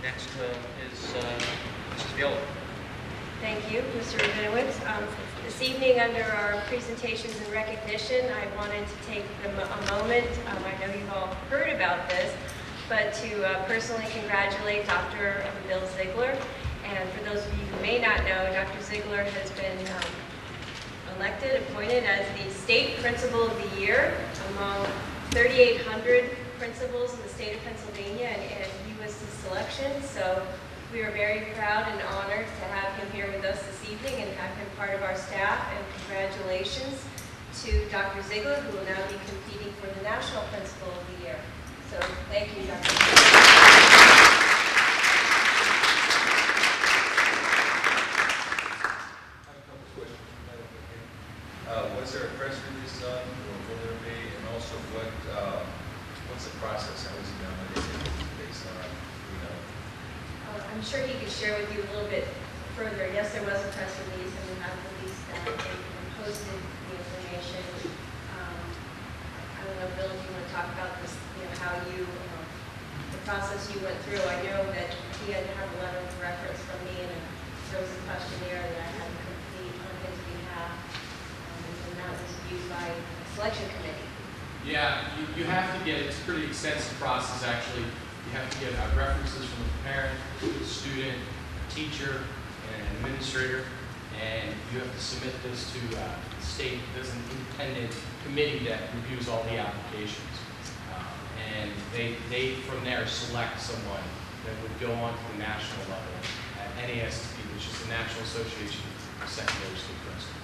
Next is Mrs. Feola. Thank you, Mr. Rabinowitz. This evening, under our presentations and recognition, I wanted to take a moment, I know you've all heard about this, but to personally congratulate Dr. Bill Ziegler. And for those of you who may not know, Dr. Ziegler has been appointed as the State Principal of the Year among 3,800 principals in the state of Pennsylvania, and he was the selection. So we are very proud and honored to have him here with us this evening and have him part of our staff. And congratulations to Dr. Ziegler, who will now be competing for the National Principal of the Year. So thank you, Dr. Ziegler. Was there a press release done, or will there be? And also, what's the process? How is it nominated based on, I'm sure he could share with you a little bit further. Yes, there was a press release, and we have released that and posted the information. I don't know, Bill, if you want to talk about this, how you, the process you went through. I know that he had to have a letter of reference from me and a frozen questionnaire that I had to complete on his behalf. And that was used by the selection committee. Yeah, you have to get, it's a pretty extensive process actually. You have to get references from the parent, the student, teacher, and administrator, and you have to submit this to the state. There's an independent committee that reviews all the applications. And they from there select someone that would go on to the national level at NASP, which is the National Association of Secondary School Principals.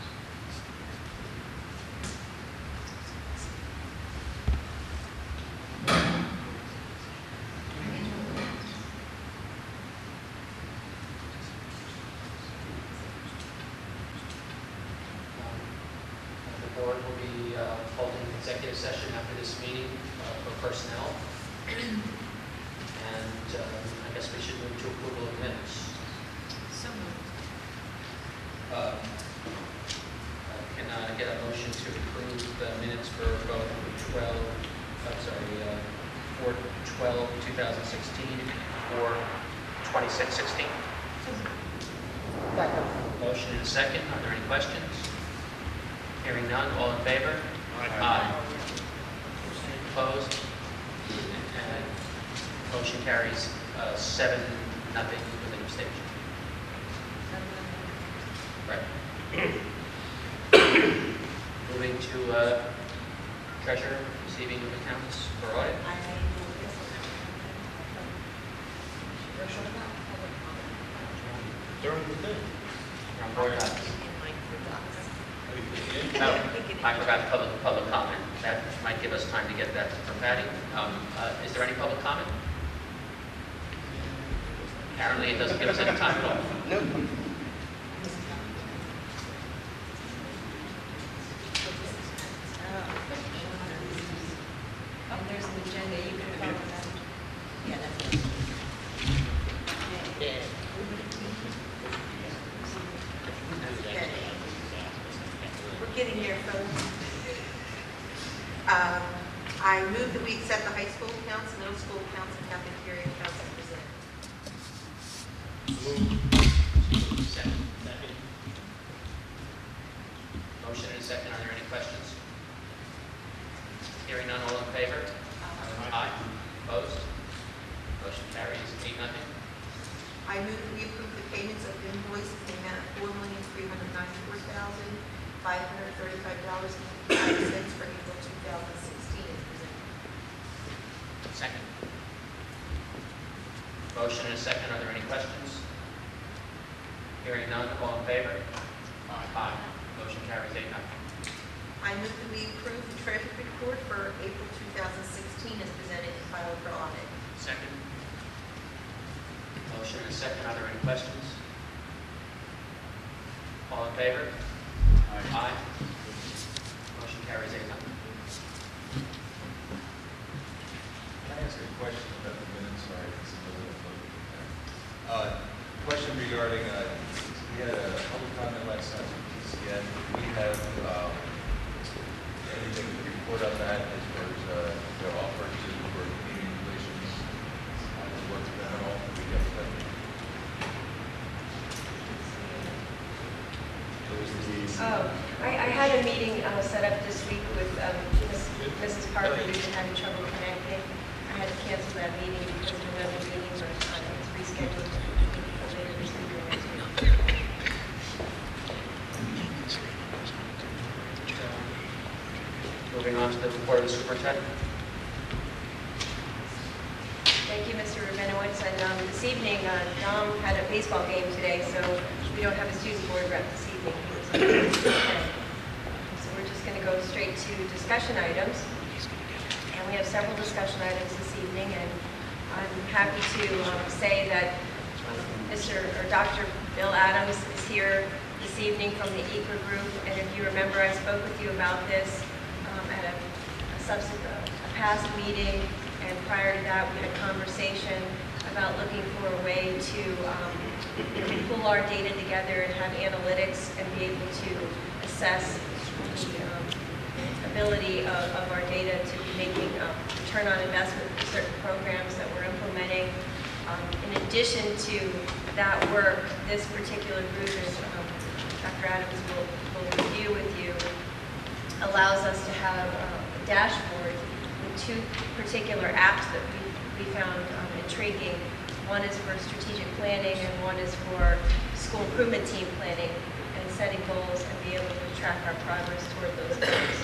Executive session after this meeting for personnel. And I guess we should move to approval of minutes. So moved. Can I get a motion to approve the minutes for both 4/12/2016 or 26/16? Motion and a second. Are there any questions? Hearing none, all in favor? Aye. Opposed? And motion carries 7-0 with an abstention. Right. Moving to treasurer receiving of accounts for audit. during the day? On board items. I forgot public comment. That might give us time to get that from Patty. Is there any public comment? Apparently it doesn't give us any time at all. Nope. There's an agenda. You can follow that. Yeah, that's it. We're getting there, folks. I move that we accept the high school accounts, middle school accounts, and cafeteria accounts as presented. Second. Motion and a second. Are there any questions? Hearing none, all in favor? Aye. Opposed? Motion carries 8-0. I move that we approve the payments of invoices in the amount of $4,394,535.55 for April 2016 as presented. Second. Motion and a second. Are there any questions? Hearing none, all in favor? Aye. Motion carries 8-0. I move that we approve the treasury report for April 2016 as presented and filed for audit. Second. Motion and a second. Are there any questions? All in favor? Aye. Motion carries 8-0. Can I ask a question about the minutes? Sorry, it's a little floating. Question regarding, we had a public comment last night from TCN. We have anything to report on that as far as their offer to for community relations? What's been at all? We have meeting set up this week with Mrs. Parker. We've been having trouble connecting. I had to cancel that meeting because of another meeting, but it's rescheduled for later this week or next week. Moving on to the report of the superintendent. Thank you, Mr. Rabinowitz. And this evening, Dom had a baseball game today, so we don't have a student board rep this evening. So we're just going to go straight to discussion items. And we have several discussion items this evening, and I'm happy to say that Dr. Bill Adams is here this evening from the ECRA group. And if you remember, I spoke with you about this at a past meeting. And prior to that, we had a conversation about looking for a way to pull our data together and have analytics and be able to assess the ability of our data to be making return on investment for certain programs that we're implementing. In addition to that work, this particular group, as Dr. Adams will review with you, allows us to have a dashboard with two particular apps that we found intriguing. One is for strategic planning and one is for school improvement team planning and setting goals and be able to track our progress toward those goals.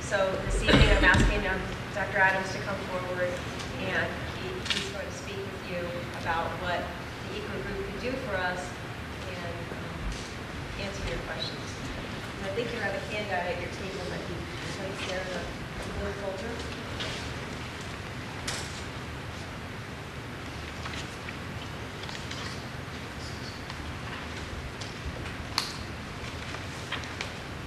So this evening I'm asking Dr. Adams to come forward, and he's going to speak with you about what the ECO group can do for us and answer your questions. And I think you have a handout at your table that you place there in the blue folder.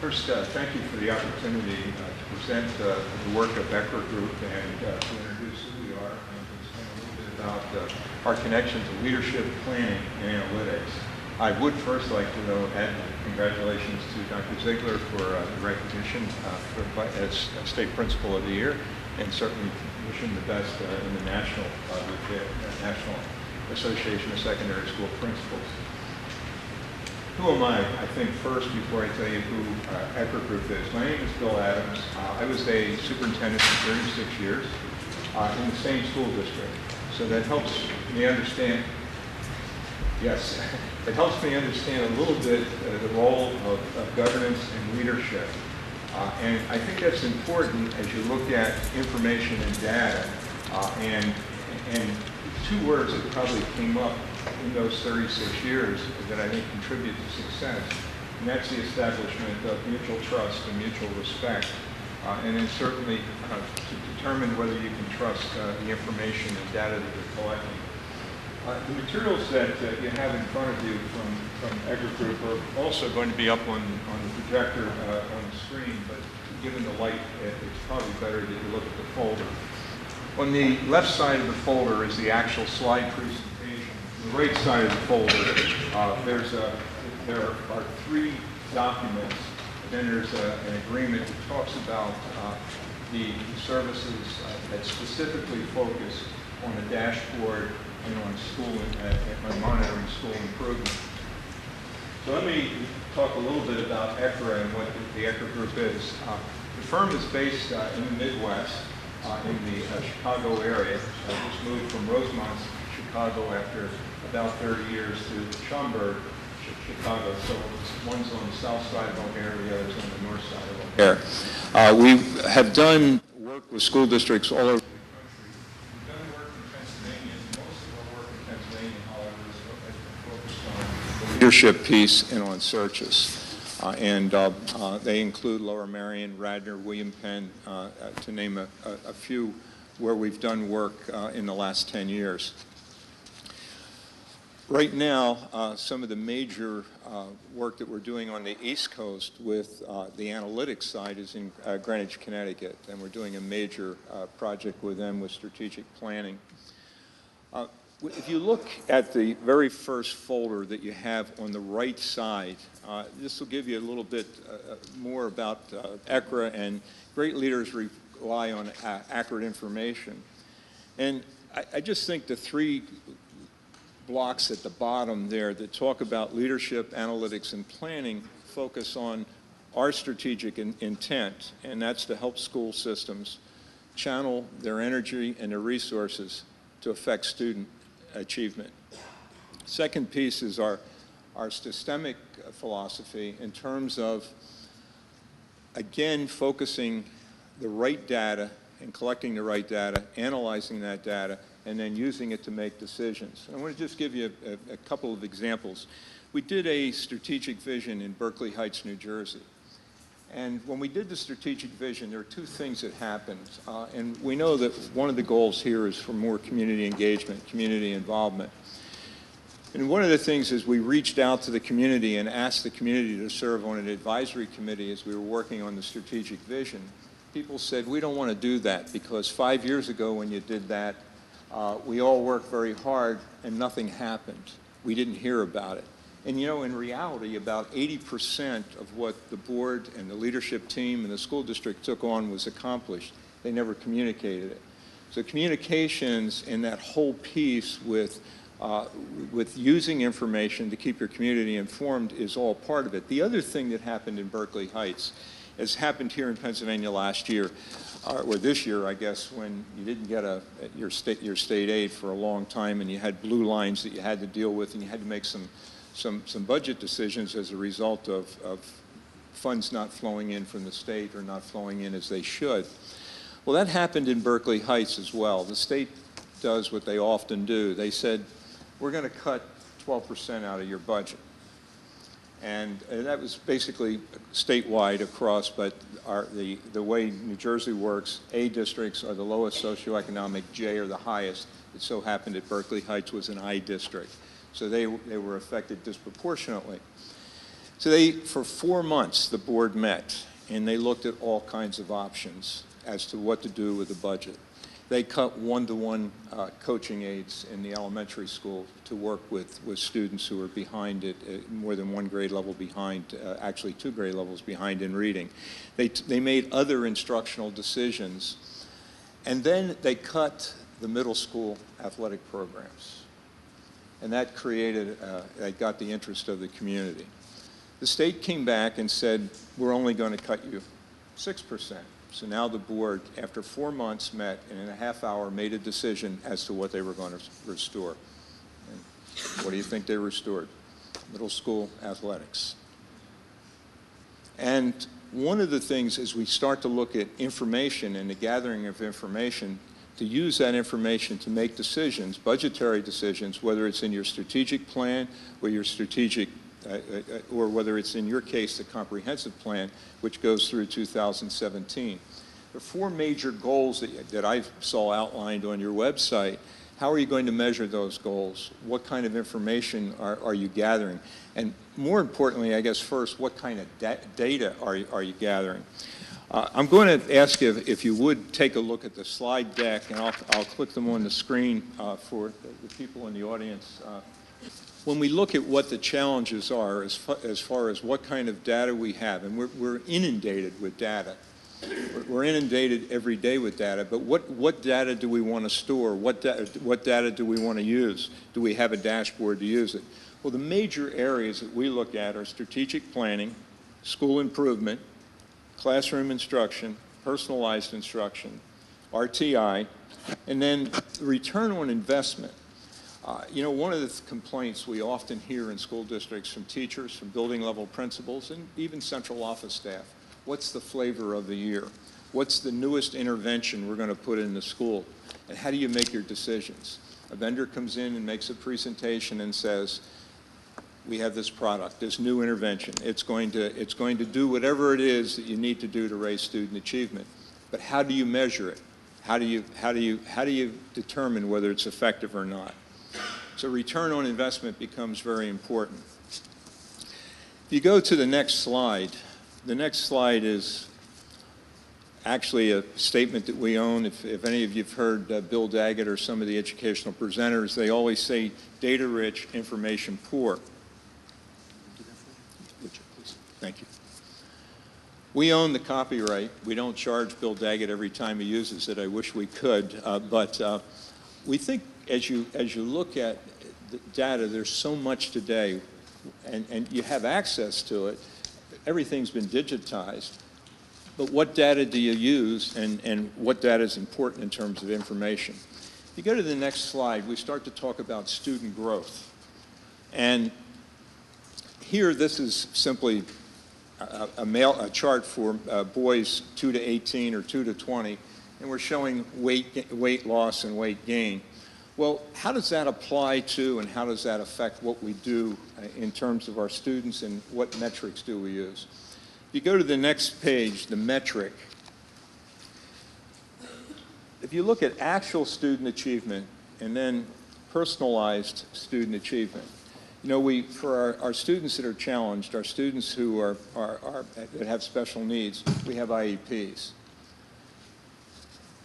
First, thank you for the opportunity to present the work of ECRA Group and to introduce who we are and to explain a little bit about our connection to leadership, planning, and analytics. I would first like to add congratulations to Dr. Ziegler for the recognition as State Principal of the Year, and certainly wish him the best in the National Association of Secondary School Principals. Who am I? I think first, before I tell you who ECRA Group is. My name is Bill Adams. I was a superintendent for 36 years in the same school district. So that helps me understand, yes, it helps me understand a little bit the role of governance and leadership. And I think that's important as you look at information and data. And two words that probably came up in those 36 years that I think contribute to success, and that's the establishment of mutual trust and mutual respect, and then certainly to determine whether you can trust the information and data that you're collecting. The materials that you have in front of you from ECRA Group are also going to be up on the projector on the screen, but given the light, it's probably better that you look at the folder. On the left side of the folder is the actual slide presentation. On the right side of the folder, there are three documents. Then there's an agreement that talks about the services that specifically focus on the dashboard and on on monitoring school improvement. So let me talk a little bit about ECRA and what the ECRA Group is. The firm is based in the Midwest, in the Chicago area. I just moved from Rosemont, Chicago, after about 30 years to Schaumburg, Chicago. So one's on the south side of O'Hare, the other's on the north side of O'Hare. We have done work with school districts all over the country. We've done work in Pennsylvania. Most of our work in Pennsylvania, however, is focused on the leadership piece and on searches. They include Lower Merion, Radnor, William Penn, to name a few where we've done work in the last 10 years. Right now, some of the major work that we're doing on the East Coast with the analytics side is in Greenwich, Connecticut, and we're doing a major project with them with strategic planning. If you look at the very first folder that you have on the right side, this will give you a little bit more about ECRA, and great leaders rely on accurate information. And I just think the three blocks at the bottom there that talk about leadership, analytics, and planning focus on our strategic intent, and that's to help school systems channel their energy and their resources to affect student achievement. Second piece is our systemic philosophy in terms of, again, focusing the right data and collecting the right data, analyzing that data, and then using it to make decisions. I want to just give you a couple of examples. We did a strategic vision in Berkeley Heights, New Jersey. And when we did the strategic vision, there are two things that happened. And we know that one of the goals here is for more community engagement, community involvement. And one of the things is we reached out to the community and asked the community to serve on an advisory committee as we were working on the strategic vision. People said, we don't want to do that because 5 years ago when you did that, we all worked very hard and nothing happened. We didn't hear about it. And you know, in reality, about 80% of what the board and the leadership team and the school district took on was accomplished. They never communicated it. So communications and that whole piece with using information to keep your community informed is all part of it. The other thing that happened in Berkeley Heights has happened here in Pennsylvania last year, or this year, I guess, when you didn't get your state aid for a long time and you had blue lines that you had to deal with and you had to make some budget decisions as a result of funds not flowing in from the state or not flowing in as they should. Well, that happened in Berkeley Heights as well. The state does what they often do. They said, we're going to cut 12% out of your budget. And that was basically statewide across, but the way New Jersey works, A districts are the lowest socioeconomic, J are the highest. It so happened that Berkeley Heights was an I district. So they were affected disproportionately. So for 4 months, the board met, and they looked at all kinds of options as to what to do with the budget. They cut one-to-one coaching aides in the elementary school to work with students who were behind it, more than one grade level behind, actually 2 grade levels behind in reading. They made other instructional decisions, and then they cut the middle school athletic programs. And that that got the interest of the community. The state came back and said, we're only going to cut you 6%. So now the board, after 4 months, met and in a half hour made a decision as to what they were going to restore. And what do you think they restored? Middle school athletics. And one of the things is we start to look at information and the gathering of information to use that information to make decisions, budgetary decisions, whether it's in your strategic plan or your strategic, or whether it's in your case the comprehensive plan, which goes through 2017. There are 4 major goals that I saw outlined on your website. How are you going to measure those goals? What kind of information are you gathering? And more importantly, I guess first, what kind of data are you gathering? I'm going to ask you if you would take a look at the slide deck, and I'll click them on the screen for the people in the audience. When we look at what the challenges are as far as what kind of data we have, and we're inundated with data. We're inundated every day with data, but what data do we want to store? What data do we want to use? Do we have a dashboard to use it? Well, the major areas that we look at are strategic planning, school improvement, classroom instruction, personalized instruction, RTI, and then return on investment. You know, one of the complaints we often hear in school districts from teachers, from building level principals, and even central office staff, what's the flavor of the year? What's the newest intervention we're going to put in the school? And how do you make your decisions? A vendor comes in and makes a presentation and says, we have this product, this new intervention. It's going to do whatever it is that you need to do to raise student achievement. But how do you measure it? How do you determine whether it's effective or not? So return on investment becomes very important. If you go to the next slide is actually a statement that we own. If any of you have heard Bill Daggett or some of the educational presenters, they always say data rich, information poor. Thank you. We own the copyright. We don't charge Bill Daggett every time he uses it. I wish we could, but we think as you look at the data, there's so much today, and you have access to it. everything's been digitized, but what data do you use, and what data is important in terms of information? If you go to the next slide, we start to talk about student growth. And here, this is simply a chart for boys 2 to 18 or 2 to 20, and we're showing weight loss and weight gain. Well, how does that apply to, and how does that affect what we do in terms of our students, and what metrics do we use? If you go to the next page, the metric, if you look at actual student achievement and then personalized student achievement, you know, for our students that are challenged, our students who that have special needs, we have IEPs.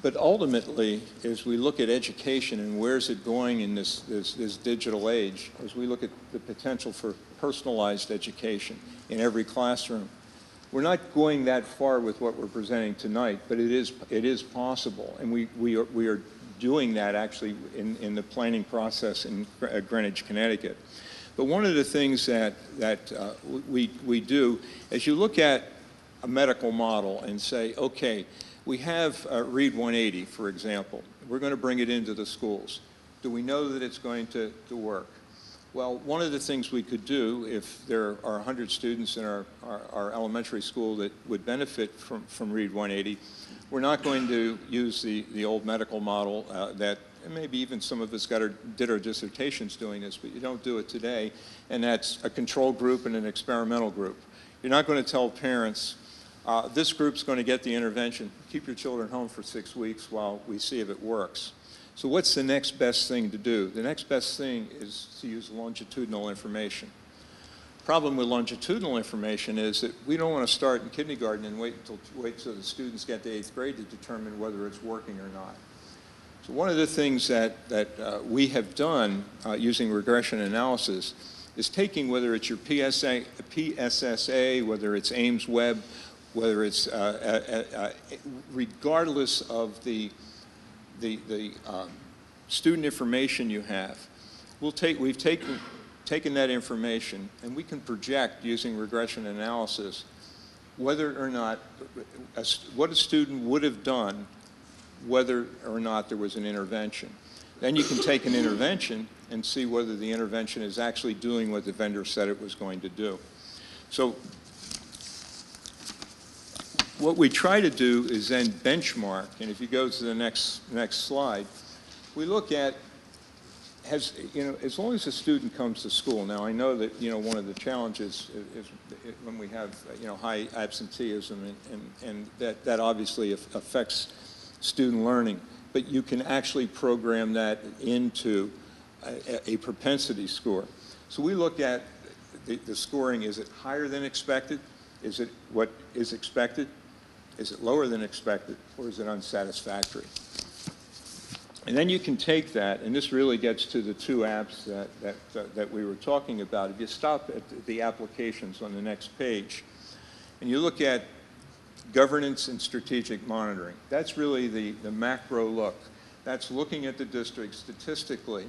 But ultimately, as we look at education and where's it going in this digital age, as we look at the potential for personalized education in every classroom, we're not going that far with what we're presenting tonight, but it is possible, and we are doing that actually in the planning process in Greenwich, Connecticut. But one of the things that we do, as you look at a medical model and say, okay, we have Read 180, for example. We're going to bring it into the schools. Do we know that it's going to work? Well, one of the things we could do, if there are 100 students in our elementary school that would benefit from Read 180, we're not going to use the old medical model that, and maybe even some of us did our dissertations doing this, but you don't do it today, and that's a control group and an experimental group. You're not going to tell parents, this group's going to get the intervention, keep your children home for 6 weeks while we see if it works. So what's the next best thing to do? The next best thing is to use longitudinal information. Problem with longitudinal information is that we don't want to start in kindergarten and wait till the students get to 8th grade to determine whether it's working or not. So one of the things that we have done using regression analysis is taking, whether it's your PSSA, whether it's Ames Web, whether it's regardless of the student information you have, we've taken that information and we can project using regression analysis whether or not what a student would have done whether or not there was an intervention. Then you can take an intervention and see whether the intervention is actually doing what the vendor said it was going to do. So what we try to do is then benchmark, and if you go to the next slide, we look at, as long as a student comes to school. Now I know that one of the challenges is when we have high absenteeism, and that obviously affects student learning, but you can actually program that into a propensity score. So we look at the scoring. Is it higher than expected? Is it what is expected? Is it lower than expected, or is it unsatisfactory? And then you can take that, and this really gets to the two apps that we were talking about. If you stop at the applications on the next page, and you look at governance and strategic monitoring, that's really the macro look. That's looking at the district statistically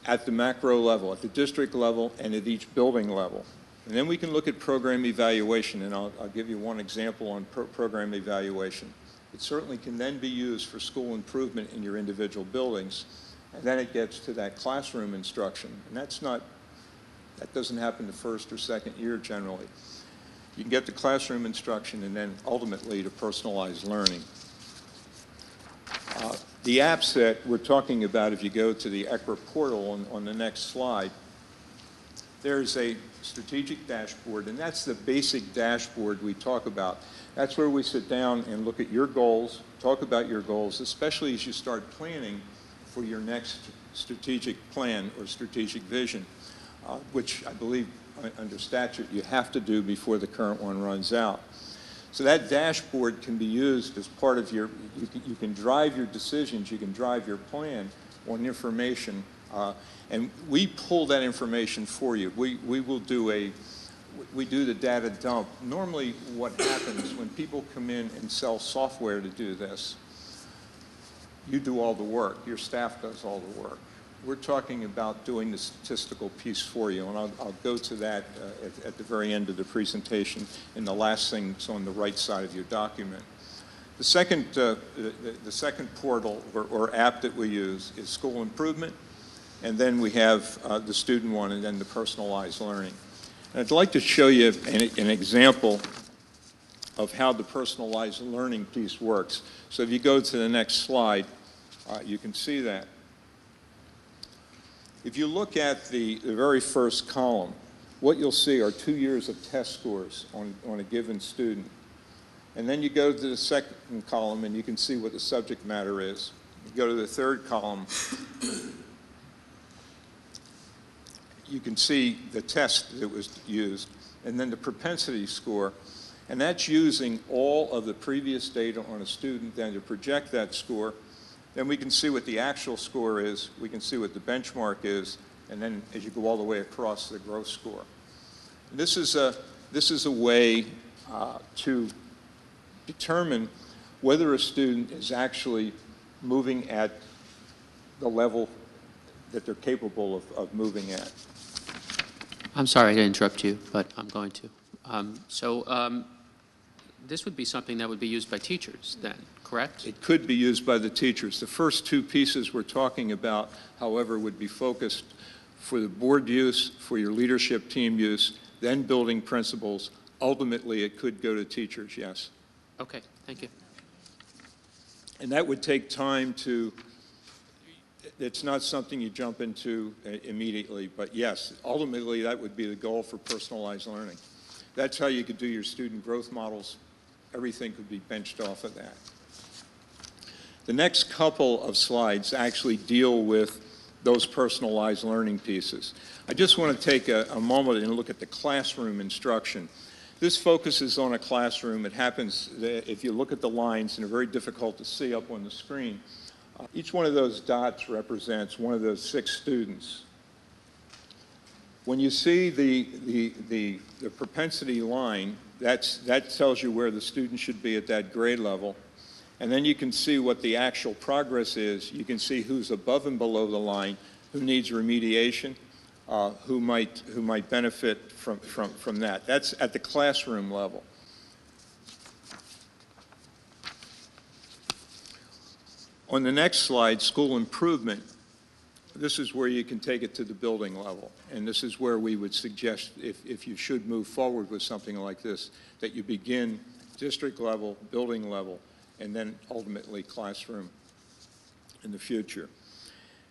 at the macro level, at the district level, and at each building level. And then we can look at program evaluation, and I'll give you one example on program evaluation. It certainly can then be used for school improvement in your individual buildings, and then it gets to that classroom instruction, and that doesn't happen the first or second year generally. You can get to classroom instruction and then ultimately to personalized learning. The apps that we're talking about, if you go to the ECRA portal on the next slide, there's a strategic dashboard, and that's the basic dashboard we talk about. That's where we sit down and look at your goals, talk about your goals, especially as you start planning for your next strategic plan or strategic vision, which I believe under statute you have to do before the current one runs out. So that dashboard can be used as part of you can drive your decisions, you can drive your plan on information, and we pull that information for you. We do the data dump. Normally what happens when people come in and sell software to do this, you do all the work, your staff does all the work. we're talking about doing the statistical piece for you, and I'll go to that at the very end of the presentation, in the last thing that's on the right side of your document. The second portal or app that we use is School Improvement, and then we have the student one, and then the personalized learning. And I'd like to show you an example of how the personalized learning piece works. So if you go to the next slide, you can see that. If you look at the very first column, what you'll see are 2 years of test scores on a given student. And then you go to the second column and you can see what the subject matter is. You go to the third column, you can see the test that was used, and then the propensity score. And that's using all of the previous data on a student, then to project that score. Then we can see what the actual score is, we can see what the benchmark is, and then as you go all the way across, the growth score. This is a way to determine whether a student is actually moving at the level that they're capable of moving at. I'm sorry to interrupt you, but I'm going to. This would be something that would be used by teachers then, correct? It could be used by the teachers. The first two pieces we're talking about, however, would be focused for the board use, for your leadership team use, then building principals. Ultimately, it could go to teachers, yes. Okay, thank you. And that would take time to, it's not something you jump into immediately, but yes, ultimately that would be the goal for personalized learning. That's how you could do your student growth models. Everything could be benched off of that. The next couple of slides actually deal with those personalized learning pieces. I just want to take a moment and look at the classroom instruction. This focuses on a classroom. It happens, if you look at the lines, and they're very difficult to see up on the screen, each one of those dots represents one of those 6 students. When you see the propensity line, that tells you where the student should be at that grade level. And then you can see what the actual progress is. You can see who's above and below the line, who needs remediation, who might benefit from that. That's at the classroom level. On the next slide, school improvement, this is where you can take it to the building level. And this is where we would suggest, if you should move forward with something like this, that you begin district level, building level, and then ultimately classroom in the future.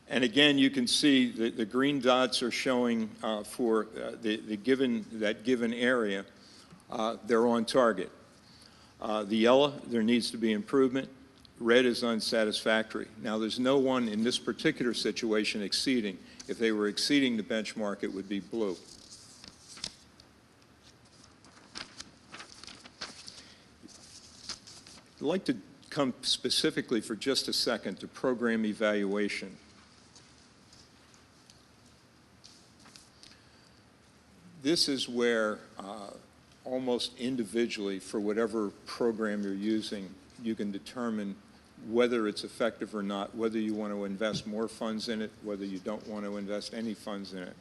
And again, you can see the green dots are showing for that given area, they're on target. The yellow, there needs to be improvement. Red is unsatisfactory. Now, there's no one in this particular situation exceeding. If they were exceeding the benchmark, it would be blue. I'd like to come specifically for just a second to program evaluation. This is where almost individually, for whatever program you're using, you can determine whether it's effective or not, whether you want to invest more funds in it, whether you don't want to invest any funds in it.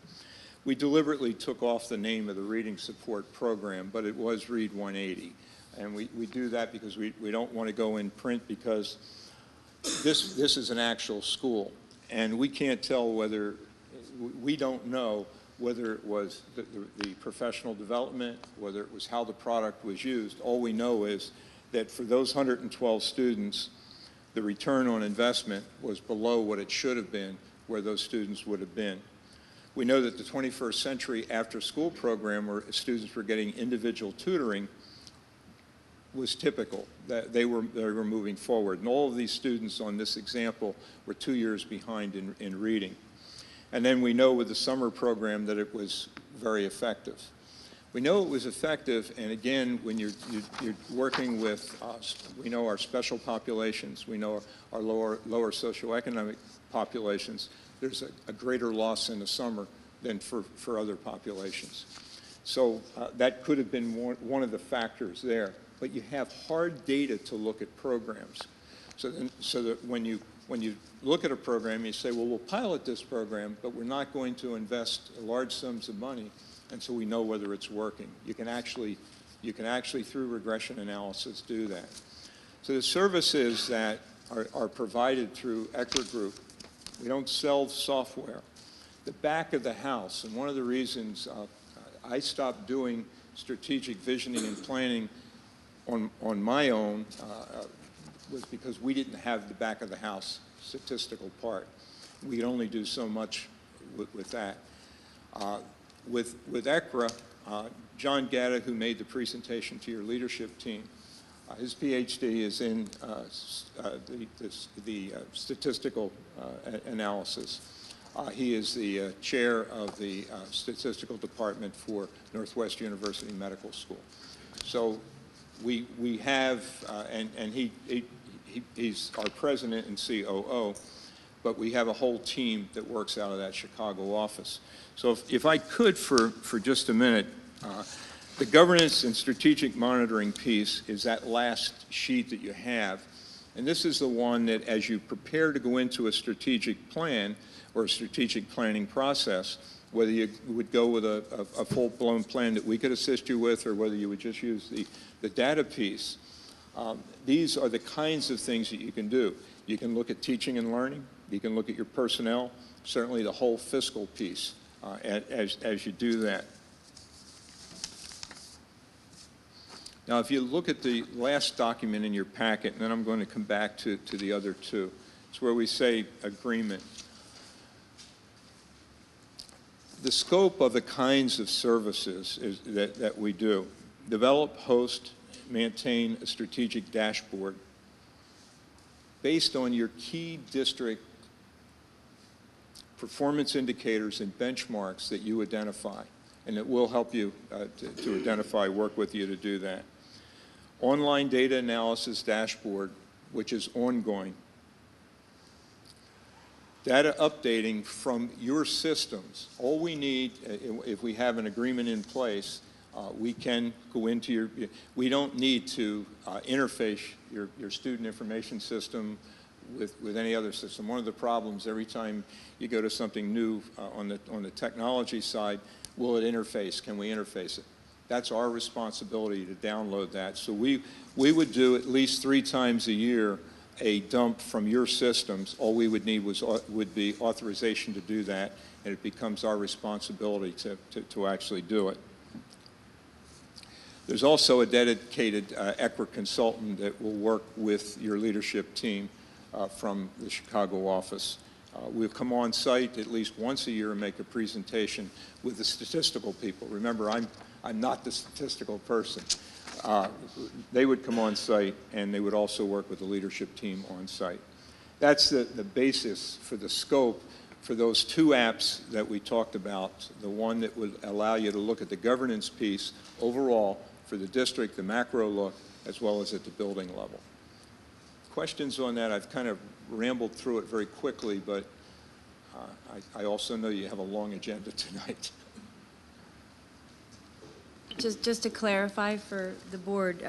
We deliberately took off the name of the reading support program, but it was Read 180. And we do that because we don't want to go in print, because this is an actual school. And we can't tell whether, we don't know whether it was the professional development, whether it was how the product was used. All we know is that for those 112 students, the return on investment was below what it should have been, where those students would have been. We know that the 21st Century After School program, where students were getting individual tutoring, was typical, that they were moving forward. And all of these students on this example were 2 years behind in reading. And then we know with the summer program that it was very effective. We know it was effective, and again, when you're working with, we know our special populations, we know our lower socioeconomic populations, there's a greater loss in the summer than for other populations. So that could have been one of the factors there. But you have hard data to look at programs. So that when you when you look at a program, you say, well, we'll pilot this program, but we're not going to invest large sums of money until we know whether it's working. You can actually, through regression analysis, do that. So the services that are provided through Eckert Group, we don't sell software. The back of the house, and one of the reasons I stopped doing strategic visioning and planning on my own was because we didn't have the back of the house statistical part. We could only do so much with that. With ECRA, John Gatta, who made the presentation to your leadership team, his PhD is in the statistical analysis. He is the chair of the statistical department for Northwest University Medical School. So we have, and he's our president and COO, but we have a whole team that works out of that Chicago office. So if I could for just a minute, the governance and strategic monitoring piece is that last sheet that you have. And this is the one that as you prepare to go into a strategic plan or a strategic planning process, whether you would go with a full-blown plan that we could assist you with or whether you would just use the data piece, these are the kinds of things that you can do. You can look at teaching and learning. You can look at your personnel, certainly the whole fiscal piece as you do that. Now, if you look at the last document in your packet, and then I'm going to come back to the other two, it's where we say agreement. The scope of the kinds of services that we do: develop, host, maintain a strategic dashboard based on your key district performance indicators and benchmarks that you identify, and it will help you to identify, work with you to do that. Online data analysis dashboard, which is ongoing. Data updating from your systems. All we need, if we have an agreement in place, we can go into your, we don't need to interface your student information system with any other system. One of the problems every time you go to something new on the technology side, will it interface? Can we interface it? That's our responsibility to download that. So we would do at least 3 times a year a dump from your systems. All we would need would be authorization to do that, and it becomes our responsibility to actually do it. There's also a dedicated ECRA consultant that will work with your leadership team from the Chicago office. We'll come on site at least once a year and make a presentation with the statistical people. Remember, I'm not the statistical person. They would come on site, and they would also work with the leadership team on site. That's the basis for the scope for those 2 apps that we talked about, the one that would allow you to look at the governance piece overall for the district, the macro look, as well as at the building level. Questions on that? I've kind of rambled through it very quickly, but I also know you have a long agenda tonight. Just to clarify for the board,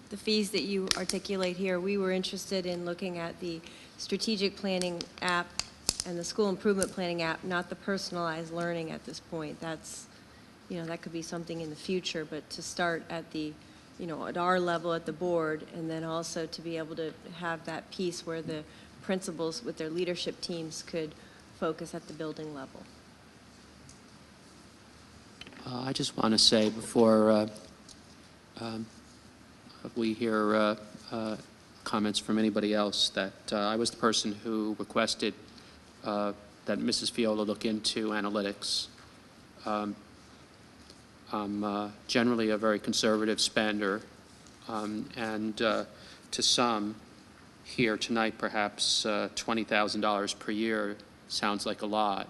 the fees that you articulate here, we were interested in looking at the strategic planning app and the school improvement planning app, not the personalized learning at this point. That's, that could be something in the future, but to start at the, at our level at the board, and then also to be able to have that piece where the principals with their leadership teams could focus at the building level. I just want to say before we hear comments from anybody else that I was the person who requested that Mrs. Feola look into analytics. I'm generally a very conservative spender, and to some here tonight, perhaps $20,000 per year sounds like a lot.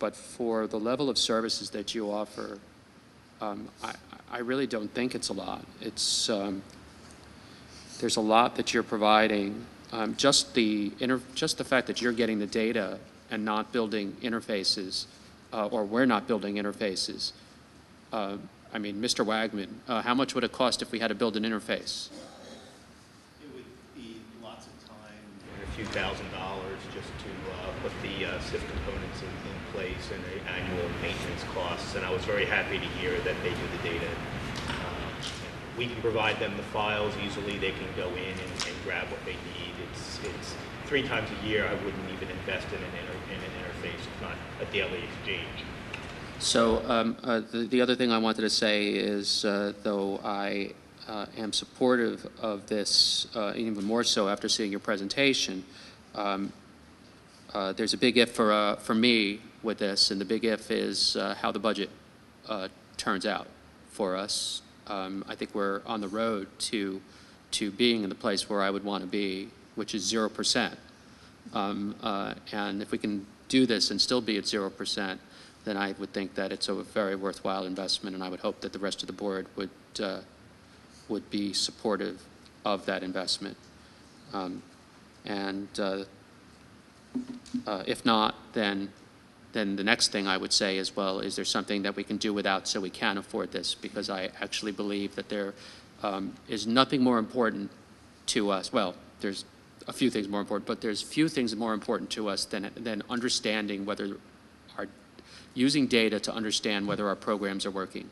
But for the level of services that you offer, I really don't think it's a lot. It's there's a lot that you're providing. Just the fact that you're getting the data and not building interfaces, or we're not building interfaces. I mean, Mr. Wagman, how much would it cost if we had to build an interface? It would be lots of time. If you just to put the SIF components in place and the annual maintenance costs. And I was very happy to hear that they do the data. We can provide them the files easily. They can go in and grab what they need. It's 3 times a year. I wouldn't even invest in an interface. It's not a daily exchange. So the other thing I wanted to say is, though I am supportive of this, even more so after seeing your presentation, there's a big if for me with this, and the big if is how the budget turns out for us. I think we're on the road to being in the place where I would want to be, which is 0%. And if we can do this and still be at 0%, then I would think that it's a very worthwhile investment, and I would hope that the rest of the board would be supportive of that investment. If not, then the next thing I would say is, well, is there something that we can do without so we can afford this? Because I actually believe that there is nothing more important to us. Well, there's a few things more important, but there's few things more important to us than understanding whether using data to understand whether our programs are working.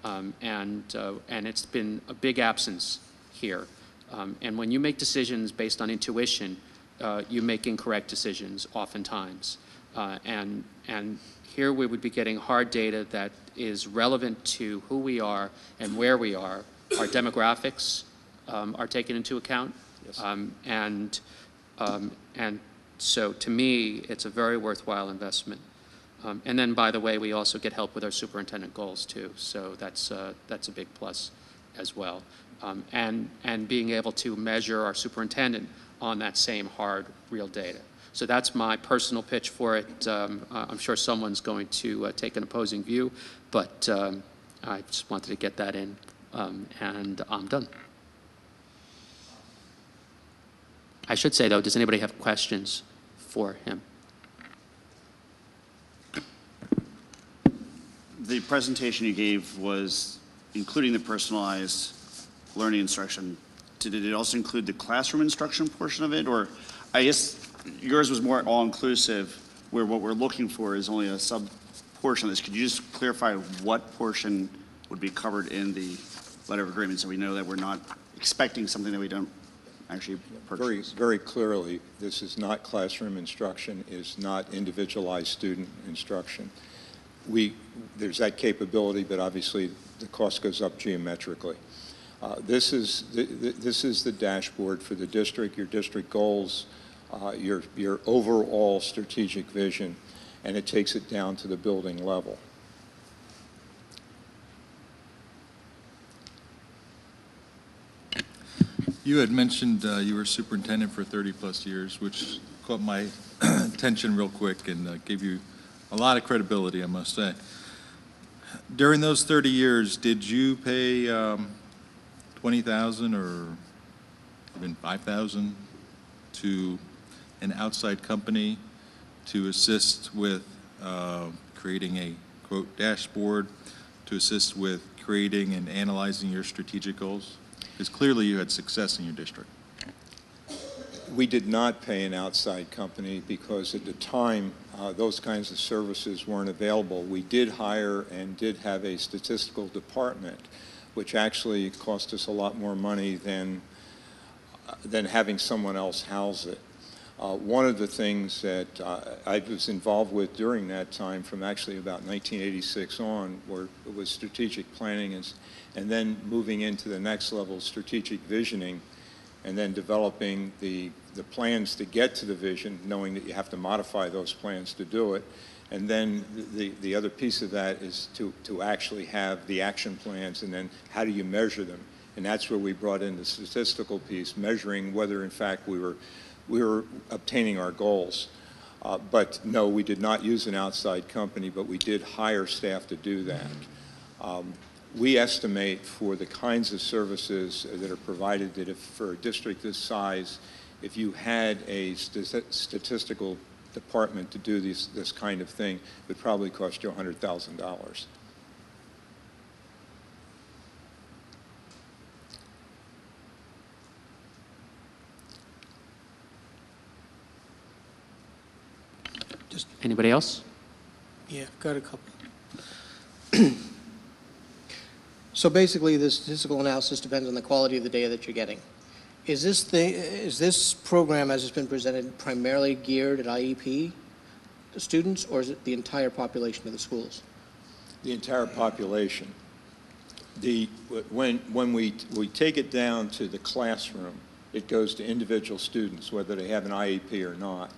And it's been a big absence here. And when you make decisions based on intuition, you make incorrect decisions oftentimes. And here we would be getting hard data that is relevant to who we are and where we are. Our demographics are taken into account. Yes. And so to me, it's a very worthwhile investment. And then, by the way, we also get help with our superintendent goals too. So that's a big plus as well. And being able to measure our superintendent on that same hard, real data. So that's my personal pitch for it. I'm sure someone's going to take an opposing view, but I just wanted to get that in, and I'm done. I should say, though, does anybody have questions for him? The presentation you gave was including the personalized learning instruction. Did it also include the classroom instruction portion of it? Or I guess yours was more all-inclusive, where what we're looking for is only a sub-portion of this. Could you just clarify what portion would be covered in the letter of agreement so we know that we're not expecting something that we don't actually purchase? Very clearly, this is not classroom instruction, is not individualized student instruction. There's that capability, but obviously the cost goes up geometrically. This is the dashboard for the district, your district goals, your overall strategic vision, and it takes it down to the building level. You had mentioned you were superintendent for 30-plus years, which caught my attention real quick and gave you a lot of credibility, I must say. During those 30 years, did you pay $20,000 or even $5,000 to an outside company to assist with creating a, quote, dashboard, to assist with creating and analyzing your strategic goals? Because clearly you had success in your district. We did not pay an outside company because at the time those kinds of services weren't available. We did hire and did have a statistical department, which actually cost us a lot more money than having someone else house it. One of the things that I was involved with during that time, from actually about 1986 on, was strategic planning and then moving into the next level, strategic visioning, and then developing the plans to get to the vision, knowing that you have to modify those plans to do it. And then the other piece of that is to actually have the action plans, and then how do you measure them? And that's where we brought in the statistical piece, measuring whether in fact we were obtaining our goals. But no, we did not use an outside company, but we did hire staff to do that. We estimate for the kinds of services that are provided that if for a district this size, if you had a statistical department to do this kind of thing, it would probably cost you $100,000. Anybody else? Yeah, got a couple. So basically, the statistical analysis depends on the quality of the data that you're getting. Is this program, as it's been presented, primarily geared at IEP students, or is it the entire population of the schools? The entire population. When we take it down to the classroom, it goes to individual students, whether they have an IEP or not.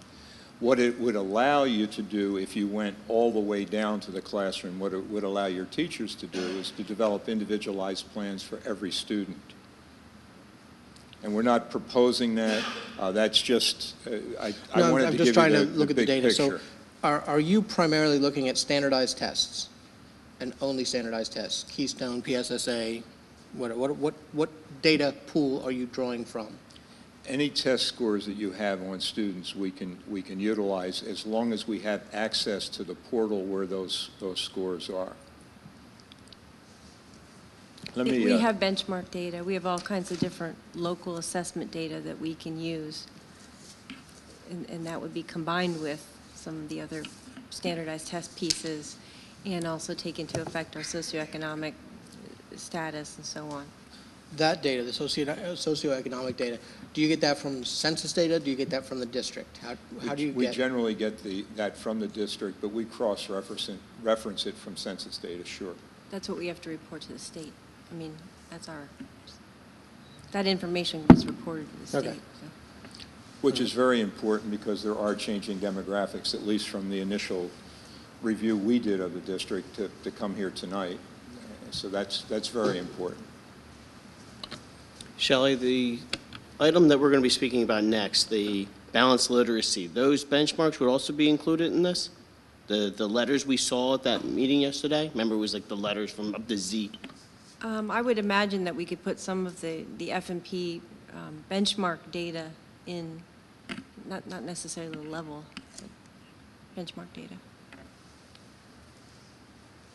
What it would allow you to do if you went all the way down to the classroom, what it would allow your teachers to do is to develop individualized plans for every student. And we're not proposing that. That's just, I wanted to give you the big picture. I'm just trying to look at the data. So are you primarily looking at standardized tests and only standardized tests? Keystone, PSSA, what data pool are you drawing from? Any test scores that you have on students, we can utilize as long as we have access to the portal where those scores are. We have benchmark data. We have all kinds of different local assessment data that we can use, and that would be combined with some of the other standardized test pieces, and also take into effect our socioeconomic status and so on. That data, the socioeconomic data, do you get that from census data? Do you get that from the district? How do you get? We generally get that from the district, but we cross-reference it from census data, sure. That's what we have to report to the state. I mean, that information gets reported to the state. Okay. So. Which is very important because there are changing demographics, at least from the initial review we did of the district to come here tonight. So that's very important. Shellie, the item that we're going to be speaking about next, the balanced literacy, those benchmarks would also be included in this? The letters we saw at that meeting yesterday? Remember, it was like the letters from up to Z. I would imagine that we could put some of the F&P benchmark data in, not necessarily the level, but benchmark data.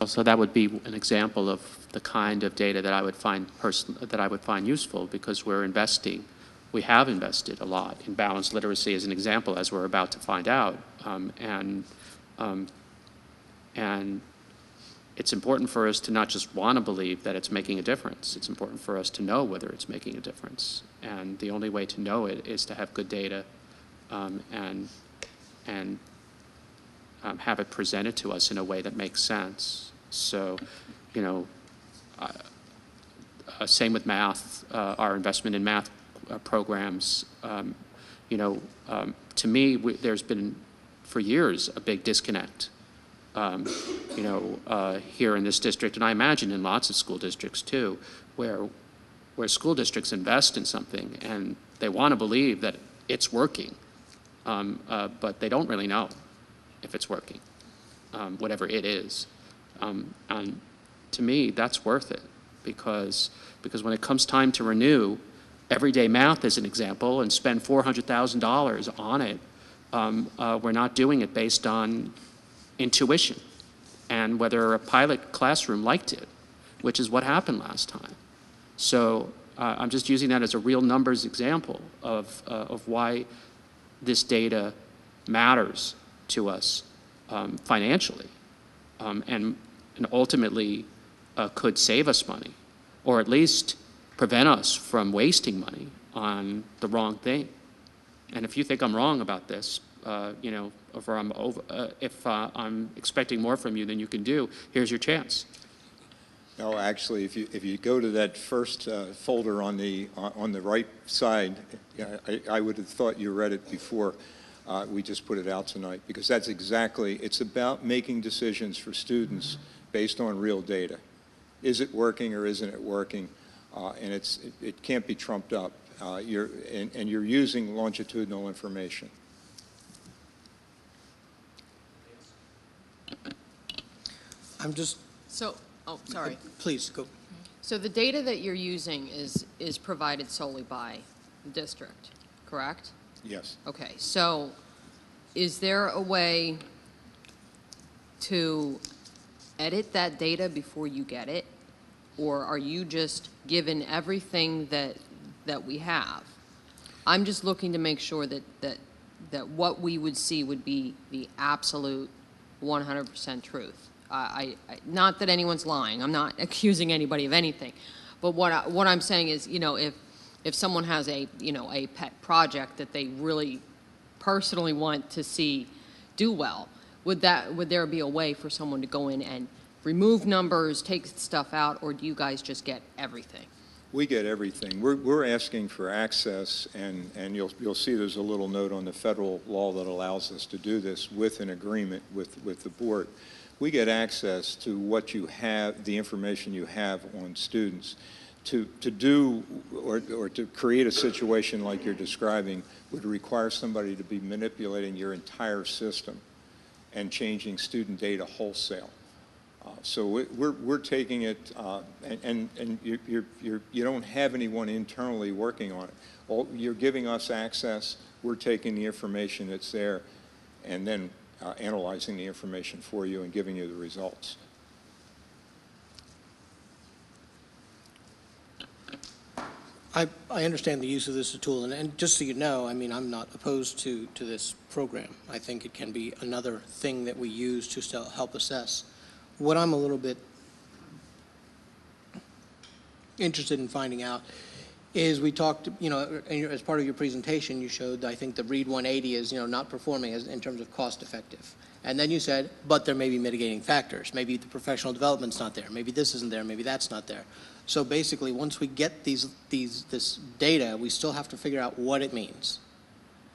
So that would be an example of the kind of data that I would find useful, because we have invested a lot in balanced literacy as an example, as we're about to find out, and it's important for us to not just want to believe that it's making a difference. It's important for us to know whether it's making a difference, and the only way to know it is to have good data and have it presented to us in a way that makes sense. So, same with math, our investment in math programs. To me, there's been for years a big disconnect, here in this district, and I imagine in lots of school districts too, where school districts invest in something and they want to believe that it's working, but they don't really know if it's working, whatever it is. And to me, that's worth it, because when it comes time to renew everyday math, as an example, and spend $400,000 on it, we're not doing it based on intuition and whether a pilot classroom liked it, which is what happened last time. So I'm just using that as a real numbers example of why this data matters to us financially, and ultimately could save us money, or at least prevent us from wasting money on the wrong thing. And if you think I'm wrong about this, if I'm expecting more from you than you can do, here's your chance. No, actually, if you go to that first folder on the right side, I would have thought you read it before. We just put it out tonight, because that's exactly, it's about making decisions for students based on real data. Is it working or isn't it working? And it can't be trumped up. You're using longitudinal information. I'm just... So, oh, sorry. Please, go. So the data that you're using is provided solely by the district, correct? Yes. Okay, so is there a way to edit that data before you get it? Or are you just given everything that we have? I'm just looking to make sure that that what we would see would be the absolute 100% truth. Not that anyone's lying. I'm not accusing anybody of anything. But what I'm saying is, you know, if someone has a pet project that they really personally want to see do well, would there be a way for someone to go in and remove numbers, take stuff out, or do you guys just get everything? We get everything. We're asking for access, and you'll see there's a little note on the federal law that allows us to do this with an agreement with the board. We get access to what you have, the information you have on students. To do or to create a situation like you're describing would require somebody to be manipulating your entire system and changing student data wholesale. So we're taking it, and you don't have anyone internally working on it. You're giving us access. We're taking the information that's there, and then analyzing the information for you and giving you the results. I understand the use of this as a tool, and just so you know, I mean, I'm not opposed to this program. I think it can be another thing that we use to help assess. What I'm a little bit interested in finding out is we talked, you know, as part of your presentation, you showed, I think, the READ 180 is, you know, not performing in terms of cost effective. And then you said, but there may be mitigating factors. Maybe the professional development's not there. Maybe this isn't there. Maybe that's not there. So basically, once we get this data, we still have to figure out what it means.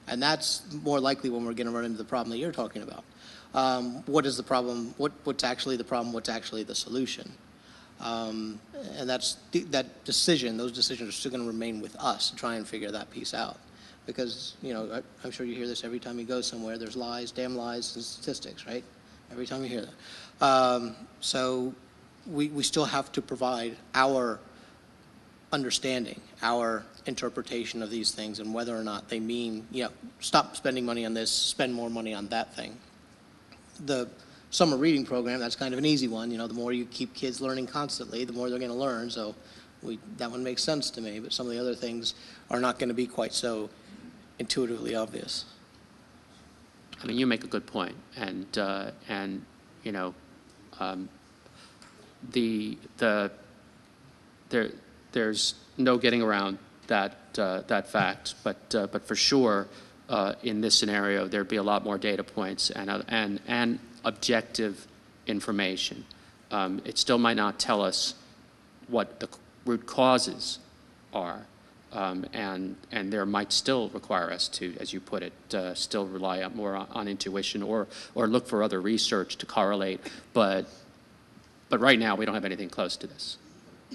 And that's more likely when we're going to run into the problem that you're talking about. What is the problem? What's actually the problem? What's actually the solution? And those decisions are still going to remain with us to try and figure that piece out. Because, you know, I'm sure you hear this every time you go somewhere. There's lies, damn lies, and statistics, right? Every time you hear that. So we still have to provide our understanding, our interpretation of these things, and whether or not they mean, you know, stop spending money on this, spend more money on that thing. The summer reading program, that's kind of an easy one. You know, the more you keep kids learning constantly, the more they're going to learn. So that one makes sense to me. But some of the other things are not going to be quite so intuitively obvious. I mean, you make a good point, and you know, there's no getting around that fact. But for sure, in this scenario, there'd be a lot more data points and objective information. It still might not tell us what the root causes are. And there might still require us to, as you put it, still rely more on intuition or look for other research to correlate. But right now we don't have anything close to this.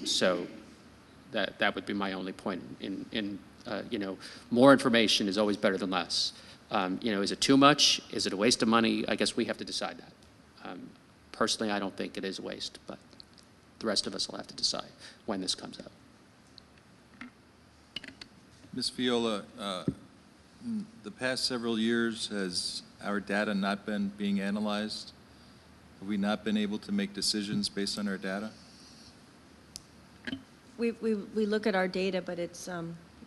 So that would be my only point. You know, more information is always better than less. You know, is it too much? Is it a waste of money? I guess we have to decide that. Personally, I don't think it is a waste, but the rest of us will have to decide when this comes up. Ms. Feola, the past several years, has our data not been being analyzed? Have we not been able to make decisions based on our data? We look at our data, but it's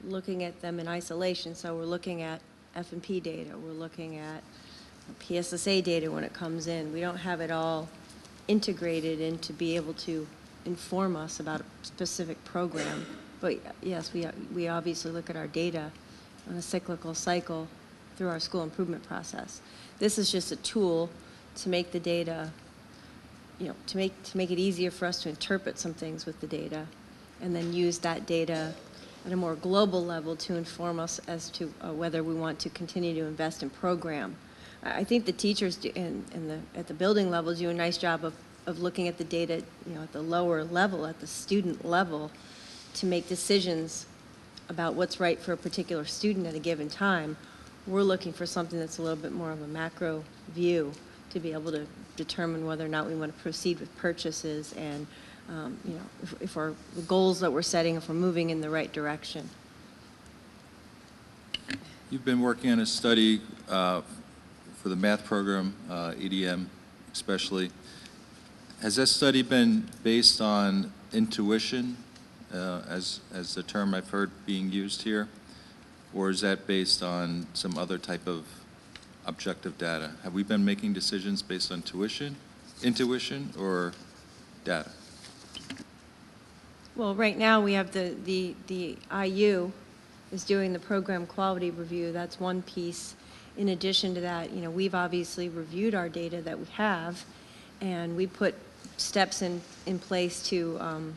looking at them in isolation. So we're looking at F&P data. We're looking at PSSA data when it comes in. We don't have it all integrated in to be able to inform us about a specific program. But yes, we obviously look at our data on a cyclical cycle through our school improvement process. This is just a tool to make the data, you know, to make it easier for us to interpret some things with the data, and then use that data at a more global level to inform us as to whether we want to continue to invest in program. I think the teachers at the building level do a nice job of looking at the data, you know, at the lower level, at the student level, to make decisions about what's right for a particular student at a given time. We're looking for something that's a little bit more of a macro view to be able to determine whether or not we want to proceed with purchases and, you know, if the goals that we're setting, if we're moving in the right direction. You've been working on a study for the math program, EDM especially. Has that study been based on intuition, as the term I've heard being used here? Or is that based on some other type of objective data? Have we been making decisions based on intuition, or data? Well, right now, we have the IU is doing the program quality review. That's one piece. In addition to that, you know, we've obviously reviewed our data that we have, and we put steps in place to,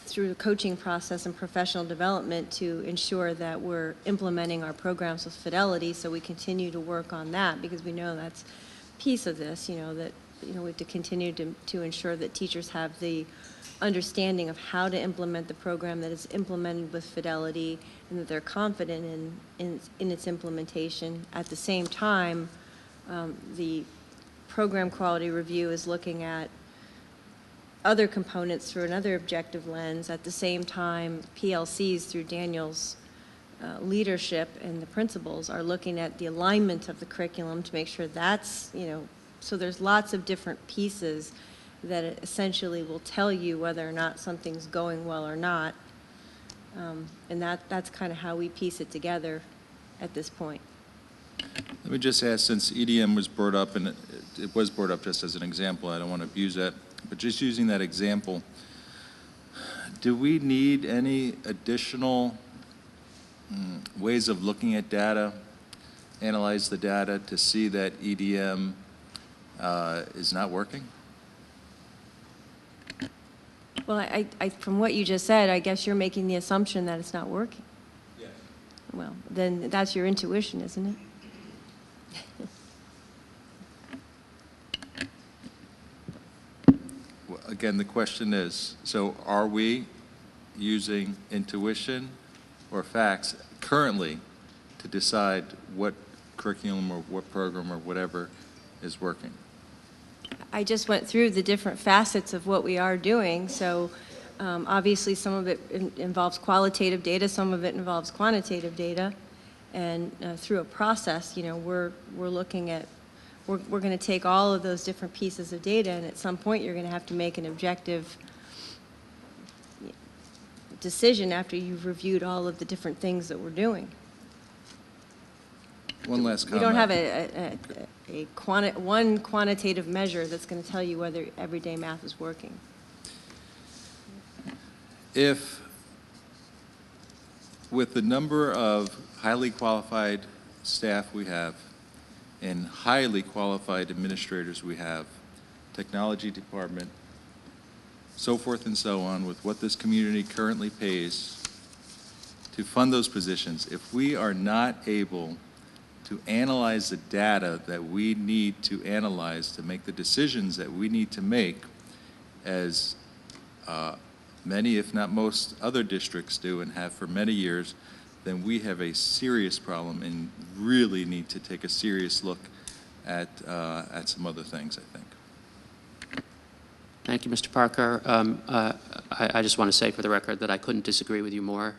through the coaching process and professional development, to ensure that we're implementing our programs with fidelity. So we continue to work on that, because we know that's a piece of this, you know, that, you know, we have to continue to ensure that teachers have the understanding of how to implement the program, that is implemented with fidelity, and that they're confident in its implementation. At the same time, the program quality review is looking at other components through another objective lens. At the same time, PLCs, through Daniel's leadership and the principals, are looking at the alignment of the curriculum to make sure that's, you know, so there's lots of different pieces that essentially will tell you whether or not something's going well or not. And that's kind of how we piece it together at this point. Let me just ask, since EDM was brought up, and it was brought up just as an example, I don't want to abuse that, but just using that example, do we need any additional ways of looking at data, analyze the data to see that EDM is not working? Well, I, from what you just said, I guess you're making the assumption that it's not working. Yes. Well, then that's your intuition, isn't it? Well, again, the question is, so are we using intuition or facts currently to decide what curriculum or what program or whatever is working? I just went through the different facets of what we are doing. So obviously some of it involves qualitative data, some of it involves quantitative data. And through a process, you know, we're looking at, we're going to take all of those different pieces of data, and at some point you're going to have to make an objective decision after you've reviewed all of the different things that we're doing. One last comment. We don't have one quantitative measure that's going to tell you whether everyday math is working. If, with the number of highly qualified staff we have and highly qualified administrators we have, technology department, so forth and so on, with what this community currently pays to fund those positions, if we are not able to analyze the data that we need to analyze to make the decisions that we need to make, as many, if not most, other districts do and have for many years, then we have a serious problem and really need to take a serious look at some other things, I think. Thank you, Mr. Parker. I just want to say for the record that I couldn't disagree with you more.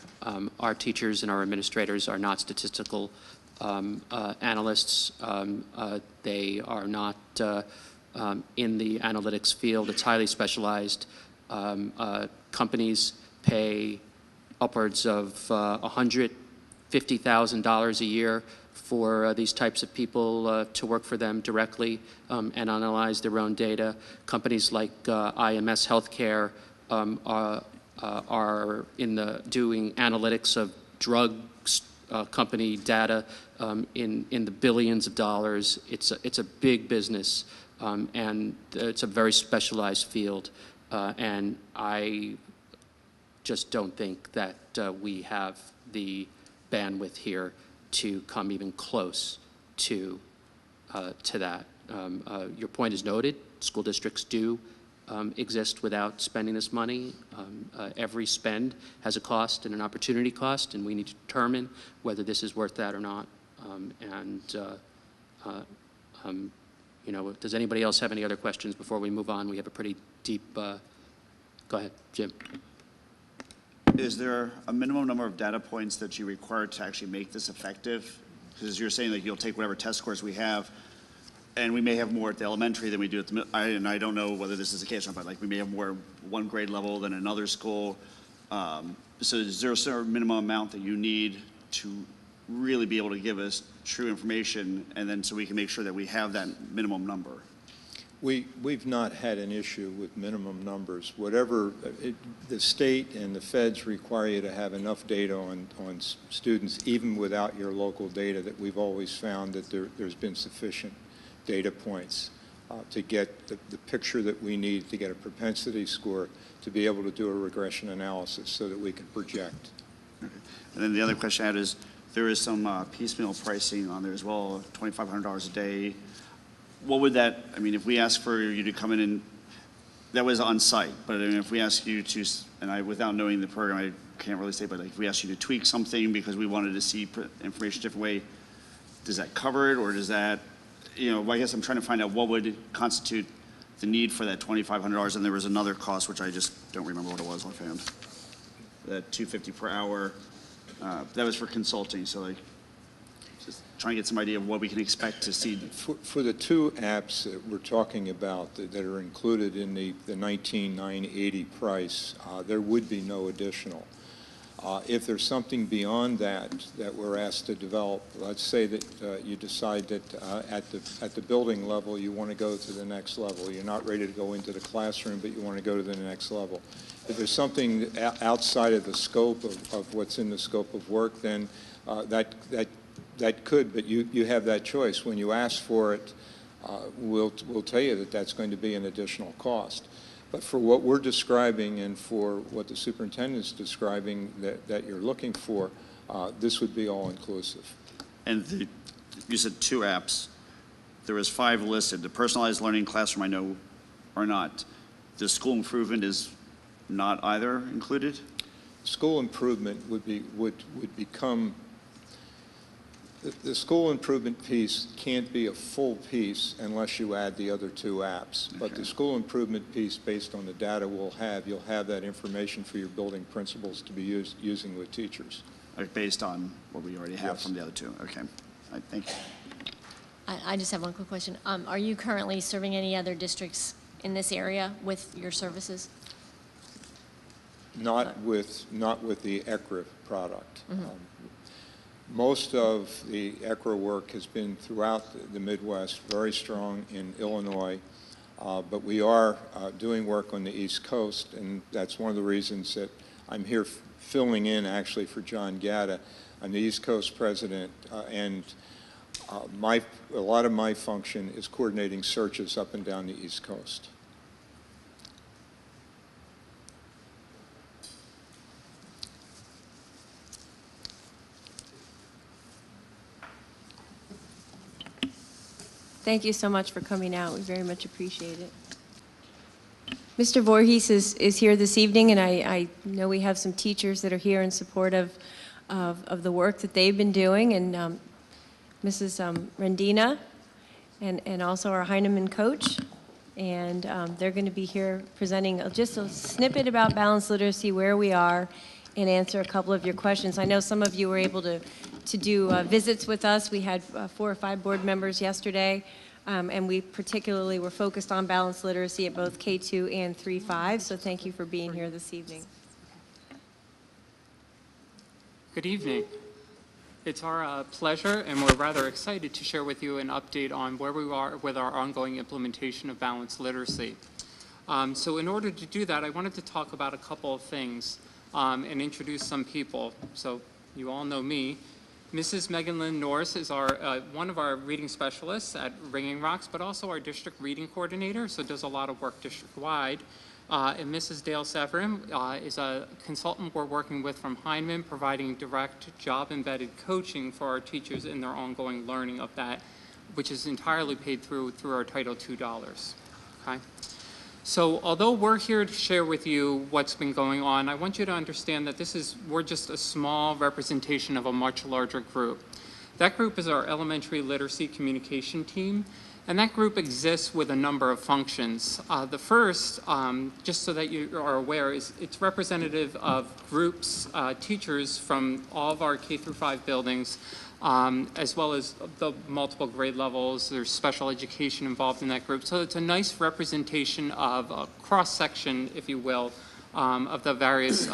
Our teachers and our administrators are not statistical analysts. They are not in the analytics field. It's highly specialized. Companies pay upwards of $150,000 a year for these types of people to work for them directly and analyze their own data. Companies like IMS Healthcare are doing analytics of drugs company data in the billions of dollars. It's a big business, and it's a very specialized field, and I just don't think that we have the bandwidth here to come even close to that. Your point is noted. School districts do exist without spending this money. Every spend has a cost and an opportunity cost, and we need to determine whether this is worth that or not. You know, does anybody else have any other questions before we move on? We have a pretty deep, go ahead, Jim. Is there a minimum number of data points that you require to actually make this effective? Because you're saying that you'll take whatever test scores we have, and we may have more at the elementary than we do at the and I don't know whether this is the case or not, but like we may have more one grade level than another school. So is there a certain minimum amount that you need to really be able to give us true information, and then so we can make sure that we have that minimum number? We've not had an issue with minimum numbers. Whatever, the state and the feds require you to have enough data on students, even without your local data, that we've always found that there's been sufficient data points to get the picture that we need to get a propensity score to be able to do a regression analysis so that we can project. Okay. And then the other question I had is, there is some piecemeal pricing on there as well, $2,500 a day. What would that, I mean, if we ask for you to come in and, that was on site, but I mean, if we ask you to, and without knowing the program, I can't really say, but like if we ask you to tweak something because we wanted to see information a different way, does that cover it, or does that, you know, I guess I'm trying to find out what would constitute the need for that $2,500, and there was another cost, which I just don't remember what it was offhand. That $250 per hour, that was for consulting, so like, just trying to get some idea of what we can expect to see. For the two apps that we're talking about that are included in the $19,980 price, there would be no additional. If there's something beyond that we're asked to develop, let's say that you decide that at the building level you want to go to the next level. You're not ready to go into the classroom, but you want to go to the next level. If there's something outside of the scope of what's in the scope of work, then that could, but you have that choice. When you ask for it, we'll tell you that that's going to be an additional cost. But for what we're describing and for what the superintendent's describing that you're looking for, this would be all-inclusive. And you said two apps. There was 5 listed. The personalized learning classroom, I know, are not. The school improvement is not either included? School improvement would become, the school improvement piece can't be a full piece unless you add the other 2 apps. But the school improvement piece, based on the data you'll have that information for your building principals to be using with teachers. Based on what we already have from the other 2. Okay. Thank you. I just have one quick question. Are you currently serving any other districts in this area with your services? Not with the ECRA product. Mm-hmm. Most of the ECRA work has been throughout the Midwest, very strong in Illinois, but we are doing work on the East Coast, and that's one of the reasons that I'm here filling in actually for John Gatta. I'm the East Coast president, and a lot of my function is coordinating searches up and down the East Coast. Thank you so much for coming out. We very much appreciate it. Mr. Voorhees is here this evening, and I know we have some teachers that are here in support of the work that they've been doing, and Mrs. Rendina, and also our Heinemann coach. And they're going to be here presenting just a snippet about balanced literacy, where we are, and answer a couple of your questions. I know some of you were able to do visits with us. We had 4 or 5 board members yesterday, and we particularly were focused on balanced literacy at both K2 and 3-5, so thank you for being here this evening. Good evening. It's our pleasure, and we're rather excited to share with you an update on where we are with our ongoing implementation of balanced literacy. So in order to do that, I wanted to talk about a couple of things and introduce some people. So you all know me. Mrs. Megan Lynn Norris is one of our reading specialists at Ringing Rocks, but also our district reading coordinator, so does a lot of work district-wide. And Mrs. Dale Severin is a consultant we're working with from Heinemann, providing direct job-embedded coaching for our teachers in their ongoing learning of that, which is entirely paid through our Title II dollars. Okay? So although we're here to share with you what's been going on, I want you to understand that we're just a small representation of a much larger group. That group is our elementary literacy communication team, and that group exists with a number of functions. The first, just so that you are aware, is it's representative of groups, teachers from all of our K-5 buildings, as well as the multiple grade levels. There's special education involved in that group. So it's a nice representation of a cross-section, if you will, of the various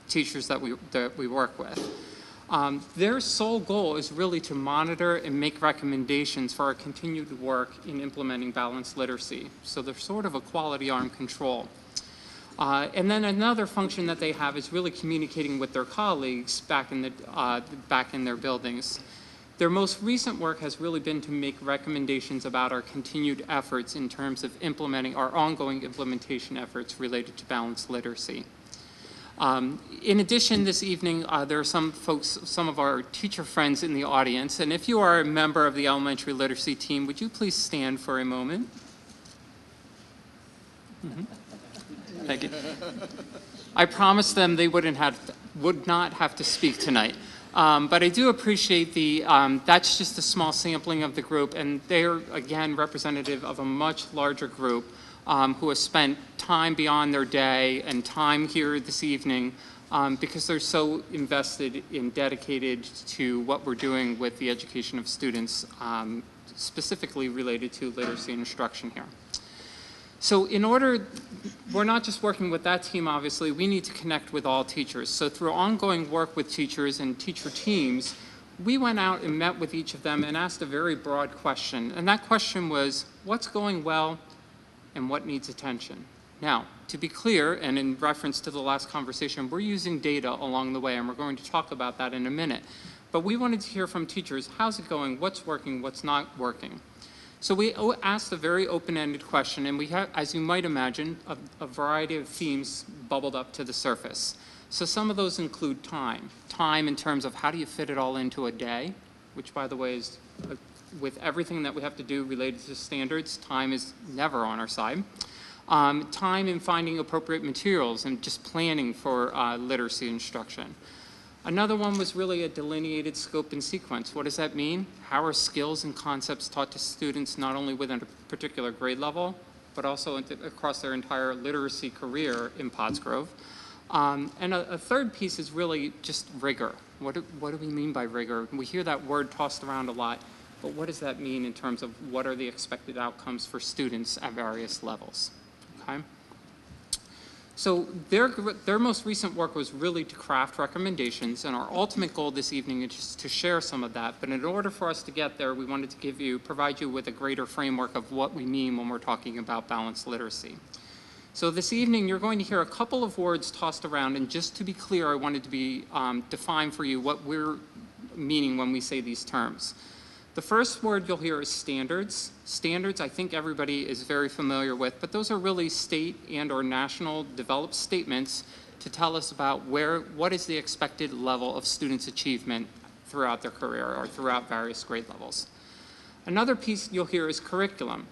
teachers that we work with. Their sole goal is really to monitor and make recommendations for our continued work in implementing balanced literacy. So they're sort of a quality arm control. And then another function that they have is really communicating with their colleagues back in their buildings. Their most recent work has really been to make recommendations about our continued efforts in terms of implementing our ongoing implementation efforts related to balanced literacy. In addition, this evening, there are some folks, some of our teacher friends in the audience, and if you are a member of the elementary literacy team, would you please stand for a moment? Thank you. I promised them they would not have to speak tonight. But I do appreciate that's just a small sampling of the group, and they're, again, representative of a much larger group who has spent time beyond their day and time here this evening because they're so invested and dedicated to what we're doing with the education of students, specifically related to literacy and instruction here. So we're not just working with that team, obviously, we need to connect with all teachers. So through ongoing work with teachers and teacher teams, we went out and met with each of them and asked a very broad question. And that question was, what's going well and what needs attention? Now, to be clear, and in reference to the last conversation, we're using data along the way, and we're going to talk about that in a minute. But we wanted to hear from teachers, how's it going, what's working, what's not working? So we asked a very open-ended question, and we have, as you might imagine, a variety of themes bubbled up to the surface. So some of those include time. Time in terms of how do you fit it all into a day, which, by the way, is with everything that we have to do related to standards, time is never on our side. Time in finding appropriate materials and just planning for literacy instruction. Another one was really a delineated scope and sequence. What does that mean? How are skills and concepts taught to students not only within a particular grade level, but also across their entire literacy career in Pottsgrove? And a third piece is really just rigor. What do we mean by rigor? We hear that word tossed around a lot, but what does that mean in terms of what are the expected outcomes for students at various levels? Okay. So their most recent work was really to craft recommendations, and our ultimate goal this evening is just to share some of that. But in order for us to get there, we wanted to provide you with a greater framework of what we mean when we're talking about balanced literacy. So this evening, you're going to hear a couple of words tossed around, and just to be clear, I wanted to define for you what we're meaning when we say these terms. The first word you'll hear is standards. Standards, I think everybody is very familiar with, but those are really state and or national developed statements to tell us about what is the expected level of students' achievement throughout their career or throughout various grade levels. Another piece you'll hear is curriculum.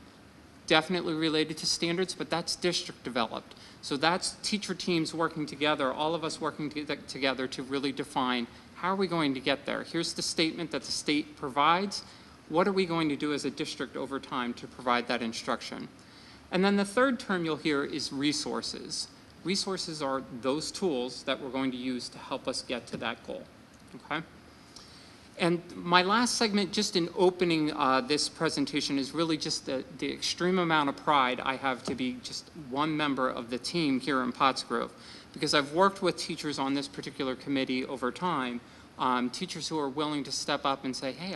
Definitely related to standards, but that's district developed. So that's teacher teams working together, all of us working together to really define how are we going to get there? Here's the statement that the state provides. What are we going to do as a district over time to provide that instruction? And then the third term you'll hear is resources. Resources are those tools that we're going to use to help us get to that goal, okay? And my last segment, just in opening this presentation, is really just the extreme amount of pride I have to be just one member of the team here in Pottsgrove, because I've worked with teachers on this particular committee over time, teachers who are willing to step up and say, hey,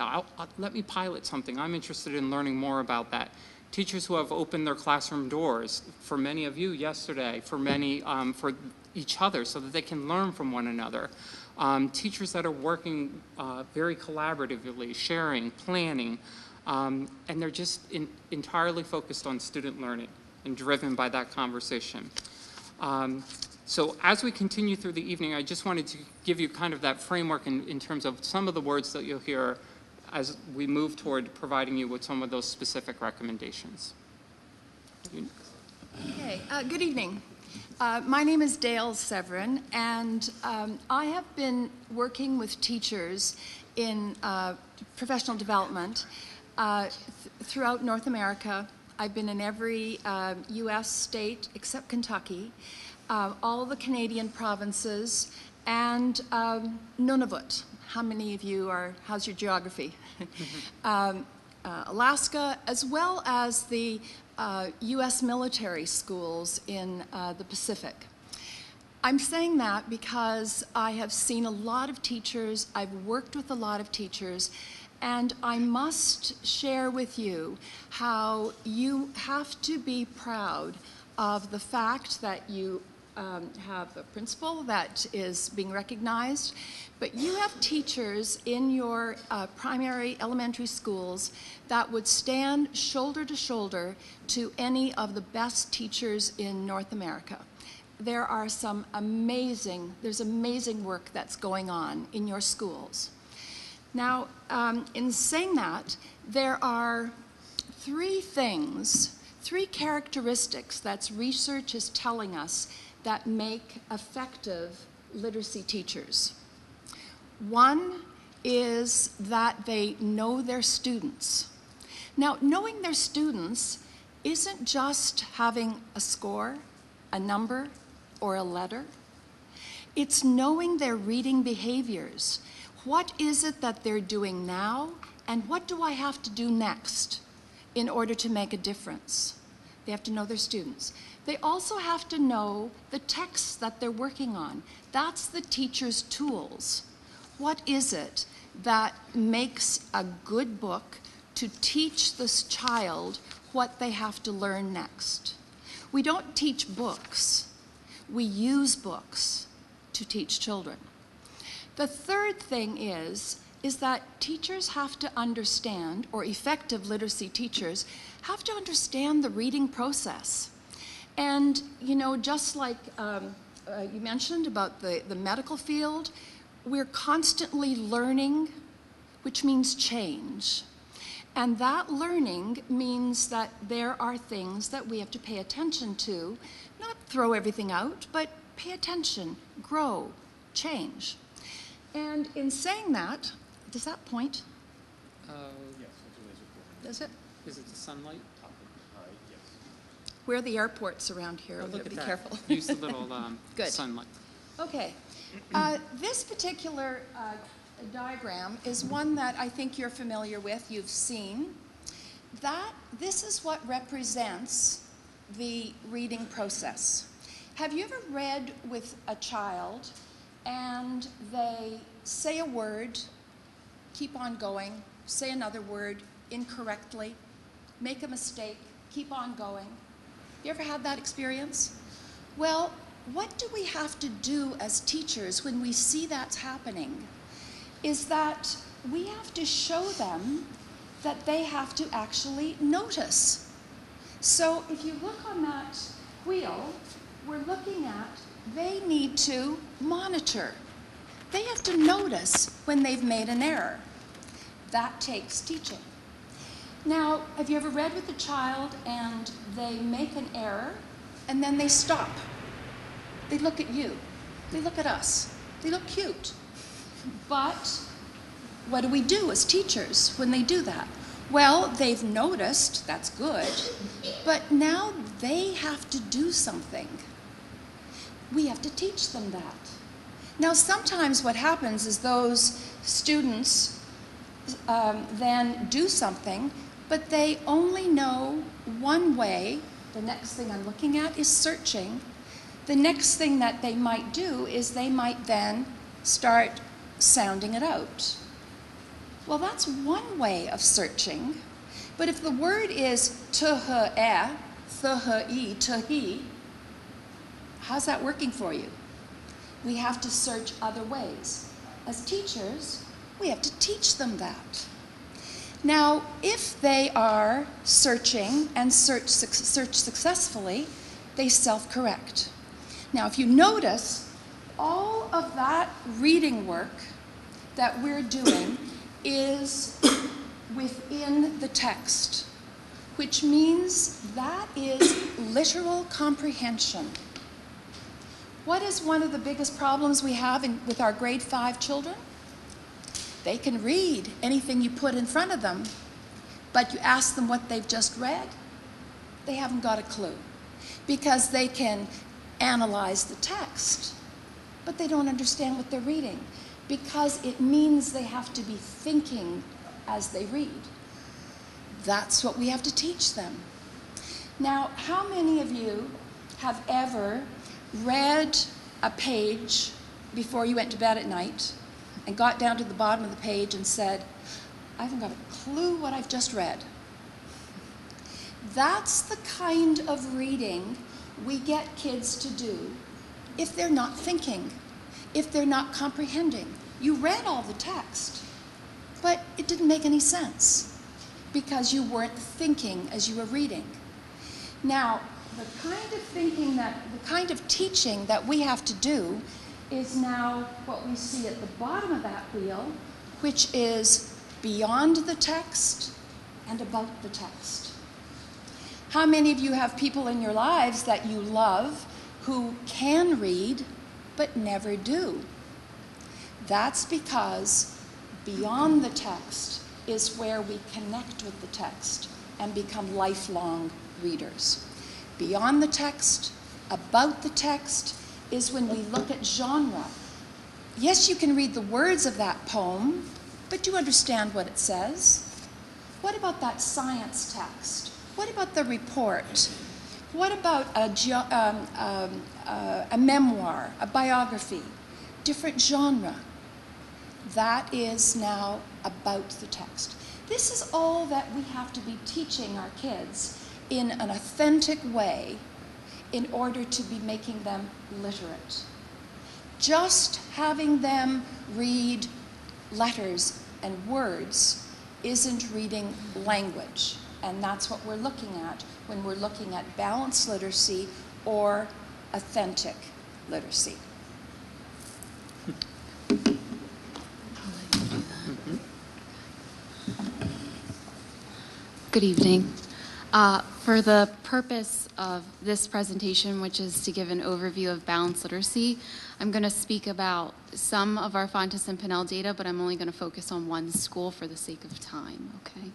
let me pilot something. I'm interested in learning more about that. Teachers who have opened their classroom doors, for many of you yesterday, for many, for each other so that they can learn from one another. Teachers that are working very collaboratively, sharing, planning, and they're just entirely focused on student learning and driven by that conversation. So as we continue through the evening, I just wanted to give you kind of that framework in terms of some of the words that you'll hear as we move toward providing you with some of those specific recommendations. Okay, good evening. My name is Dale Severin, and I have been working with teachers in professional development throughout North America. I've been in every U.S. state except Kentucky, all the Canadian provinces, and Nunavut. How many of you are, how's your geography? Alaska, as well as the U.S. military schools in the Pacific. I'm saying that because I have seen a lot of teachers, I've worked with a lot of teachers, and I must share with you how you have to be proud of the fact that you have a principal that is being recognized, but you have teachers in your primary elementary schools that would stand shoulder to shoulder to any of the best teachers in North America. There are there's amazing work that's going on in your schools. Now, in saying that, there are three characteristics that research is telling us that make effective literacy teachers. One is that they know their students. Now, knowing their students isn't just having a score, a number, or a letter. It's knowing their reading behaviors. What is it that they're doing now, and what do I have to do next in order to make a difference? They have to know their students. They also have to know the texts that they're working on. That's the teacher's tools. What is it that makes a good book to teach this child what they have to learn next? We don't teach books. We use books to teach children. The third thing is that teachers have to understand, or effective literacy teachers have to understand the reading process. And, you know, just like you mentioned about the medical field, we're constantly learning, which means change. And that learning means that there are things that we have to pay attention to, not throw everything out, but pay attention, grow, change. And in saying that, does that point? Yes, it's a laser pointer. Does it? Is it the sunlight? Yes. Where are the airports around here? Oh, We look gotta at be that. careful. Use the little Good. sunlight. Okay. This particular diagram is one that I think you're familiar with, you've seen. This is what represents the reading process. Have you ever read with a child and they say a word, keep on going, say another word incorrectly, make a mistake, keep on going? You ever had that experience? Well, what do we have to do as teachers when we see that's happening is that we have to show them that they have to actually notice. So if you look on that wheel, we're looking at they need to monitor. They have to notice when they've made an error. That takes teaching. Now, have you ever read with a child and they make an error and then they stop? They look at you. They look at us. They look cute. But what do we do as teachers when they do that? Well, they've noticed, that's good, but now they have to do something. We have to teach them that. Now, sometimes what happens is those students then do something, but they only know one way. The next thing I'm looking at is searching. The next thing that they might do is they might then start sounding it out. Well, that's one way of searching. But if the word is to-he, th-he, to-he, how's that working for you? We have to search other ways. As teachers, we have to teach them that. Now, if they are searching and search successfully, they self-correct. Now, if you notice, all of that reading work that we're doing is within the text, which means that is literal comprehension. What is one of the biggest problems we have with our grade 5 children? They can read anything you put in front of them, but you ask them what they've just read, they haven't got a clue, because they can analyze the text, but they don't understand what they're reading, because it means they have to be thinking as they read. That's what we have to teach them. Now, how many of you have ever read a page before you went to bed at night and got down to the bottom of the page and said, I haven't got a clue what I've just read. That's the kind of reading we get kids to do if they're not thinking, if they're not comprehending. You read all the text, but it didn't make any sense because you weren't thinking as you were reading. Now, the kind of teaching that we have to do is now what we see at the bottom of that wheel, which is beyond the text and about the text. How many of you have people in your lives that you love who can read but never do? That's because beyond the text is where we connect with the text and become lifelong readers. Beyond the text, about the text, is when we look at genre. Yes, you can read the words of that poem, but do you understand what it says? What about that science text? What about the report? What about a memoir, a biography? Different genre. That is now about the text. This is all that we have to be teaching our kids in an authentic way in order to be making them literate. Just having them read letters and words isn't reading language. And that's what we're looking at when we're looking at balanced literacy or authentic literacy. Good evening. For the purpose of this presentation, which is to give an overview of balanced literacy, I'm going to speak about some of our Fontes and Pinnell data, but I'm only going to focus on one school for the sake of time, okay?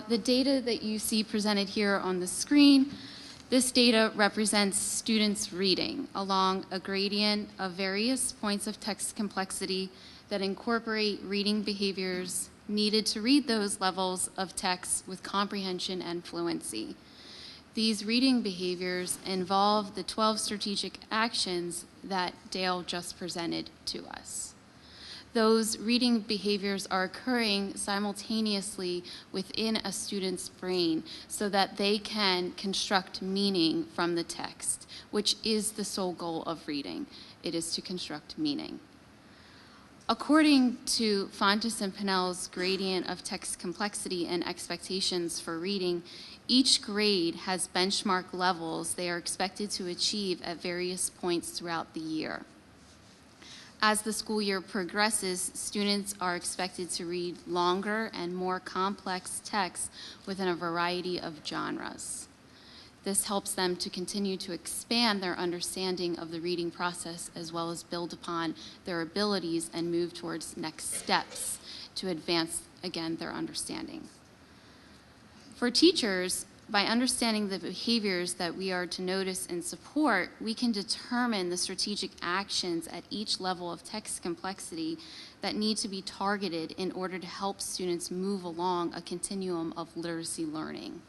The data that you see presented here on the screen, this data represents students' reading along a gradient of various points of text complexity that incorporate reading behaviors needed to read those levels of text with comprehension and fluency. These reading behaviors involve the 12 strategic actions that Dale just presented to us. Those reading behaviors are occurring simultaneously within a student's brain so that they can construct meaning from the text, which is the sole goal of reading. It is to construct meaning. According to Fontes and Pinnell's gradient of text complexity and expectations for reading, each grade has benchmark levels they are expected to achieve at various points throughout the year. As the school year progresses, students are expected to read longer and more complex texts within a variety of genres. This helps them to continue to expand their understanding of the reading process as well as build upon their abilities and move towards next steps to advance, again, their understanding. For teachers, by understanding the behaviors that we are to notice and support, we can determine the strategic actions at each level of text complexity that need to be targeted in order to help students move along a continuum of literacy learning.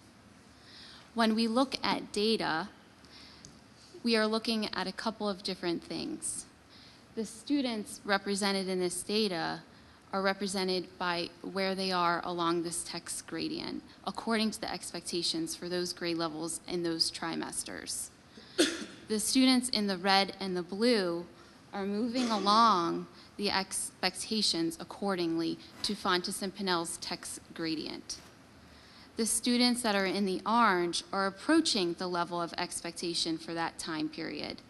When we look at data, we are looking at a couple of different things. The students represented in this data are represented by where they are along this text gradient, according to the expectations for those grade levels in those trimesters. The students in the red and the blue are moving along the expectations accordingly to Fontes and Pinnell's text gradient. The students that are in the orange are approaching the level of expectation for that time period.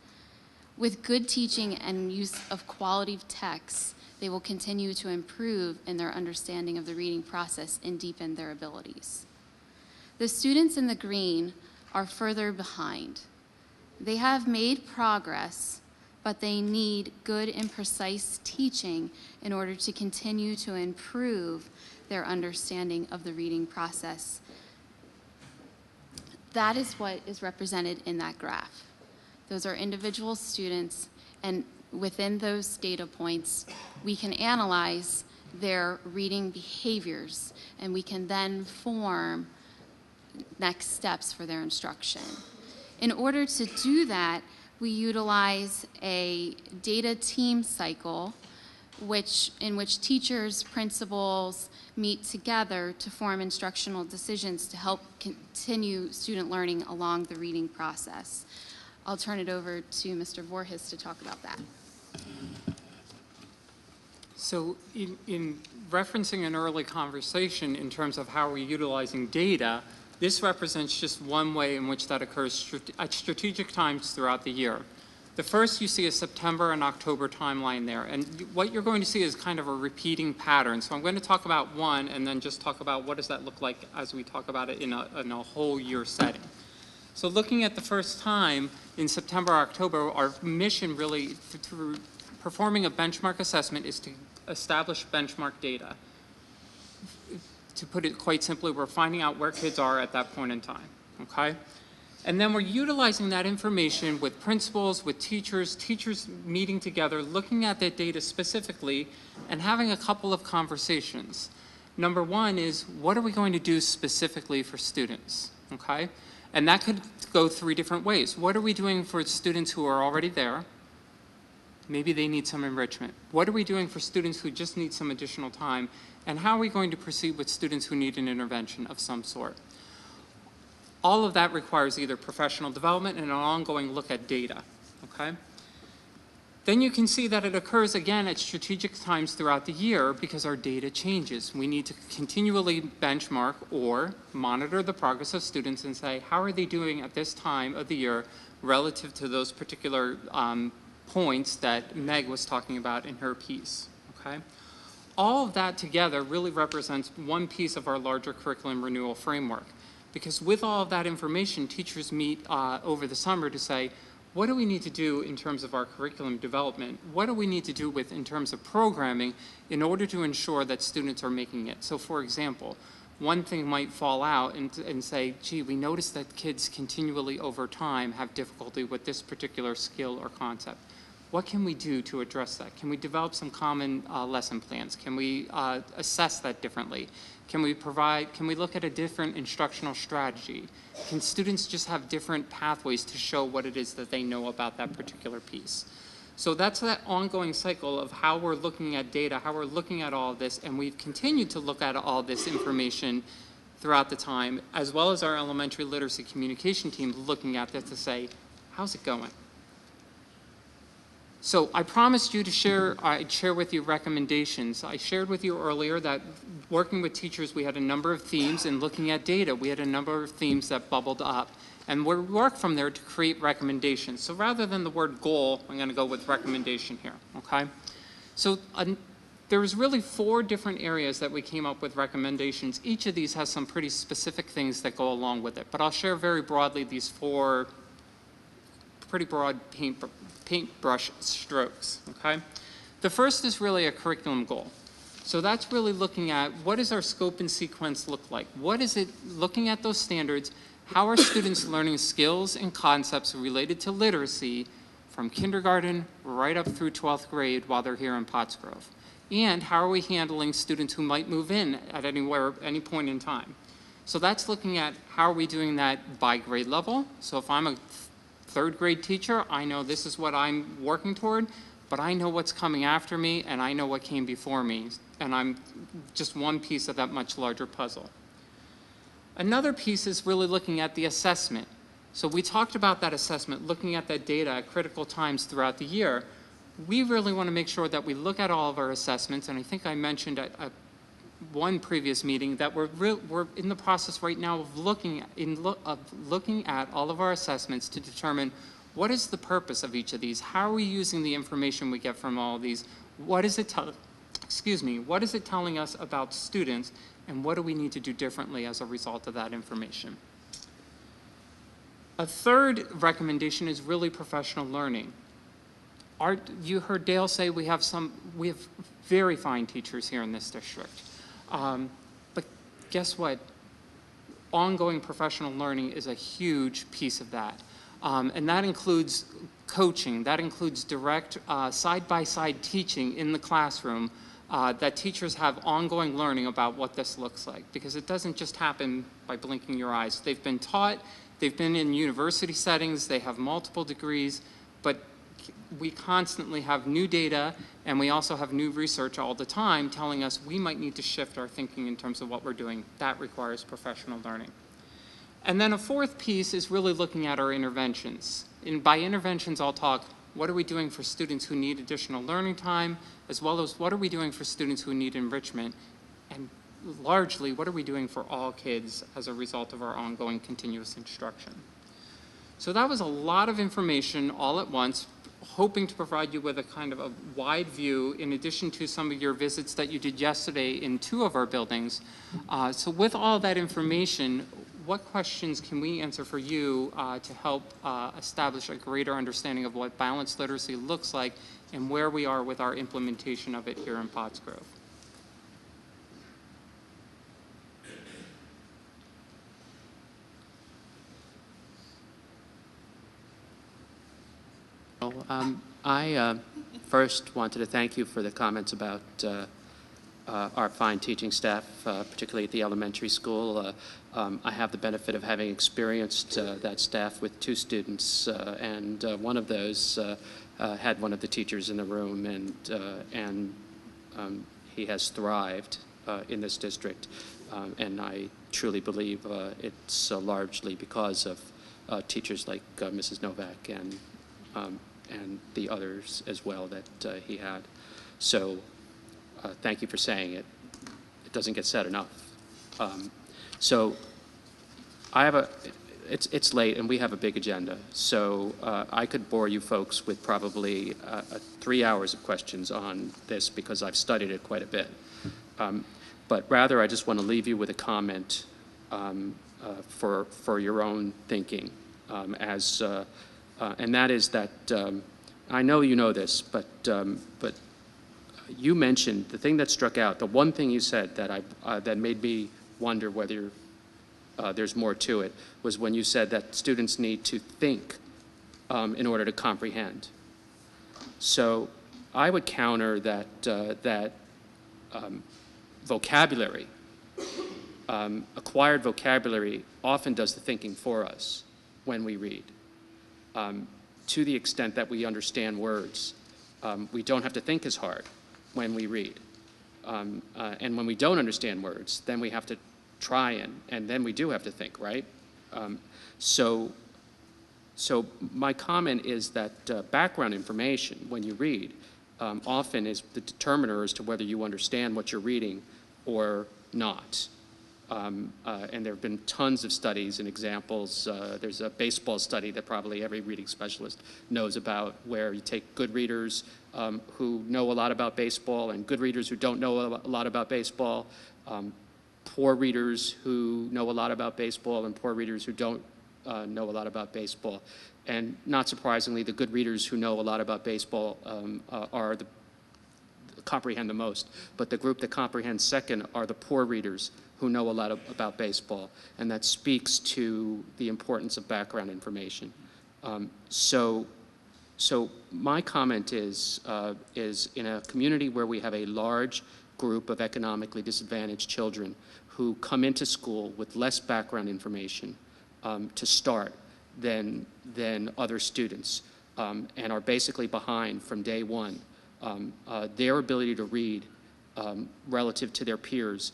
With good teaching and use of quality texts, they will continue to improve in their understanding of the reading process and deepen their abilities. The students in the green are further behind. They have made progress, but they need good and precise teaching in order to continue to improve their understanding of the reading process. That is what is represented in that graph. Those are individual students, and within those data points, we can analyze their reading behaviors, and we can then form next steps for their instruction. In order to do that, we utilize a data team cycle in which teachers, principals meet together to form instructional decisions to help continue student learning along the reading process. I'll turn it over to Mr. Voorhis to talk about that. So in referencing an early conversation in terms of how we're utilizing data, this represents just one way in which that occurs at strategic times throughout the year. The first, you see a September and October timeline there, and what you're going to see is kind of a repeating pattern. So I'm going to talk about one and then just talk about what does that look like as we talk about it in a whole year setting. So looking at the first time in September, October, our mission really through performing a benchmark assessment is to establish benchmark data. To put it quite simply, we're finding out where kids are at that point in time, okay? And then we're utilizing that information with principals, with teachers meeting together, looking at that data specifically, and having a couple of conversations. Number one is, what are we going to do specifically for students, okay? And that could go three different ways. What are we doing for students who are already there? Maybe they need some enrichment. What are we doing for students who just need some additional time? And how are we going to proceed with students who need an intervention of some sort? All of that requires either professional development and an ongoing look at data, okay? Then you can see that it occurs again at strategic times throughout the year because our data changes. We need to continually benchmark or monitor the progress of students and say, how are they doing at this time of the year relative to those particular points that Meg was talking about in her piece, okay? All of that together really represents one piece of our larger curriculum renewal framework. Because with all of that information, teachers meet over the summer to say, what do we need to do in terms of our curriculum development? What do we need to do in terms of programming in order to ensure that students are making it? So for example, one thing might fall out and say, gee, we noticed that kids continually over time have difficulty with this particular skill or concept. What can we do to address that? Can we develop some common lesson plans? Can we assess that differently? Can we look at a different instructional strategy? Can students just have different pathways to show what it is that they know about that particular piece? So that's that ongoing cycle of how we're looking at data, how we're looking at all of this, and we've continued to look at all this information throughout the time, as well as our elementary literacy communication team looking at this to say, how's it going? So I promised you to I'd share with you recommendations. I shared with you earlier that working with teachers, we had a number of themes, and looking at data, we had a number of themes that bubbled up. And we worked from there to create recommendations. So rather than the word goal, I'm going to go with recommendation here, okay? So there was really 4 different areas that we came up with recommendations. Each of these has some pretty specific things that go along with it. But I'll share very broadly these 4 pretty broad paintbrush strokes, okay? The first is really a curriculum goal. So that's really looking at what does our scope and sequence look like? What is it, looking at those standards, how are students learning skills and concepts related to literacy from kindergarten right up through 12th grade while they're here in Pottsgrove? And how are we handling students who might move in at any point in time? So that's looking at how are we doing that by grade level. So if I'm a 3rd grade teacher, I know this is what I'm working toward, but I know what's coming after me and I know what came before me, and I'm just one piece of that much larger puzzle. Another piece is really looking at the assessment. So we talked about that assessment, looking at that data at critical times throughout the year. We really want to make sure that we look at all of our assessments, and I think I mentioned at one previous meeting that we're in the process right now of looking at all of our assessments to determine what is the purpose of each of these? How are we using the information we get from all of these? What is it telling us about students, and what do we need to do differently as a result of that information? A third recommendation is really professional learning. You heard Dale say we have very fine teachers here in this district. But guess what? Ongoing professional learning is a huge piece of that. And that includes coaching, that includes direct side-by-side teaching in the classroom, that teachers have ongoing learning about what this looks like, because it doesn't just happen by blinking your eyes. They've been taught, they've been in university settings, they have multiple degrees, but we constantly have new data, and we also have new research all the time telling us we might need to shift our thinking in terms of what we're doing. That requires professional learning. And then a fourth piece is really looking at our interventions. And by interventions, I'll talk, what are we doing for students who need additional learning time, as well as what are we doing for students who need enrichment, and largely, what are we doing for all kids as a result of our ongoing continuous instruction. So that was a lot of information all at once, hoping to provide you with a kind of a wide view in addition to some of your visits that you did yesterday in 2 of our buildings. So with all that information, what questions can we answer for you to help establish a greater understanding of what balanced literacy looks like and where we are with our implementation of it here in Pottsgrove? I first wanted to thank you for the comments about our fine teaching staff, particularly at the elementary school. I have the benefit of having experienced that staff with 2 students, and one of those had one of the teachers in the room, and he has thrived in this district, and I truly believe it's largely because of teachers like Mrs. Novak and the others as well that he had. So thank you for saying it. It doesn't get said enough. So I have it's late and we have a big agenda. So I could bore you folks with probably 3 hours of questions on this because I've studied it quite a bit. But rather I just want to leave you with a comment for your own thinking and that is that I know you know this, but you mentioned the thing that struck out. The one thing you said that that made me wonder whether there's more to it was when you said that students need to think in order to comprehend. So I would counter that vocabulary, acquired vocabulary, often does the thinking for us when we read. To the extent that we understand words, we don't have to think as hard when we read. And when we don't understand words, then we have to try and then we do have to think, right? So my comment is that background information, when you read, often is the determiner as to whether you understand what you're reading or not. And there have been tons of studies and examples. There's a baseball study that probably every reading specialist knows about, where you take good readers who know a lot about baseball and good readers who don't know a lot about baseball, poor readers who know a lot about baseball and poor readers who don't know a lot about baseball. And not surprisingly, the good readers who know a lot about baseball comprehend the most. But the group that comprehends second are the poor readers who know a lot about baseball, and that speaks to the importance of background information. So my comment is in a community where we have a large group of economically disadvantaged children who come into school with less background information to start than other students and are basically behind from day one, their ability to read relative to their peers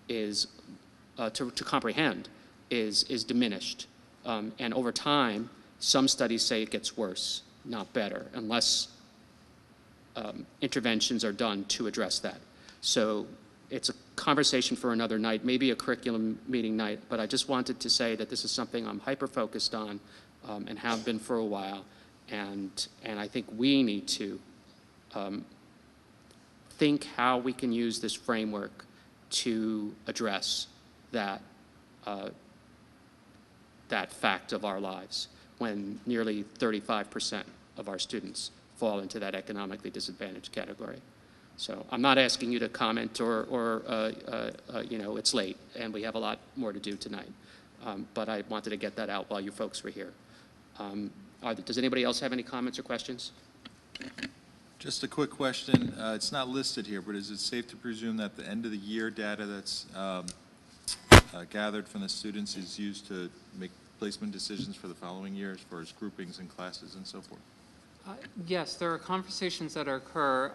to comprehend is diminished. And over time, some studies say it gets worse, not better, unless interventions are done to address that. So it's a conversation for another night, maybe a curriculum meeting night, but I just wanted to say that this is something I'm hyper-focused on and have been for a while, and I think we need to think how we can use this framework to address that fact of our lives, when nearly 35% of our students fall into that economically disadvantaged category. So I'm not asking you to comment or you know, it's late and we have a lot more to do tonight. But I wanted to get that out while you folks were here. Does anybody else have any comments or questions? Just a quick question. It's not listed here, but is it safe to presume that the end of the year data that's gathered from the students is used to placement decisions for the following year as far as groupings and classes and so forth? Yes, there are conversations that occur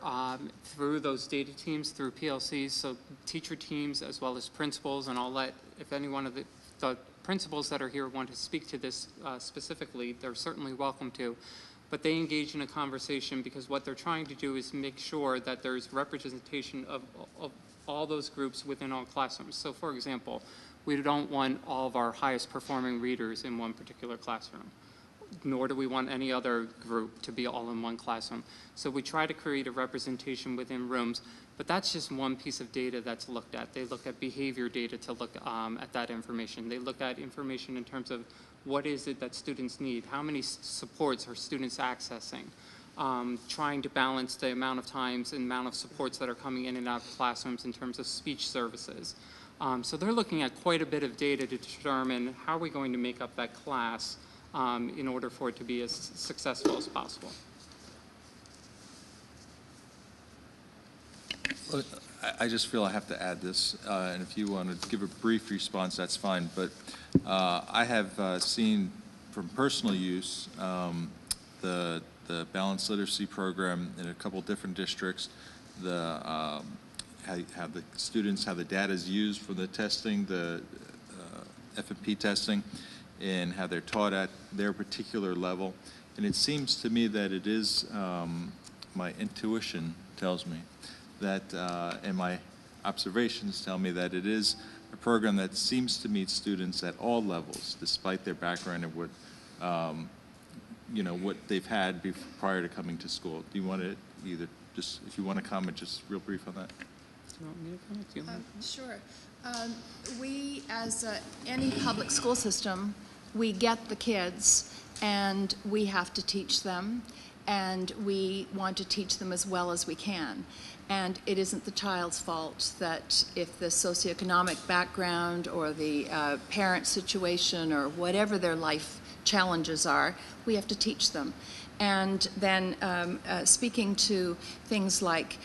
through those data teams, through PLCs, so teacher teams as well as principals, and I'll let, if any one of the principals that are here want to speak to this specifically, they're certainly welcome to. But they engage in a conversation because what they're trying to do is make sure that there's representation of all those groups within all classrooms. So for example, we don't want all of our highest performing readers in one particular classroom, nor do we want any other group to be all in one classroom. So we try to create a representation within rooms, but that's just one piece of data that's looked at. They look at behavior data to look at that information. They look at information in terms of what is it that students need, how many supports are students accessing, trying to balance the amount of times and amount of supports that are coming in and out of classrooms in terms of speech services. So they're looking at quite a bit of data to determine how are we going to make up that class in order for it to be as successful as possible. Well, I just feel I have to add this, and if you want to give a brief response, that's fine. But I have seen from personal use the balanced literacy program in a couple different districts, how the students, how the data is used for the testing, the F&P testing, and how they're taught at their particular level. And it seems to me that it is, my intuition tells me that, and my observations tell me that it is a program that seems to meet students at all levels, despite their background and what, what they've had prior to coming to school. Do you want to either just, if you want to comment, just real brief on that? Sure. We, as any public school system, we get the kids and we have to teach them, and we want to teach them as well as we can. And it isn't the child's fault that if the socioeconomic background or the parent situation or whatever their life challenges are, we have to teach them. And then speaking to things like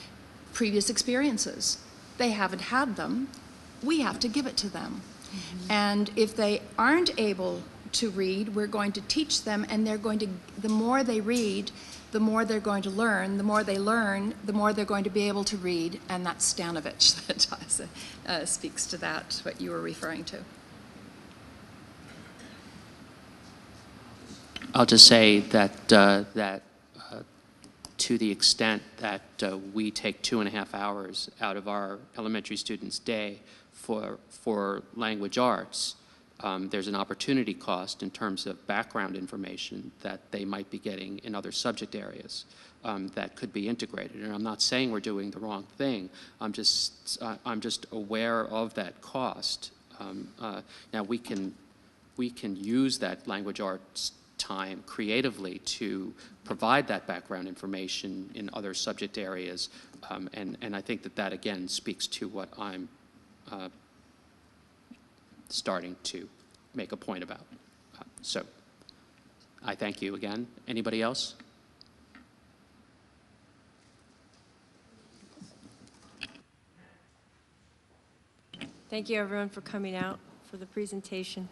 previous experiences, they haven't had them, we have to give it to them. Mm-hmm. And if they aren't able to read, we're going to teach them, and they're going to, the more they read, the more they're going to learn. The more they learn, the more they're going to be able to read, and that's Stanovich that speaks to that, what you were referring to. I'll just say that to the extent that we take 2.5 hours out of our elementary students' day for language arts, there's an opportunity cost in terms of background information that they might be getting in other subject areas that could be integrated. And I'm not saying we're doing the wrong thing. I'm just aware of that cost. Now we can use that language arts time creatively to provide that background information in other subject areas, and I think that again speaks to what I'm starting to make a point about. So I thank you again. Anybody else? Thank you, everyone, for coming out for the presentation.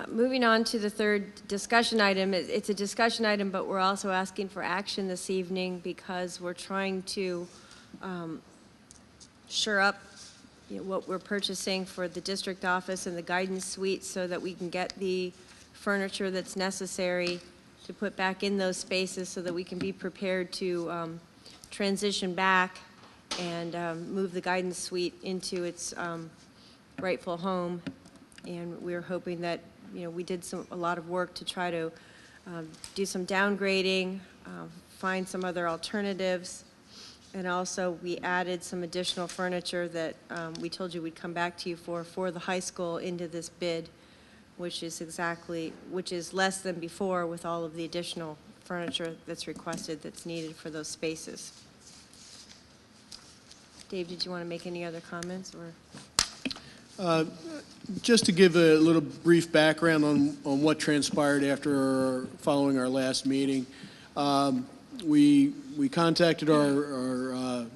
Moving on to the third discussion item. It's a discussion item, but we're also asking for action this evening because we're trying to shore up what we're purchasing for the district office and the guidance suite so that we can get the furniture that's necessary to put back in those spaces so that we can be prepared to transition back and move the guidance suite into its rightful home. And we're hoping that, we did a lot of work to try to do some downgrading, find some other alternatives, and also we added some additional furniture that we told you we'd come back to you for the high school into this bid, which is less than before with all of the additional furniture that's requested that's needed for those spaces. Dave, did you want to make any other comments or? Just to give a little brief background on what transpired following our last meeting, we contacted our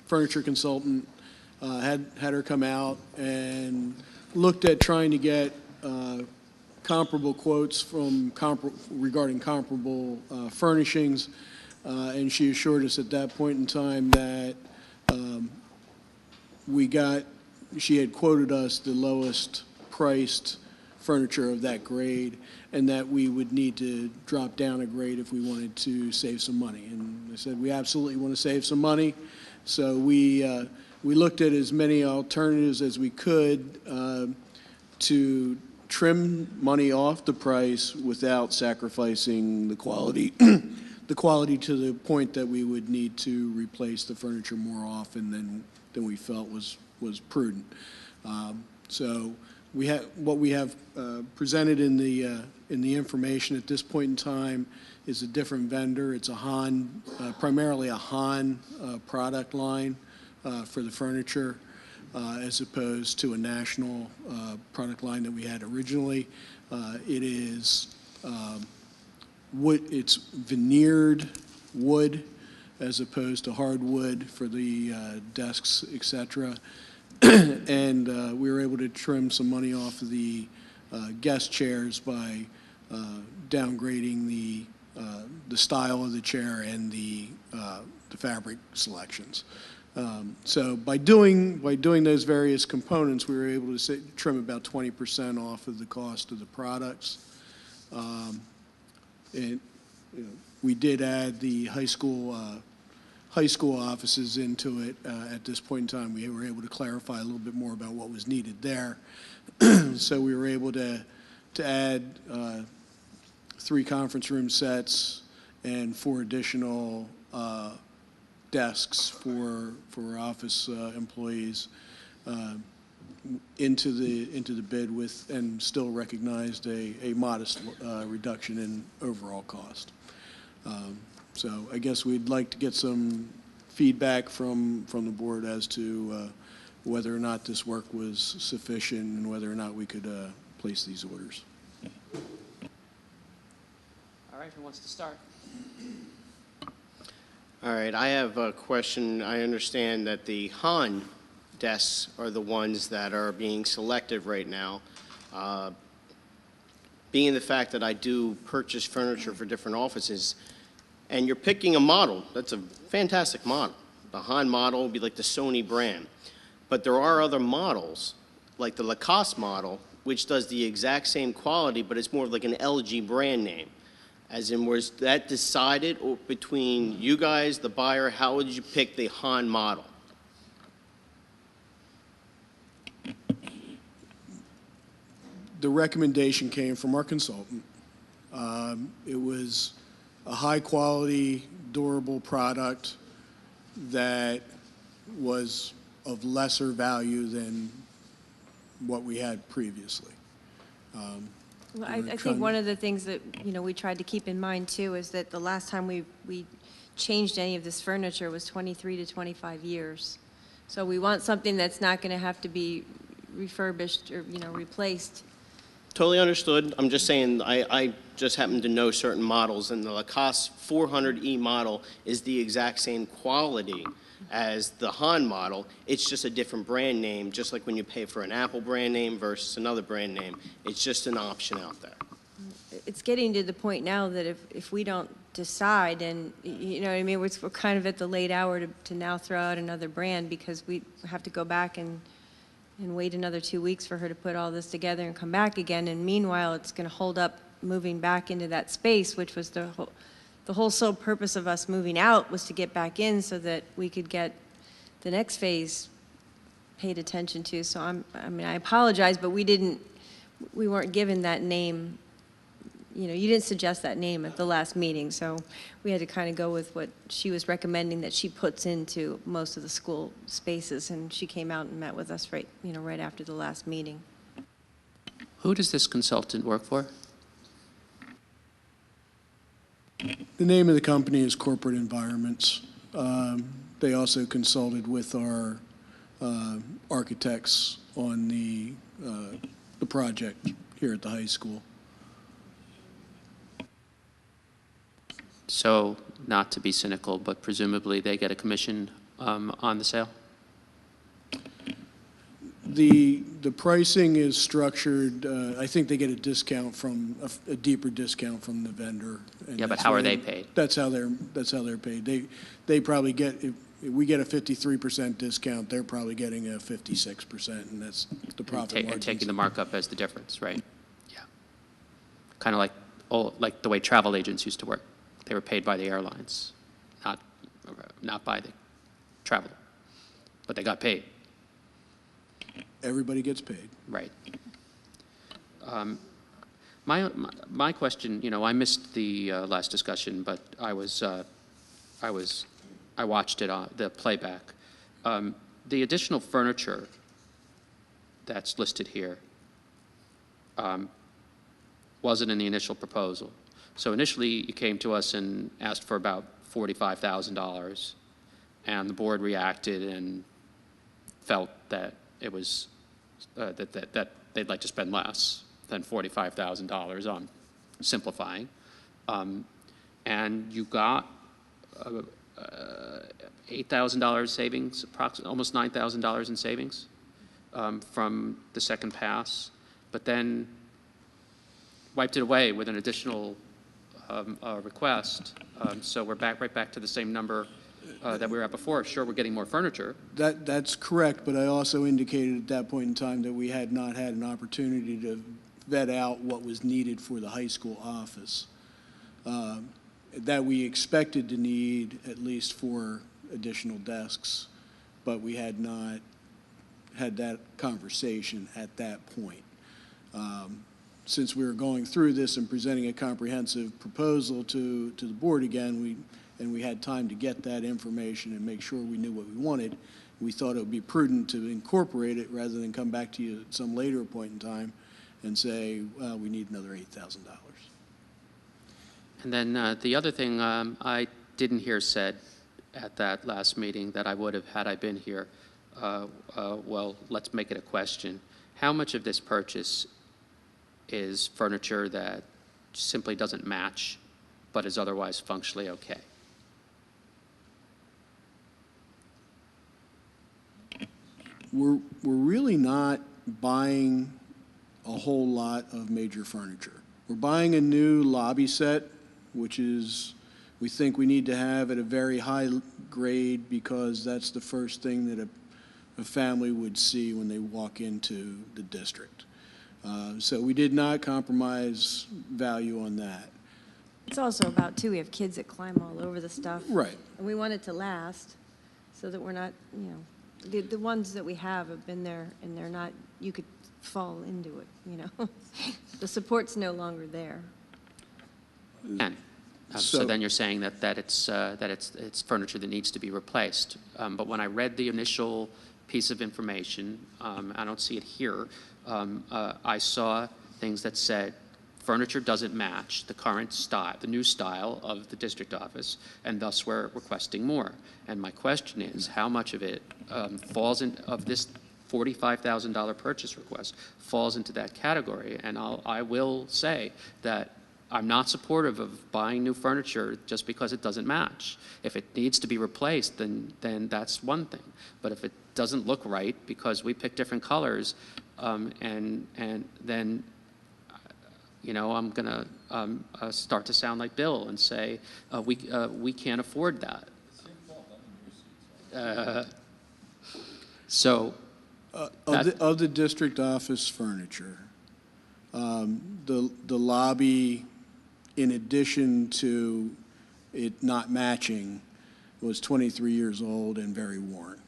furniture consultant, had her come out and looked at trying to get comparable quotes from regarding comparable furnishings, and she assured us at that point in time that she had quoted us the lowest priced furniture of that grade, and that we would need to drop down a grade if we wanted to save some money. And I said, we absolutely want to save some money. So we looked at as many alternatives as we could to trim money off the price without sacrificing the quality, the quality to the point that we would need to replace the furniture more often than we felt was prudent. So what we have presented in the information at this point in time is a different vendor. It's a Han, primarily a Han product line for the furniture, as opposed to a national product line that we had originally. It is wood. It's veneered wood as opposed to hardwood for the desks, etc. And we were able to trim some money off of the guest chairs by downgrading the style of the chair and the fabric selections. So by doing those various components, we were able to trim about 20% off of the cost of the products. And we did add the high school offices into it. At this point in time, we were able to clarify a little bit more about what was needed there. So we were able to add 3 conference room sets and 4 additional desks for office employees into the bid with, and still recognized a modest reduction in overall cost. So I guess we'd like to get some feedback from the board as to whether or not this work was sufficient and whether or not we could place these orders. All right, who wants to start? All right, I have a question. I understand that the Han desks are the ones that are being selected right now. Being the fact that I do purchase furniture for different offices, and you're picking a model, that's a fantastic model. The Han model would be like the Sony brand. But there are other models, like the Lacoste model, which does the exact same quality, but it's more of like an LG brand name. As in, was that decided between you guys, the buyer? How would you pick the Han model? The recommendation came from our consultant. It was a high-quality, durable product that was of lesser value than what we had previously. Well, I think one of the things that, we tried to keep in mind too is that the last time we changed any of this furniture was 23 to 25 years. So we want something that's not going to have to be refurbished or, replaced. Totally understood. I'm just saying I just happen to know certain models, and the Lacoste 400E model is the exact same quality as the Han model. It's just a different brand name, just like when you pay for an Apple brand name versus another brand name. It's just an option out there. It's getting to the point now that if we don't decide, and, we're kind of at the late hour to now throw out another brand, because we have to go back and wait another 2 weeks for her to put all this together and come back again. And meanwhile, it's going to hold up moving back into that space, which was the whole sole purpose of us moving out, was to get back in so that we could get the next phase paid attention to. So I apologize, but we weren't given that name. You didn't suggest that name at the last meeting, so we had to kind of go with what she was recommending that she puts into most of the school spaces, and she came out and met with us right after the last meeting. Who does this consultant work for? The name of the company is Corporate Environments. They also consulted with our architects on the project here at the high school. So, not to be cynical, but presumably they get a commission on the sale? The The pricing is structured, I think they get a discount from, a deeper discount from the vendor. And Yeah, but that's how why are they paid? That's how they're paid. They probably get, if we get a 53% discount, they're probably getting a 56%, and that's the profit And margins. taking the markup as the difference, right? Yeah. Kind of like the way travel agents used to work. They were paid by the airlines, not by the traveler, but they got paid. Everybody gets paid. Right. My question, I missed the last discussion, but I watched it on the playback. The additional furniture that's listed here wasn't in the initial proposal. So initially, you came to us and asked for about $45,000, and the board reacted and felt that it was that they'd like to spend less than $45,000 on simplifying, and you got $8,000 savings, approximately almost $9,000 in savings from the second pass, but then wiped it away with an additional request. So we're right back to the same number that we were at before. Sure, we're getting more furniture. That's correct, but I also indicated at that point in time that we had not had an opportunity to vet out what was needed for the high school office. That we expected to need at least 4 additional desks, but we had not had that conversation at that point. Since we were going through this and presenting a comprehensive proposal to the board again, we had time to get that information and make sure we knew what we wanted. We thought it would be prudent to incorporate it rather than come back to you at some later point in time and say, well, we need another $8,000. And then the other thing I didn't hear said at that last meeting that I would have had I been here, well, let's make it a question. How much of this purchase is furniture that simply doesn't match but is otherwise functionally okay? We're really not buying a whole lot of major furniture. We're buying a new lobby set, which is, we think we need to have at a very high grade because that's the first thing that a family would see when they walk into the district. So we did not compromise value on that. It's also about, too, we have kids that climb all over the stuff. Right. And we want it to last so that we're not, the ones that we have been there and they're not, you could fall into it, The support's no longer there. And so then you're saying that it's furniture that needs to be replaced. But when I read the initial piece of information, I don't see it here, I saw things that said furniture doesn't match the current style, the new style of the district office, and thus we're requesting more. And my question is, how much of it of this $45,000 purchase request falls into that category? And I will say that I'm not supportive of buying new furniture just because it doesn't match. If it needs to be replaced, then that's one thing. But if it doesn't look right because we pick different colors, and then I'm going to start to sound like Bill and say we can't afford that. Of the district office furniture, the lobby, in addition to it not matching, was 23 years old and very worn.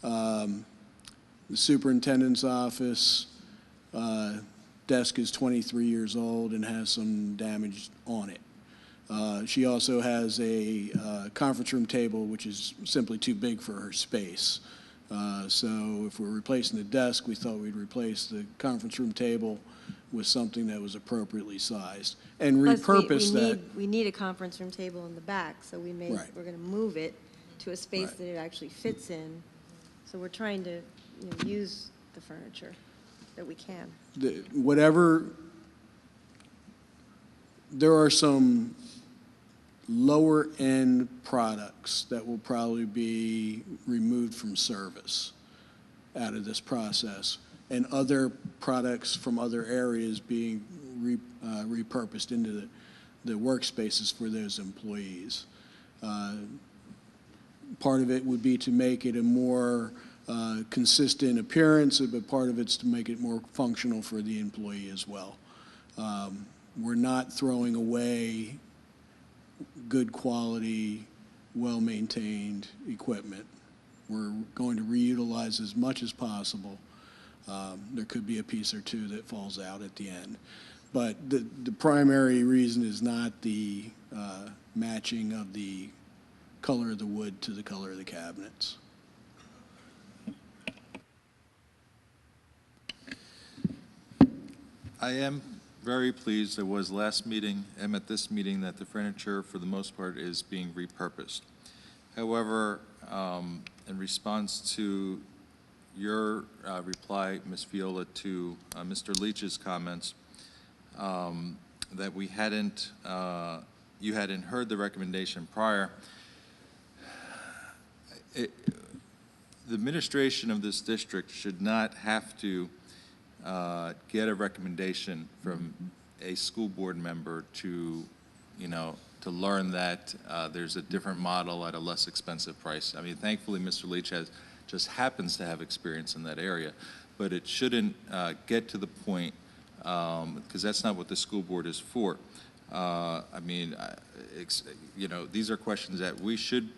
The superintendent's office desk is 23 years old and has some damage on it. She also has a conference room table, which is simply too big for her space. So if we're replacing the desk, we thought we'd replace the conference room table with something that was appropriately sized and repurpose that. We need a conference room table in the back, so we're going to move it to a space that it actually fits in. So we're trying to use the furniture that we can. There are some lower end products that will probably be removed from service out of this process. and other products from other areas being repurposed into the workspaces for those employees. Part of it would be to make it a more consistent appearance, but part of it's to make it more functional for the employee as well. We're not throwing away good quality, well-maintained equipment. We're going to reutilize as much as possible. There could be a piece or two that falls out at the end. But the primary reason is not the matching of the color of the wood to the color of the cabinets. I am very pleased, there was last meeting and at this meeting, that the furniture for the most part is being repurposed. However, in response to your reply, Ms. Feola, to Mr. Leach's comments, that we hadn't, you hadn't heard the recommendation prior, the administration of this district should not have to get a recommendation from a school board member to, to learn that there's a different model at a less expensive price. I mean, thankfully, Mr. Leach just happens to have experience in that area, but it shouldn't get to the point, because that's not what the school board is for. I mean, these are questions that we should,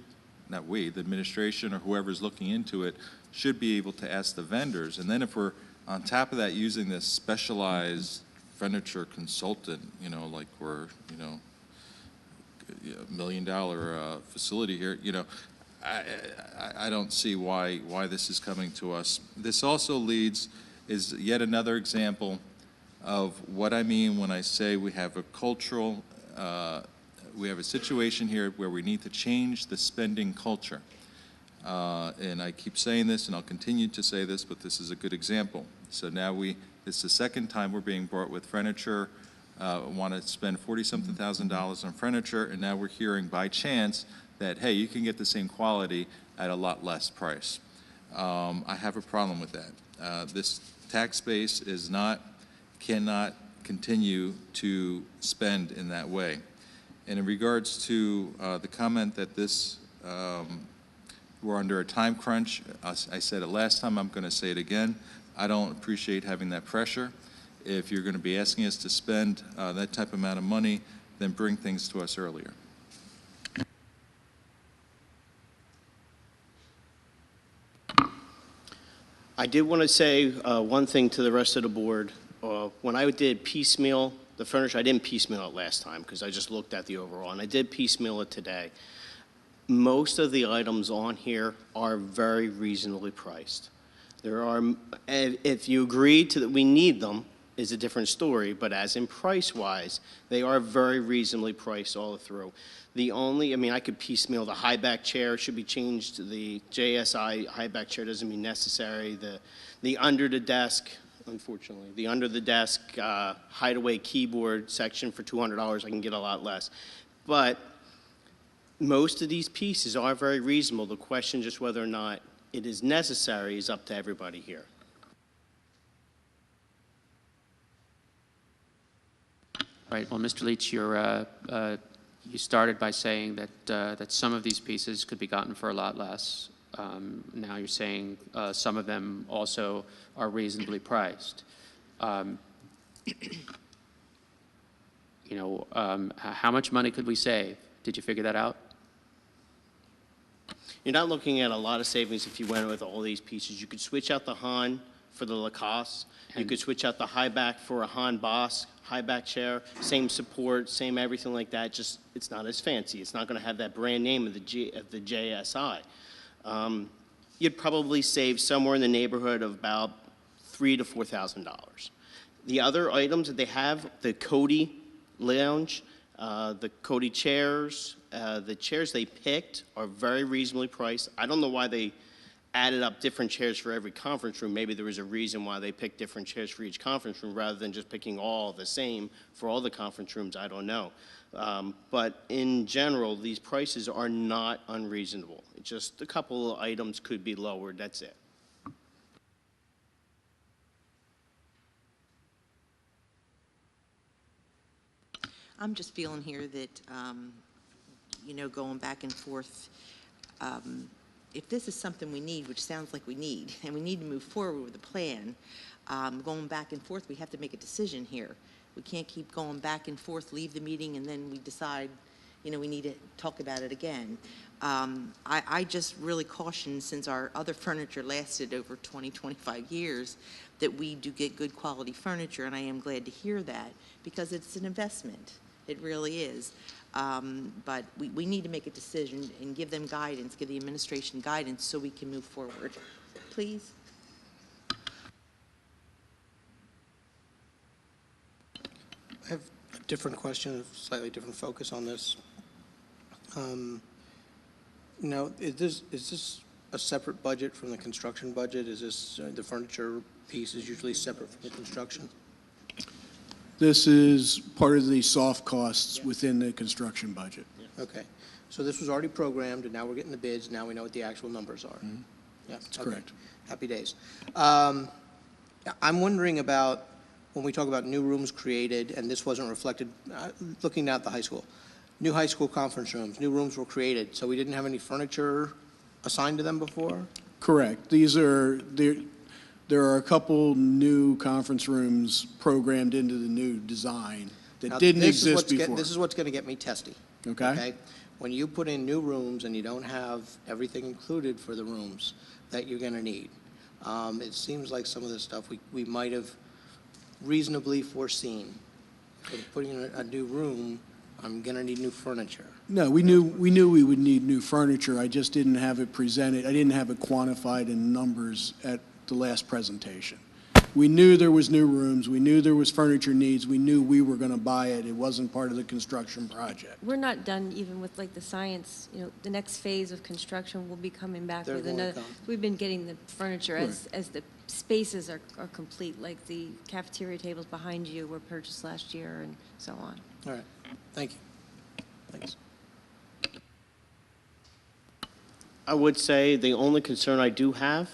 not we, the administration or whoever's looking into it, should be able to ask the vendors. And then if we're on top of that using this specialized furniture consultant, like we're, $1 million facility here, I don't see why this is coming to us. This also is yet another example of what I mean when I say we have a cultural, we have a situation here where we need to change the spending culture. And I keep saying this, and I'll continue to say this, but this is a good example. So now it's the second time we're being brought with furniture, want to spend $40-something thousand on furniture, and now we're hearing by chance that, hey, you can get the same quality at a lot less price. I have a problem with that. This tax base cannot continue to spend in that way. And in regards to the comment that we're under a time crunch, I said it last time, I'm going to say it again. I don't appreciate having that pressure. If you're going to be asking us to spend that type of amount of money, then bring things to us earlier. I did want to say one thing to the rest of the board. When I did piecemeal the furniture, I didn't piecemeal it last time because I just looked at the overall, and I did piecemeal it today. Most of the items on here are very reasonably priced. If you agree that we need them, is a different story, but as in price-wise, they are very reasonably priced all through. I could piecemeal the high back chair should be changed. The JSI high back chair doesn't be necessary. The under the desk, unfortunately, the under the desk hideaway keyboard section for $200, I can get a lot less. But most of these pieces are very reasonable. The question just whether or not it is necessary is up to everybody here. Right. Well, Mr. Leach, you started by saying that some of these pieces could be gotten for a lot less. Now you're saying some of them also are reasonably priced. How much money could we save? Did you figure that out? You're not looking at a lot of savings if you went with all these pieces. You could switch out the Han for the Lacoste. You could switch out the high back for a Han Boss high back chair. Same support, same everything like that. Just it's not as fancy. It's not going to have that brand name of the JSI. You'd probably save somewhere in the neighborhood of about $3,000 to $4,000. The other items that they have, the Cody lounge, the Cody chairs, the chairs they picked are very reasonably priced. I don't know why they added up different chairs for every conference room. Maybe there was a reason why they picked different chairs for each conference room rather than just picking all the same for all the conference rooms. I don't know. But in general, these prices are not unreasonable. It's just a couple of items could be lowered. That's it. I'm just feeling here that, going back and forth, if this is something we need, which sounds like we need, and we need to move forward with a plan, going back and forth, we have to make a decision here. We can't keep going back and forth, leave the meeting, and then we decide, we need to talk about it again. I just really caution, since our other furniture lasted over 20, 25 years, that we do get good quality furniture, and I am glad to hear that, because it's an investment. It really is. But we need to make a decision and give them guidance, give the administration guidance so we can move forward. Please? I have a different question, a slightly different focus on this. Now, is this a separate budget from the construction budget? Is this, the furniture piece is usually separate from the construction? This is part of the soft costs within the construction budget. Okay. So this was already programmed, and now we're getting the bids, now we know what the actual numbers are. Mm-hmm. Yeah, That's okay. correct. Happy days. I'm wondering about, when we talk about new rooms created, and this wasn't reflected, looking at the high school, new high school conference rooms, new rooms were created, so we didn't have any furniture assigned to them before? Correct. There are a couple new conference rooms programmed into the new design that Now, didn't this is exist what's before. This is what's going to get me testy. Okay. When you put in new rooms and you don't have everything included for the rooms that you're going to need, it seems like some of the stuff we might have reasonably foreseen. If I'm putting in a new room, I'm going to need new furniture. No, we knew we would need new furniture. I just didn't have it presented. I didn't have it quantified in numbers at the last presentation. We knew there was new rooms. We knew there was furniture needs. We knew we were going to buy it. It wasn't part of the construction project. We're not done even with like the science, the next phase of construction will be coming back They're with going to another. come. We've been getting the furniture as the spaces are complete, like the cafeteria tables behind you were purchased last year and so on. All right. Thank you. Thanks. I would say the only concern I do have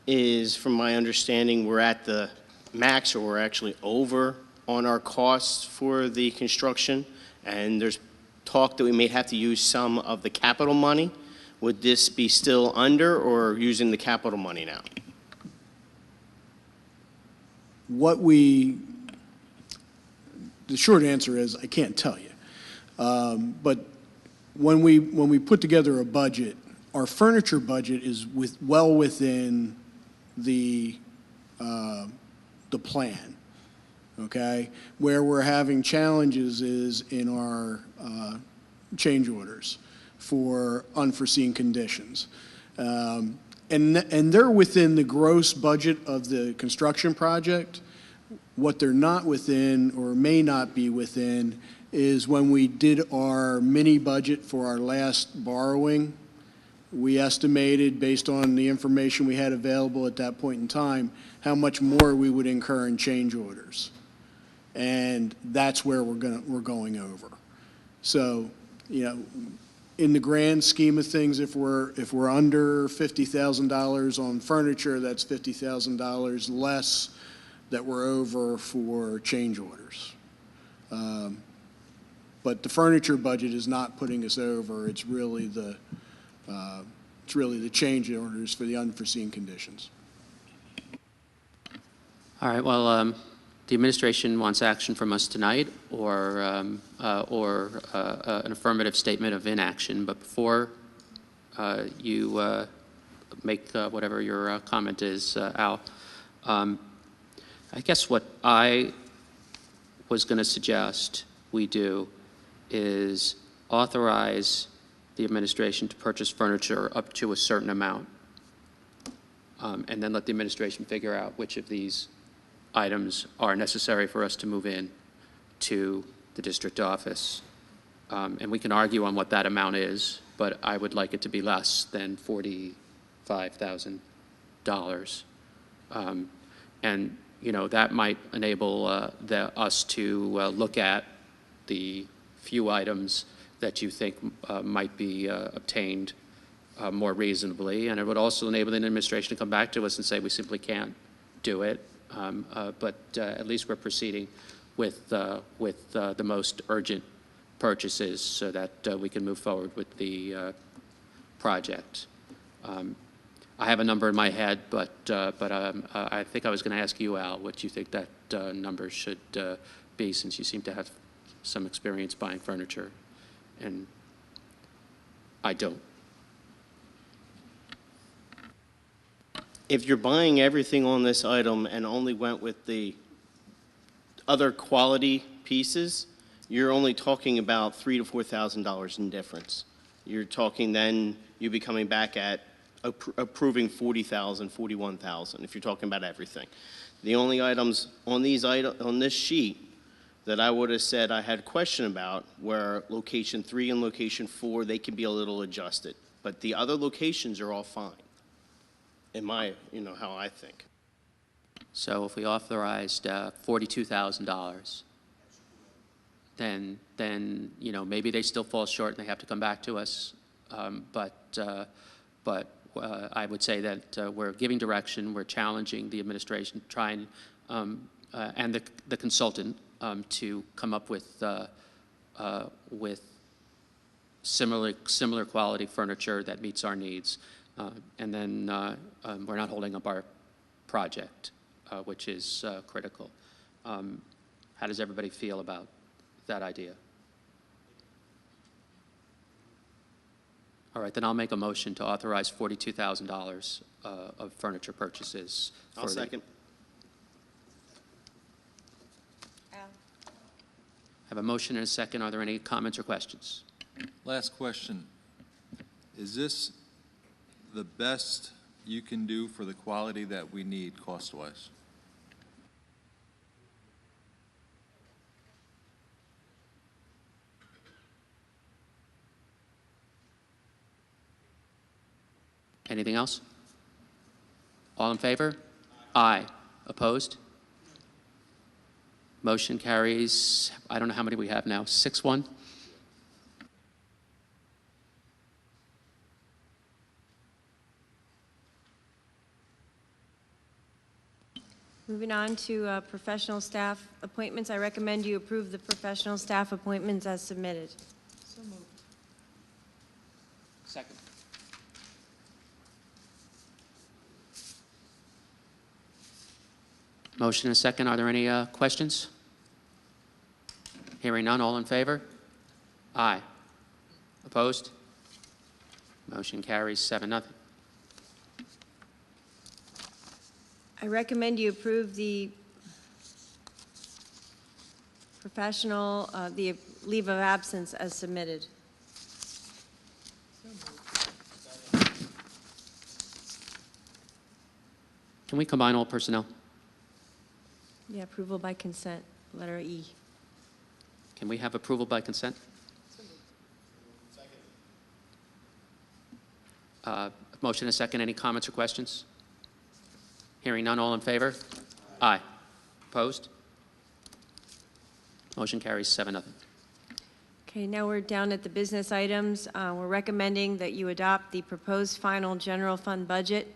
is, from my understanding, we're at the max, or we're actually over on our costs for the construction, and there's talk that we may have to use some of the capital money. Would this be still under, or using the capital money now? The short answer is I can't tell you. But when we put together a budget, our furniture budget is well within the plan, okay? Where we're having challenges is in our change orders for unforeseen conditions. And they're within the gross budget of the construction project. What they're not within, or may not be within, is when we did our mini budget for our last borrowing, we estimated, based on the information we had available at that point in time, how much more we would incur in change orders. And that's where we're going over. So, in the grand scheme of things, if we're under $50,000 on furniture, that's $50,000 less that we're over for change orders. But the furniture budget is not putting us over. It's really the change orders for the unforeseen conditions. All right, well, the administration wants action from us tonight, or an affirmative statement of inaction. But before you make whatever your comment is, Al, I guess what I was going to suggest we do is authorize the administration to purchase furniture up to a certain amount, and then let the administration figure out which of these items are necessary for us to move in to the district office. And we can argue on what that amount is, but I would like it to be less than $45,000. And that might enable us to look at the few items that you think might be obtained more reasonably, and it would also enable the administration to come back to us and say we simply can't do it, but at least we're proceeding with the most urgent purchases so that we can move forward with the project. I have a number in my head, but I think I was going to ask you, Al, what you think that number should be, since you seem to have some experience buying furniture, and I don't. If you're buying everything on this item and only went with the other quality pieces, you're only talking about $3,000 to $4,000 in difference. You're talking then you'd be coming back at approving $40,000, $41,000 if you're talking about everything. The only items on this sheet that I would have said I had a question about were location 3 and location 4. They can be a little adjusted, but the other locations are all fine. In my, how I think. So if we authorized $42,000, then maybe they still fall short and they have to come back to us. But I would say that we're giving direction, we're challenging the administration, trying and the consultant to come up with similar quality furniture that meets our needs. And then we're not holding up our project, which is critical. How does everybody feel about that idea? All right, then I'll make a motion to authorize $42,000 of furniture purchases. I'll second. I have a motion and a second. Are there any comments or questions? Last question. Is this the best you can do for the quality that we need cost-wise? Anything else? All in favor? Aye. Opposed? Motion carries. I don't know how many we have now. 6-1. Moving on to professional staff appointments, I recommend you approve the professional staff appointments as submitted. So moved. Second. Motion and a second. Are there any questions? Hearing none. All in favor? Aye. Opposed? Motion carries 7-0. I recommend you approve the professional, the leave of absence as submitted. Can we combine all personnel? Yeah, approval by consent, letter E. Can we have approval by consent? Motion and a second. Any comments or questions? Hearing none. All in favor? Aye. Opposed? Motion carries 7-0. Okay, now we're down at the business items. We're recommending that you adopt the proposed final general fund budget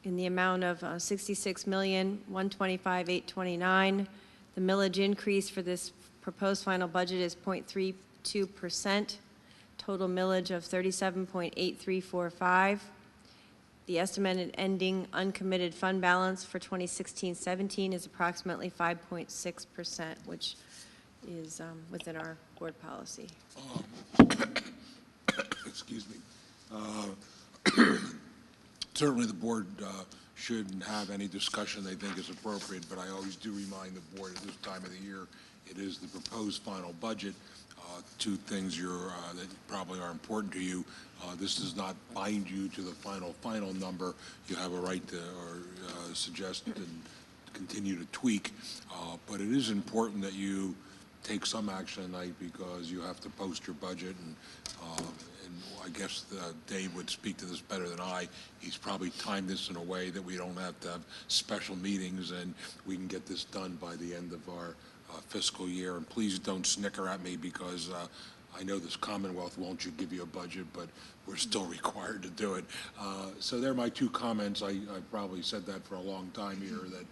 in the amount of $66,125,829. The millage increase for this proposed final budget is 0.32%. Total millage of 37.8345. The estimated ending uncommitted fund balance for 2016-17 is approximately 5.6%, which is within our board policy. Excuse me. Certainly the board shouldn't have any discussion they think is appropriate, but I always do remind the board at this time of the year, it is the proposed final budget. Two things that probably are important to you. This does not bind you to the final number. You have a right to suggest and continue to tweak, but it is important that you take some action tonight because you have to post your budget, and I guess Dave would speak to this better than I. He's probably timed this in a way that we don't have to have special meetings and we can get this done by the end of our fiscal year. And please don't snicker at me because I know this Commonwealth won't give you a budget, but we're still required to do it. So there are my two comments. I've probably said that for a long time here, that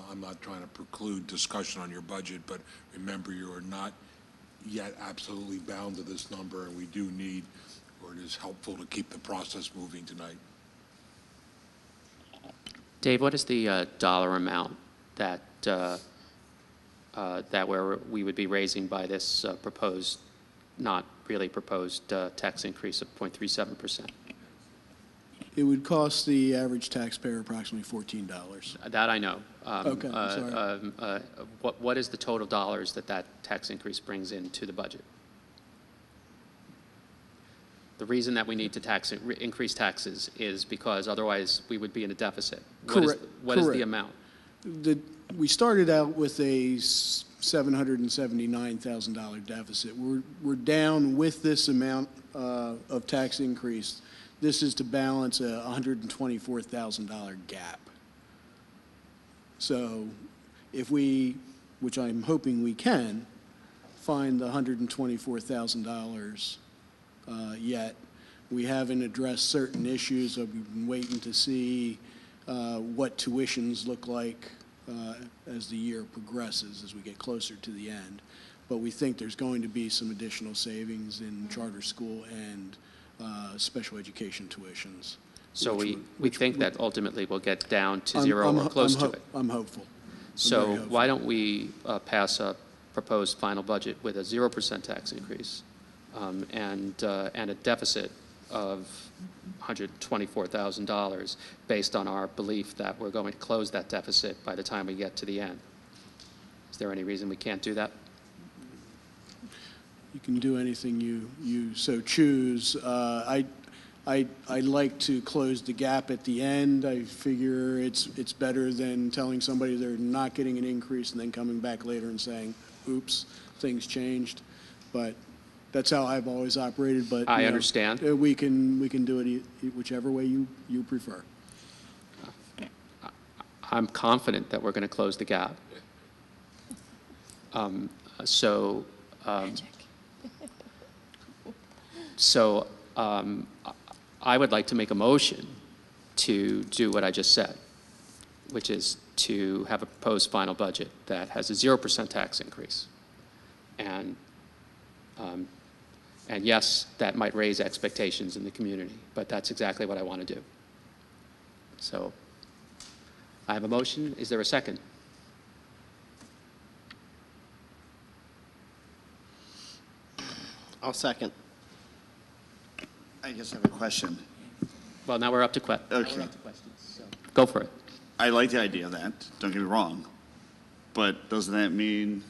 I'm not trying to preclude discussion on your budget, but remember, you are not yet absolutely bound to this number, and we do need, or it is helpful to keep the process moving tonight. Dave, what is the dollar amount that we would be raising by this proposed, not really proposed tax increase of 0.37%? It would cost the average taxpayer approximately $14. That I know. Okay, sorry. What is the total dollars that tax increase brings into the budget? The reason that we need to increase taxes is because otherwise we would be in a deficit. Correct. What is the amount? We started out with a $779,000 deficit. We're down with this amount of tax increase. This is to balance a $124,000 gap. So if we, which I'm hoping we can, find the $124,000 yet, we haven't addressed certain issues. We've been waiting to see what tuitions look like as the year progresses, as we get closer to the end. But we think there's going to be some additional savings in charter school and special education tuitions. So we think that ultimately we'll get down to zero or close to it. I'm hopeful. So why don't we pass a proposed final budget with a 0% tax increase and a deficit of $124,000 based on our belief that we're going to close that deficit by the time we get to the end? Is there any reason we can't do that? You can do anything you so choose. I like to close the gap at the end. I figure it's better than telling somebody they're not getting an increase and then coming back later and saying, oops, things changed. But that's how I've always operated. But I understand. We can do it whichever way you prefer. I'm confident that we're going to close the gap. So I would like to make a motion to do what I just said, which is to have a proposed final budget that has a 0% tax increase. And yes, that might raise expectations in the community, but that's exactly what I want to do. So I have a motion. Is there a second? I'll second. I guess I have a question. Well, now we're up to questions. Okay. So go for it. I like the idea of that, don't get me wrong. But doesn't that mean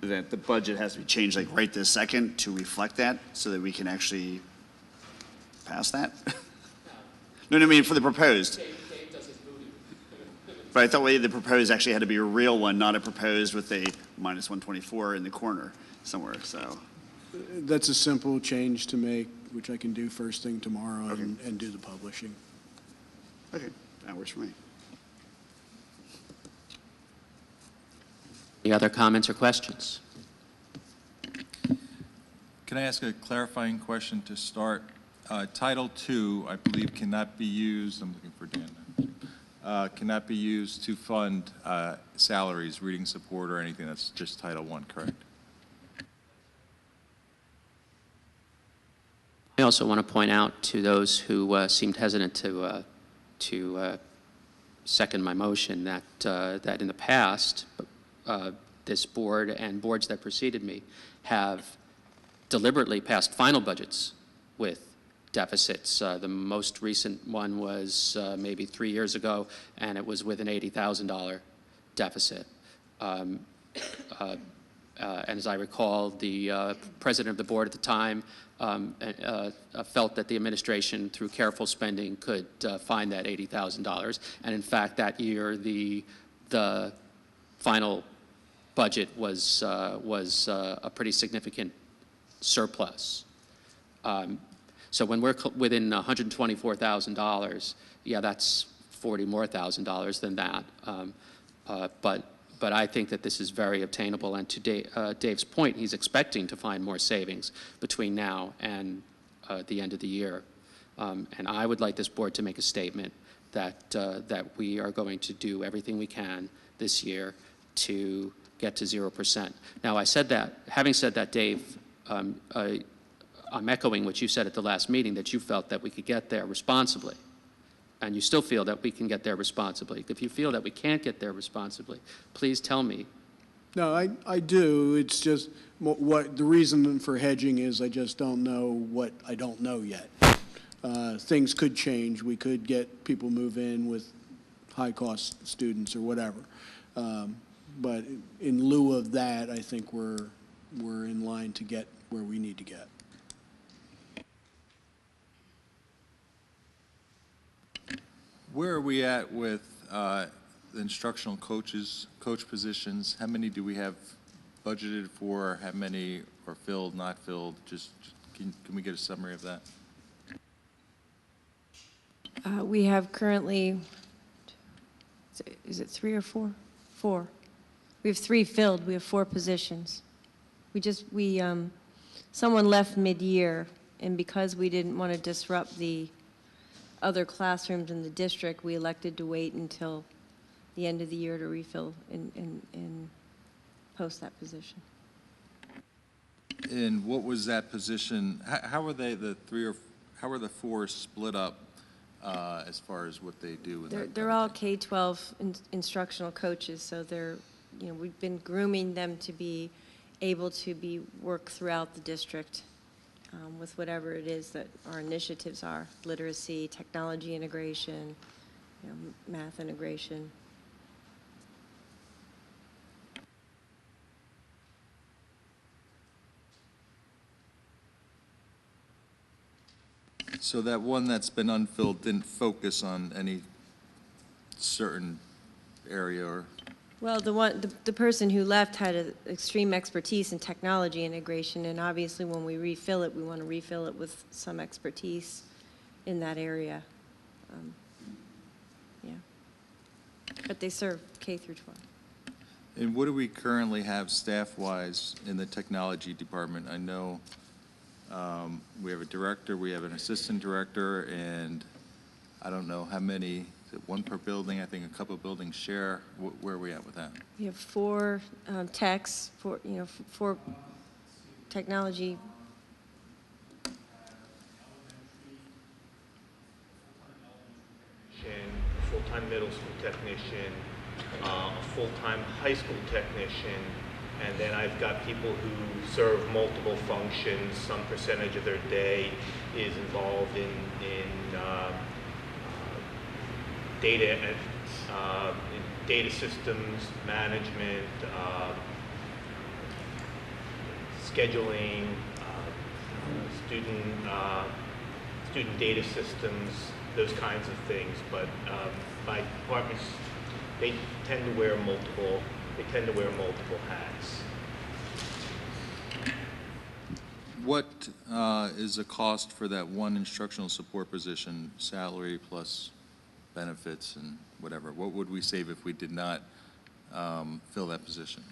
that the budget has to be changed like right this second to reflect that so that we can actually pass that? No, I mean for the proposed. But I thought the proposed actually had to be a real one, not a proposed with a minus 124 in the corner somewhere, so. That's a simple change to make, which I can do first thing tomorrow and do the publishing. Okay, that works for me. Any other comments or questions? Can I ask a clarifying question to start? Title II, I believe, cannot be used, I'm looking for Dan now, cannot be used to fund salaries, reading support, or anything. That's just Title I, correct? I also want to point out to those who seemed hesitant to second my motion that that in the past, this board and boards that preceded me have deliberately passed final budgets with deficits. The most recent one was maybe 3 years ago, and it was with an $80,000 deficit. And as I recall, the president of the board at the time felt that the administration, through careful spending, could find that $80,000. And in fact, that year, the final budget was a pretty significant surplus. So when we're within $124,000, yeah, that's $40,000 more than that. But I think that this is very obtainable, and to Dave's point, he's expecting to find more savings between now and the end of the year. And I would like this board to make a statement that we are going to do everything we can this year to get to 0%. Now, I said that, having said that, Dave, I'm echoing what you said at the last meeting, that you felt that we could get there responsibly. And you still feel that we can get there responsibly. If you feel that we can't get there responsibly, please tell me. No, I do. It's just what the reason for hedging is I just don't know what I don't know yet. Things could change. We could get people move in with high-cost students or whatever. But in lieu of that, I think we're in line to get where we need to get. Where are we at with the instructional coach positions? How many do we have budgeted for? How many are filled, not filled? Just can we get a summary of that? We have currently, is it 3 or 4? 4. We have 3 filled. We have 4 positions. Someone left mid-year, and because we didn't want to disrupt the other classrooms in the district, we elected to wait until the end of the year to refill and post that position. And what was that position? How are they how are the 4 split up as far as what they do? They're all K-12 instructional coaches, so we've been grooming them to be able to work throughout the district with whatever it is that our initiatives are: literacy, technology integration, math integration. So that one that's been unfilled didn't focus on any certain area or? Well, the person who left had extreme expertise in technology integration, and obviously when we refill it, we want to refill it with some expertise in that area. Yeah. But they serve K through 12. And what do we currently have staff-wise in the technology department? I know we have a director, we have an assistant director, and I don't know how many. Is it 1 per building? I think a couple of buildings share. Where are we at with that? We have 4 techs, 4 technology. A full-time middle school technician, a full-time high school technician, and then I've got people who serve multiple functions. Some percentage of their day is involved in data systems management, scheduling, student data systems, those kinds of things. But my departments, they tend to wear multiple hats. What is the cost for that one instructional support position, salary plus benefits and whatever? What would we save if we did not fill that position?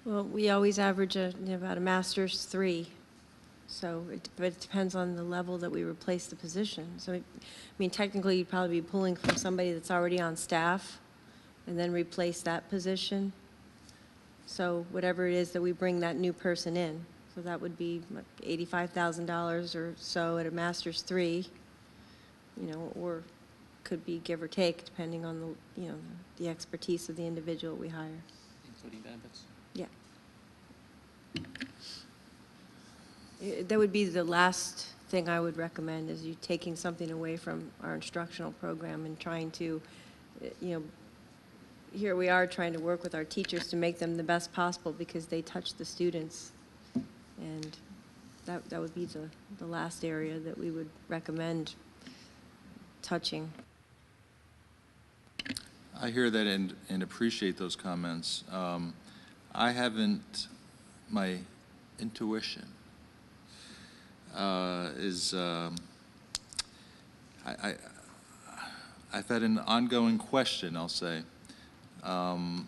Well, we always average about a master's 3. So but it depends on the level that we replace the position. So, I mean, technically, you'd probably be pulling from somebody that's already on staff and then replace that position. So whatever it is that we bring that new person in. So that would be $85,000 or so at a master's 3, or could be give or take depending on the expertise of the individual we hire. Including benefits? Yeah. That would be the last thing I would recommend, is you taking something away from our instructional program and trying to, here we are trying to work with our teachers to make them the best possible because they touch the students. And that would be the last area that we would recommend touching. I hear that and appreciate those comments. My intuition is I've had an ongoing question, I'll say, of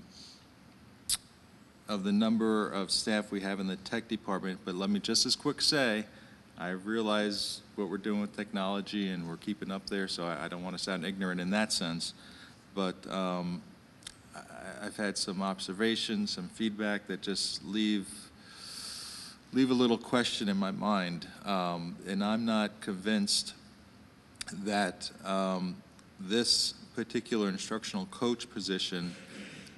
the number of staff we have in the tech department, but let me just as quick say, I realize what we're doing with technology and we're keeping up there, so I don't want to sound ignorant in that sense. But I've had some observations, some feedback that just leave a little question in my mind. And I'm not convinced that this particular instructional coach position,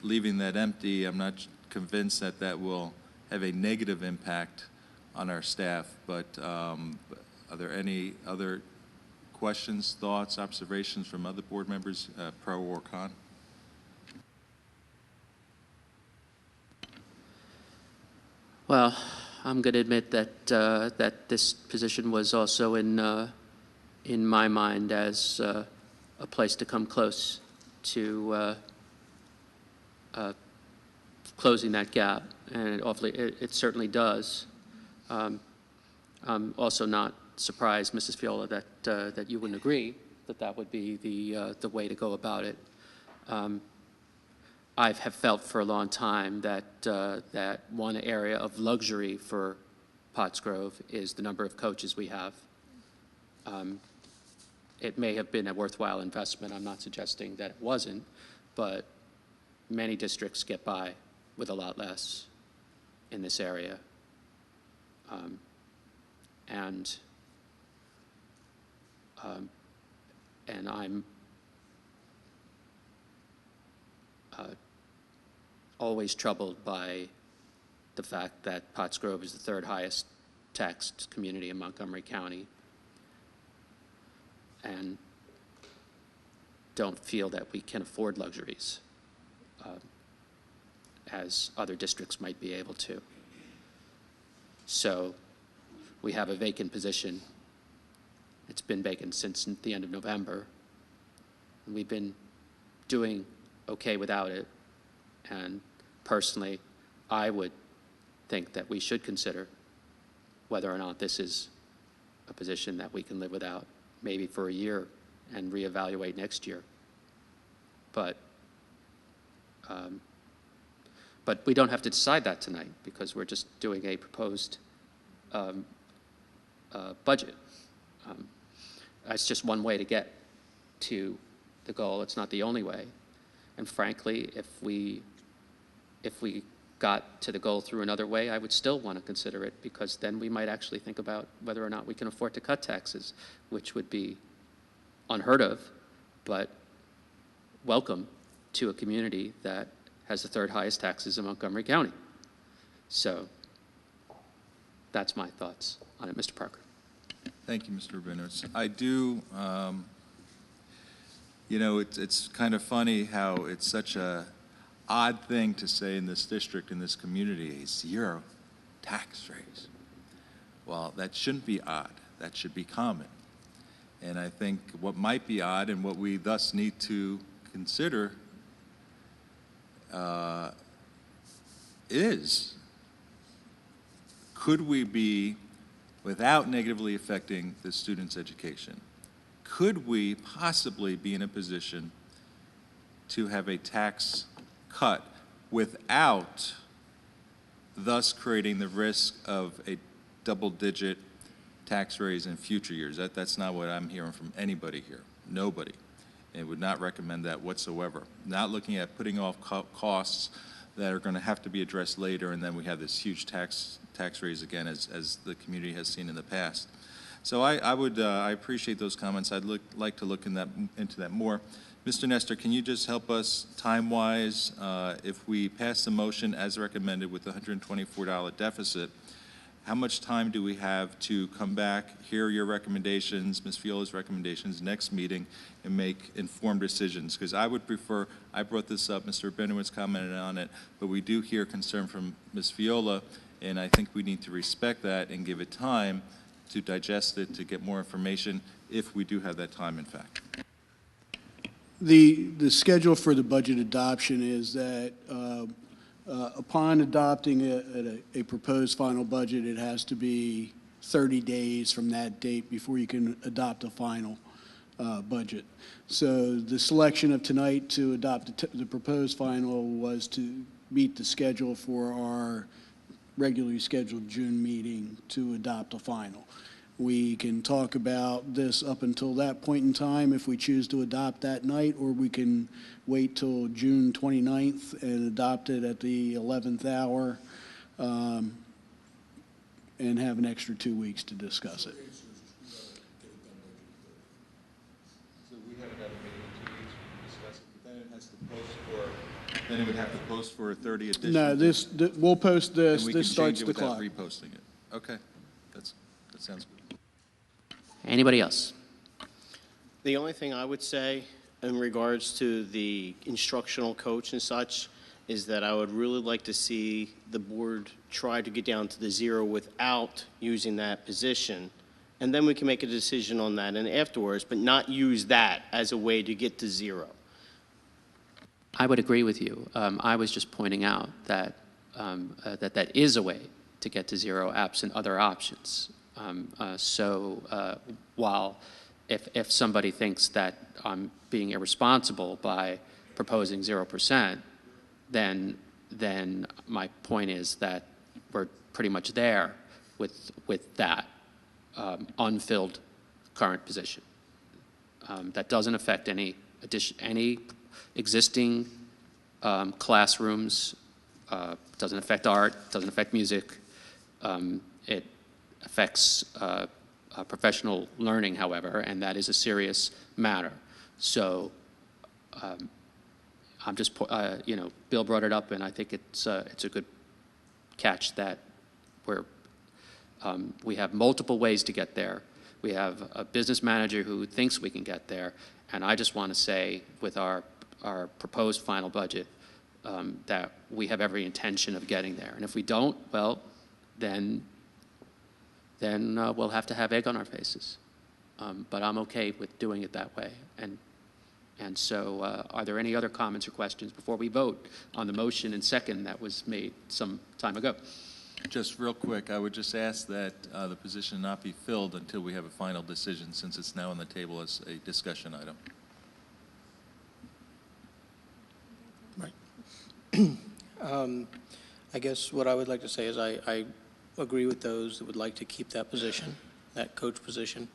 leaving that empty, I'm not convinced that that will have a negative impact on our staff. But are there any other questions, thoughts, observations from other board members, pro or con? Well, I'm going to admit that that this position was also in my mind as a place to come close to closing that gap, and it certainly does. I'm also not surprised, Mrs. Feola, that you wouldn't agree that that would be the way to go about it. I have felt for a long time that that one area of luxury for Pottsgrove is the number of coaches we have. It may have been a worthwhile investment. I'm not suggesting that it wasn't, but many districts get by with a lot less in this area. And I'm always troubled by the fact that Pottsgrove is the third highest taxed community in Montgomery County, and don't feel that we can afford luxuries as other districts might be able to. So we have a vacant position. It's been vacant since the end of November, and we've been doing okay without it. And personally, I would think that we should consider whether or not this is a position that we can live without, maybe for a year, and reevaluate next year. But we don't have to decide that tonight, because we're just doing a proposed budget. That's just one way to get to the goal. It's not the only way. And frankly, if we got to the goal through another way, I would still want to consider it, because then we might actually think about whether or not we can afford to cut taxes, which would be unheard of, but welcome to a community that has the third highest taxes in Montgomery County. So that's my thoughts on it, Mr. Parker. Thank you, Mr. Rabinowitz. I do, you know, it's kind of funny how it's such a odd thing to say in this district, in this community, a zero tax raise. Well, that shouldn't be odd. That should be common. And I think what might be odd, and what we thus need to consider, is, could we be, without negatively affecting the student's education, could we possibly be in a position to have a tax cut without thus creating the risk of a double-digit tax raise in future years? That's not what I'm hearing from anybody here. Nobody. And would not recommend that whatsoever. Not looking at putting off costs that are going to have to be addressed later, and then we have this huge tax raise again, as the community has seen in the past. So I appreciate those comments. I'd like to look into that more. Mr. Nestor, can you just help us time-wise, if we pass the motion as recommended with the $124 deficit, how much time do we have to come back, hear your recommendations, Ms. Feola's recommendations, next meeting, and make informed decisions? Because I would prefer, I brought this up, Mr. Rabinowitz commented on it, but we do hear concern from Ms. Feola, and I think we need to respect that and give it time to digest it, to get more information, if we do have that time, in fact. The schedule for the budget adoption is that upon adopting a proposed final budget, it has to be 30 days from that date before you can adopt a final budget. So the selection of tonight to adopt the proposed final was to meet the schedule for our regularly scheduled June meeting to adopt a final. We can talk about this up until that point in time if we choose to adopt that night, or we can wait till June 29th and adopt it at the 11th hour and have an extra 2 weeks to discuss it. So we have another meeting in 2 weeks to discuss it, but then it has to post for, then it would have to post for 30 additional. No, we'll post this. And we This can starts change it the clock. without reposting it. Okay, that sounds good. Anybody else? The only thing I would say in regards to the instructional coach and such is that I would really like to see the board try to get down to the 0 without using that position. And then we can make a decision on that and afterwards, but not use that as a way to get to 0. I would agree with you. I was just pointing out that that is a way to get to 0 absent other options. While if somebody thinks that I'm being irresponsible by proposing 0%, then my point is that we're pretty much there with that unfilled current position. That doesn't affect any existing classrooms, doesn't affect art, doesn't affect music. It affects professional learning, however, and that is a serious matter. So I'm just, Bill brought it up, and I think it's a good catch that we have multiple ways to get there. We have a business manager who thinks we can get there, and I just want to say with our proposed final budget that we have every intention of getting there. And if we don't, well, then we'll have to have egg on our faces. But I'm okay with doing it that way. And so are there any other comments or questions before we vote on the motion and second that was made some time ago? Just real quick, I would just ask that the position not be filled until we have a final decision, since it's now on the table as a discussion item. I guess what I would like to say is I agree with those that would like to keep that position, that coach position.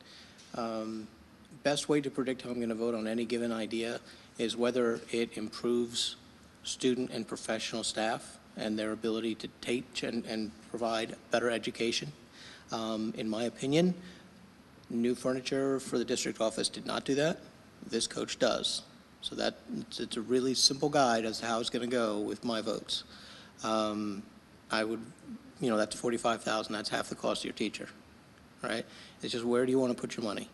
Best way to predict how I'm going to vote on any given idea is whether it improves student and professional staff and their ability to teach and provide better education. In my opinion, new furniture for the district office did not do that. This coach does. So it's a really simple guide as to how it's going to go with my votes. I would, that's $45,000. That's half the cost of your teacher, right? It's just where do you want to put your money?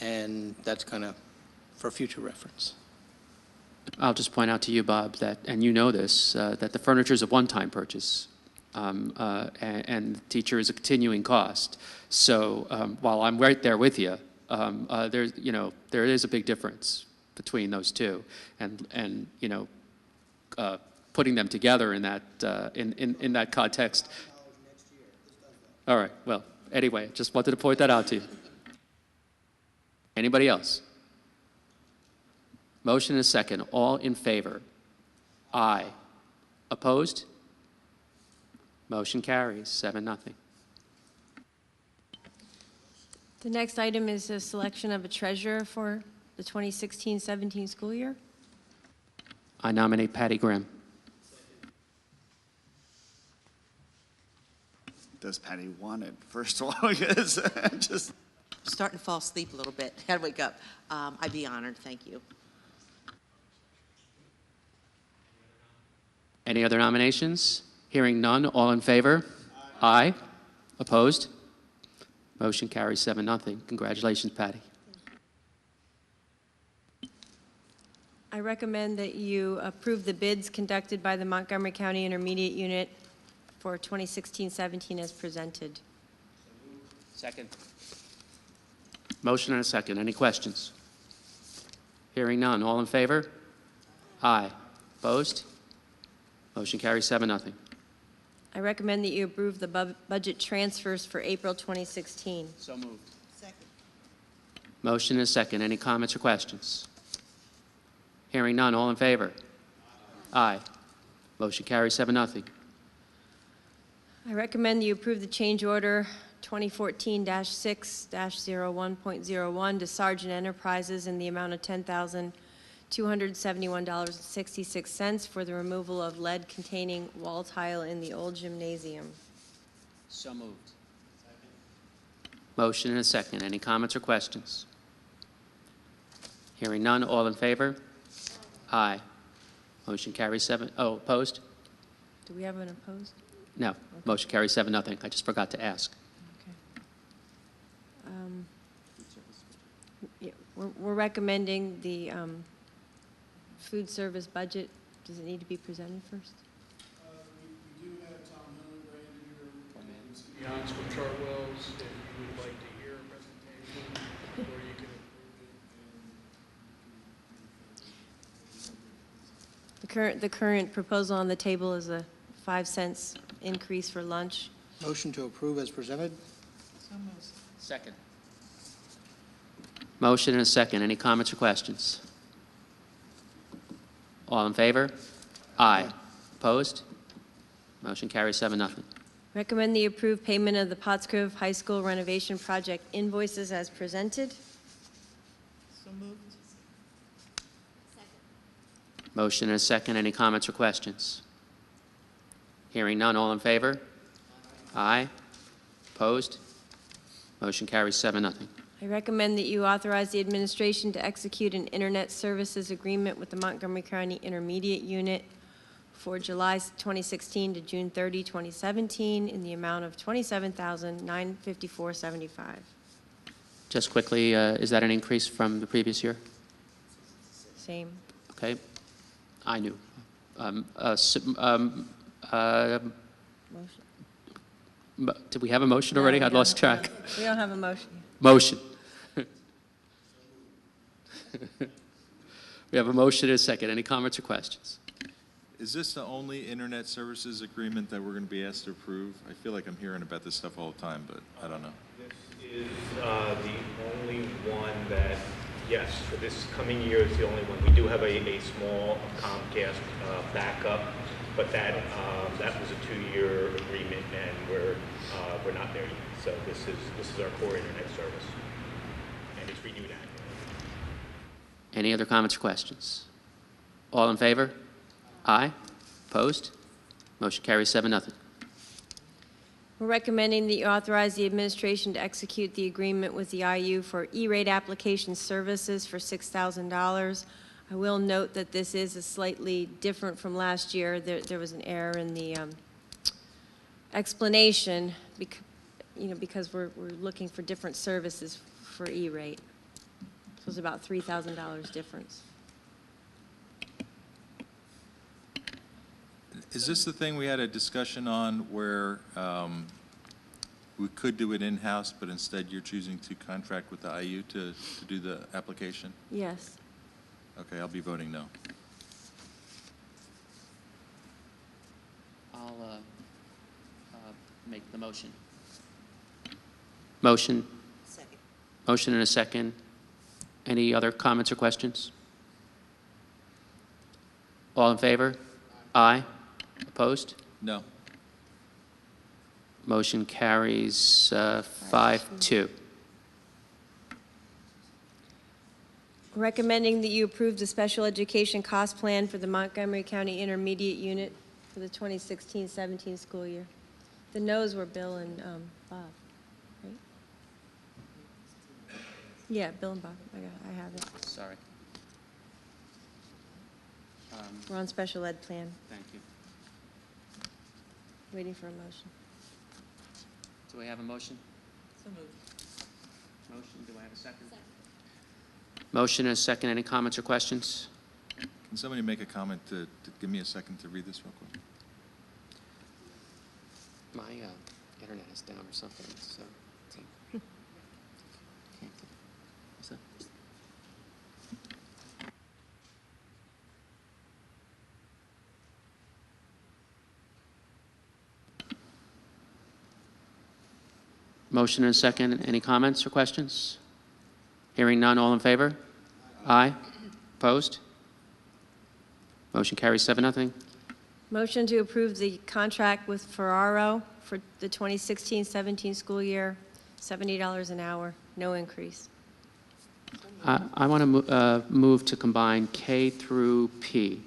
And that's kind of for future reference. I'll just point out to you, Bob, that, and you know this, that the furniture is a one-time purchase, and the teacher is a continuing cost. So while I'm right there with you, there is a big difference between those two, and putting them together in that in that context. All right. Well, anyway, just wanted to point that out to you. Anybody else? Motion is second. All in favor? Aye. Opposed? Motion carries 7-0. The next item is a selection of a treasurer for the 2016-17 school year. I nominate Patty Graham. Does Patty want it, first of all? Because just Starting to fall asleep a little bit. Gotta wake up. I'd be honored. Thank you. Any other nominations? Hearing none, all in favor? Aye. Opposed? Motion carries 7-0. Congratulations, Patty. I recommend that you approve the bids conducted by the Montgomery County Intermediate Unit for 2016-17 as presented. Second. Motion and a second. Any questions? Hearing none. All in favor? Aye. Opposed? Motion carries 7-0. I recommend that you approve the budget transfers for April 2016. So moved. Second. Motion and a second. Any comments or questions? Hearing none. All in favor? Aye. Motion carries 7-0. I recommend you approve the change order 2014-6-01.01 to Sargent Enterprises in the amount of $10,271.66 for the removal of lead-containing wall tile in the old gymnasium. So moved. Motion and a second. Any comments or questions? Hearing none, all in favor? Aye. Motion carries 7. Oh, opposed? Do we have an opposed? No. Motion carries 7-0. I just forgot to ask. Yeah, we're recommending the food service budget. Does it need to be presented first? We do have Tom Lindgren here. Beyond from Chartwell's, if you would like to hear a presentation, or you can approve it. The current proposal on the table is a 5 cents increase for lunch. Motion to approve as presented? Second. Motion and a second. Any comments or questions? All in favor? Aye. Opposed? Motion carries 7-0. Recommend the approved payment of the Pottsgrove High School renovation project invoices as presented. So moved. Motion and a second. Any comments or questions? Hearing none. All in favor? Aye. Opposed? Motion carries 7-0. I recommend that you authorize the administration to execute an internet services agreement with the Montgomery County Intermediate Unit for July 2016 to June 30, 2017 in the amount of $27,954.75. Just quickly, is that an increase from the previous year? Same. Okay. I knew. Did we have a motion already? No, I'd lost track. We don't have a motion. Motion. We have a motion and a second. Any comments or questions? Is this the only internet services agreement that we're going to be asked to approve? I feel like I'm hearing about this stuff all the time, but I don't know. This is the only one that, yes, for this coming year is the only one. We do have a small Comcast backup, but that was a 2-year agreement, and we're not there yet. So this is our core internet service, and it's renewed annually. Any other comments or questions? All in favor? Aye. Opposed? Motion carries 7-0. We're recommending that you authorize the administration to execute the agreement with the IU for E-rate application services for $6,000. I will note that this is a slightly different from last year. There was an error in the explanation, because we're looking for different services for E-rate. So it's about $3,000 difference. Is this the thing we had a discussion on where we could do it in-house, but instead you're choosing to contract with the IU to do the application? Yes. Okay, I'll be voting no. I'll make the motion. Motion. Second. Motion and a second. Any other comments or questions? All in favor? Aye. Opposed? No. Motion carries 5-2. Recommending that you approve the special education cost plan for the Montgomery County Intermediate Unit for the 2016-17 school year. The no's were Bill and Bob, right? Yeah, Bill and Bob. I have it. Sorry. We're on special ed plan. Thank you. Waiting for a motion. Do we have a motion? So moved. Motion. Do I have a second? Motion and a second. Any comments or questions? Can somebody make a comment to give me a second to read this real quick? My internet is down or something, so. What's that? Motion and a second. Any comments or questions? Hearing none, all in favor? Aye. Opposed? Motion carries 7-0. Motion to approve the contract with Ferraro for the 2016-17 school year, $70 an hour, no increase. I want to move to combine K through P.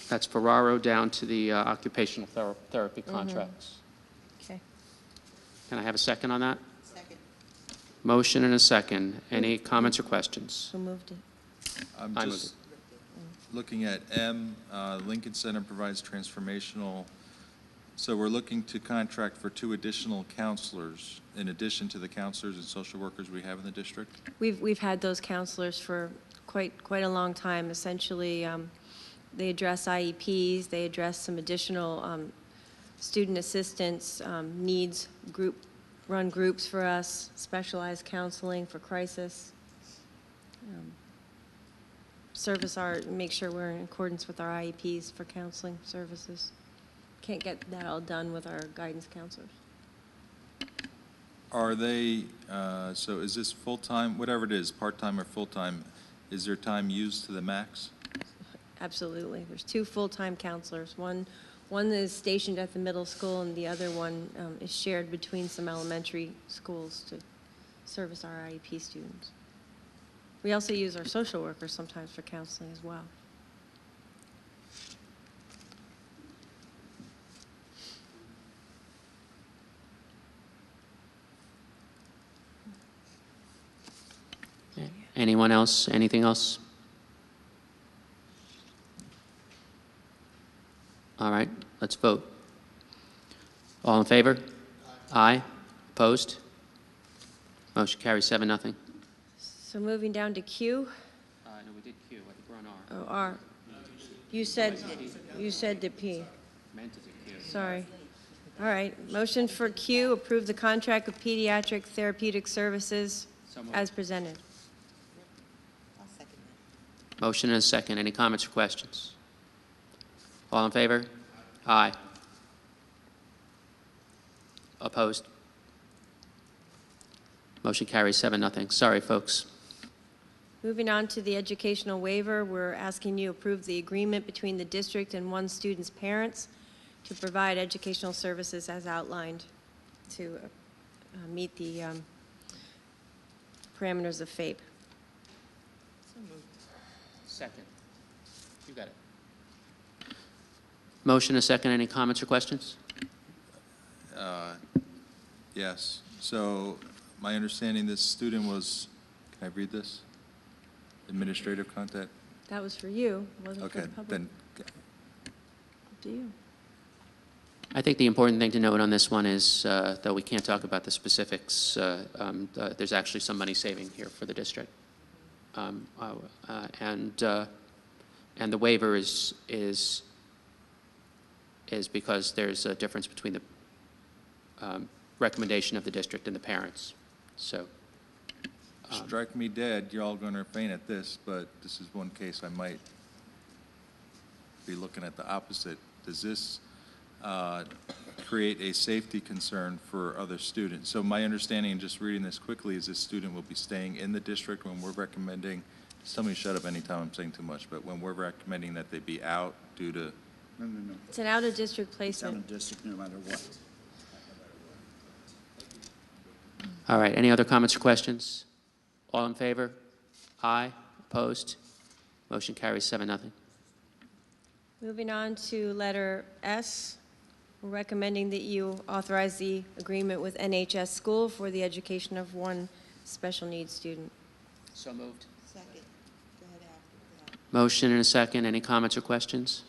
That's Ferraro down to the occupational therapy contracts. Okay. Can I have a second on that? Second. Motion and a second. Any comments or questions? Who moved it? I'm I moved just looking at M, Lincoln Center provides transformational. So we're looking to contract for 2 additional counselors in addition to the counselors and social workers we have in the district? We've had those counselors for quite a long time. Essentially, they address IEPs, they address some additional student assistance needs, run groups for us, specialized counseling for crisis, make sure we're in accordance with our IEPs for counseling services. Can't get that all done with our guidance counselors. Are they, so is this full-time, whatever it is, part-time or full-time, is their time used to the max? Absolutely. There's 2 full-time counselors. One is stationed at the middle school, and the other one is shared between some elementary schools to service our IEP students. We also use our social workers sometimes for counseling as well. Anyone else? Anything else? All right, let's vote. All in favor? Aye. Opposed? Motion carries 7-0. So moving down to Q. No, we did Q. I think we're on R. Oh, R. You said the P. Meant to do Q. Sorry. All right. Motion for Q, approve the contract with Pediatric Therapeutic Services as presented. I'll second that. Motion and a second. Any comments or questions? All in favor? Aye. Opposed? Motion carries 7-0. Sorry, folks. Moving on to the educational waiver, we're asking you to approve the agreement between the district and one student's parents to provide educational services as outlined to meet the parameters of FAPE. So moved. Second. You got it. Motion and a second. Any comments or questions? Yes. So my understanding, this student was, can I read this? Administrative contact? That was for you, wasn't for Okay, the public. then, Up to you. I think the important thing to note on this one is, though we can't talk about the specifics, there's actually some money saving here for the district. And the waiver is because there's a difference between the recommendation of the district and the parents. So. Strike me dead, you're all going to faint at this, but this is one case I might be looking at the opposite. Does this create a safety concern for other students? So my understanding, just reading this quickly, is this student will be staying in the district when we're recommending, somebody shut up anytime I'm saying too much, but when we're recommending that they be out due to. No. It's an out-of-district placement. It's out of district no matter what. All right, any other comments or questions? All in favor? Aye. Opposed? Motion carries 7-0. Moving on to letter S, we're recommending that you authorize the agreement with NHS School for the education of one special needs student. So moved. Second. Go ahead after that. Motion and a second. Any comments or questions?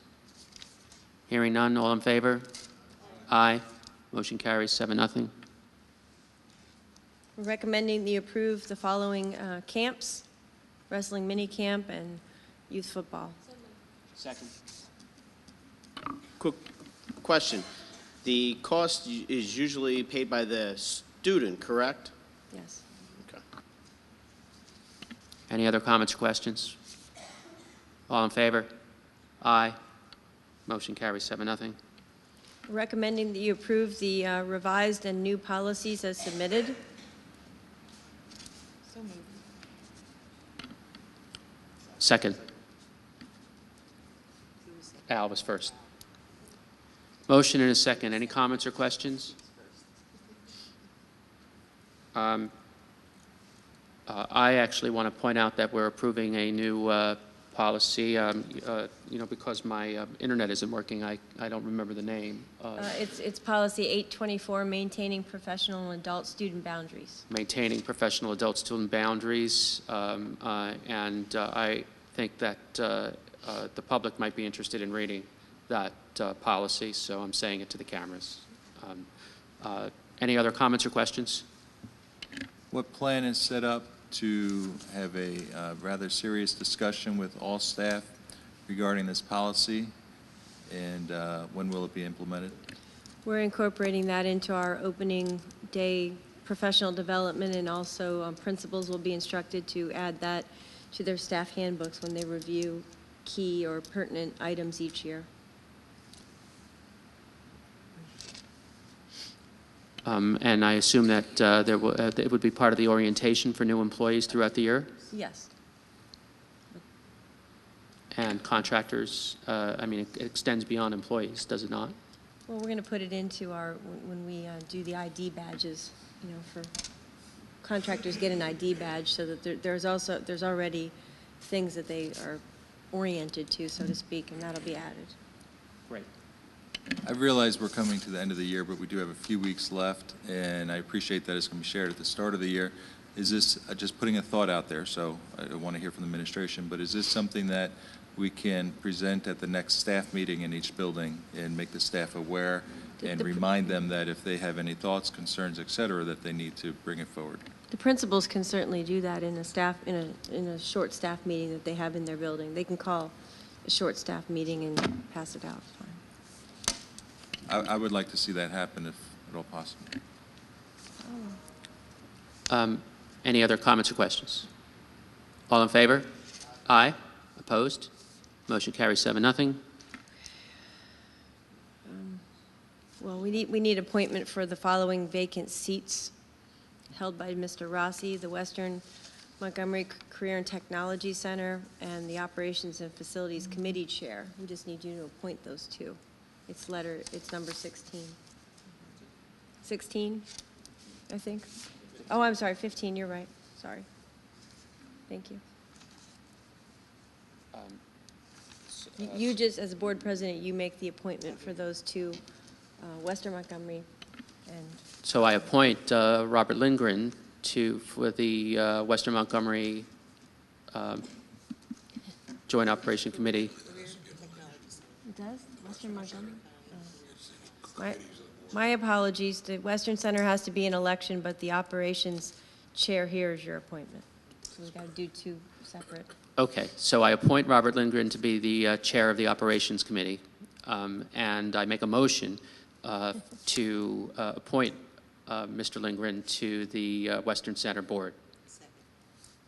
Hearing none. All in favor? Aye. Motion carries 7-0. We're recommending that you approve the following camps: wrestling mini camp and youth football. Second. Quick question. The cost is usually paid by the student, correct? Yes. Okay. Any other comments or questions? All in favor? Aye. Motion carries 7-0. We're recommending that you approve the revised and new policies as submitted. So moved. Al was first. Motion and a second. Any comments or questions? I actually want to point out that we're approving a new policy. Because my internet isn't working, I don't remember the name. It's policy 824, maintaining professional and adult student boundaries. Maintaining professional adult student boundaries, and I think that the public might be interested in reading that policy, so I'm saying it to the cameras. Any other comments or questions? What plan is set up to have a rather serious discussion with all staff regarding this policy, and when will it be implemented? We're incorporating that into our opening day professional development, and also principals will be instructed to add that to their staff handbooks when they review key or pertinent items each year. And I assume that it would be part of the orientation for new employees throughout the year? Yes. And contractors, it extends beyond employees, does it not? Well, we're going to put it into our, when we do the ID badges, for contractors get an ID badge, so that there's already things that they are oriented to, so to speak, and that'll be added. Great. I realize we're coming to the end of the year, but we do have a few weeks left, and I appreciate that it's going to be shared at the start of the year. Is this, just putting a thought out there, so I want to hear from the administration, but is this something that we can present at the next staff meeting in each building and make the staff aware and remind them that if they have any thoughts, concerns, et cetera, that they need to bring it forward? The principals can certainly do that in a short staff meeting that they have in their building. They can call a short staff meeting and pass it out. I would like to see that happen if at all possible. Any other comments or questions? All in favor? Aye. Opposed? Motion carries 7-0. Well, we need appointment for the following vacant seats held by Mr. Rossi, the Western Montgomery Career and Technology Center, and the Operations and Facilities Committee Chair. We just need you to appoint those two. It's number 16. 16, I think. Oh, I'm sorry, 15, you're right. Sorry. Thank you. You just, as a board president, you make the appointment for those two, Western Montgomery and... So I appoint Robert Lindgren for the Western Montgomery Joint Operation Committee. It does? Western Montgomery? My apologies. The Western Center has to be an election, but the operations chair here is your appointment. So we've got to do two separate. Okay, so I appoint Robert Lindgren to be the chair of the Operations Committee, and I make a motion to appoint Mr. Lindgren to the Western Center Board.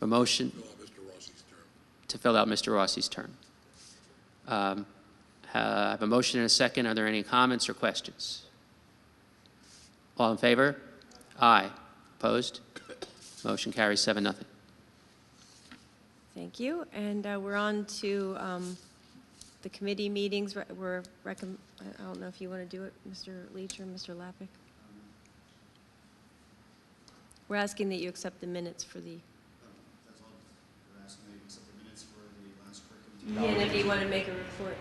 A motion to fill out Mr. Rossi's term. I have a motion and a second. Are there any comments or questions? All in favor? Aye. Opposed? Motion carries 7-0. Thank you. And we're on to the committee meetings. I don't know if you want to do it, Mr. Leach or Mr. Lappick. We're asking that you accept the minutes for the... That's all. We're asking that you accept the minutes for the last curriculum. Yeah, and if you want to make a report.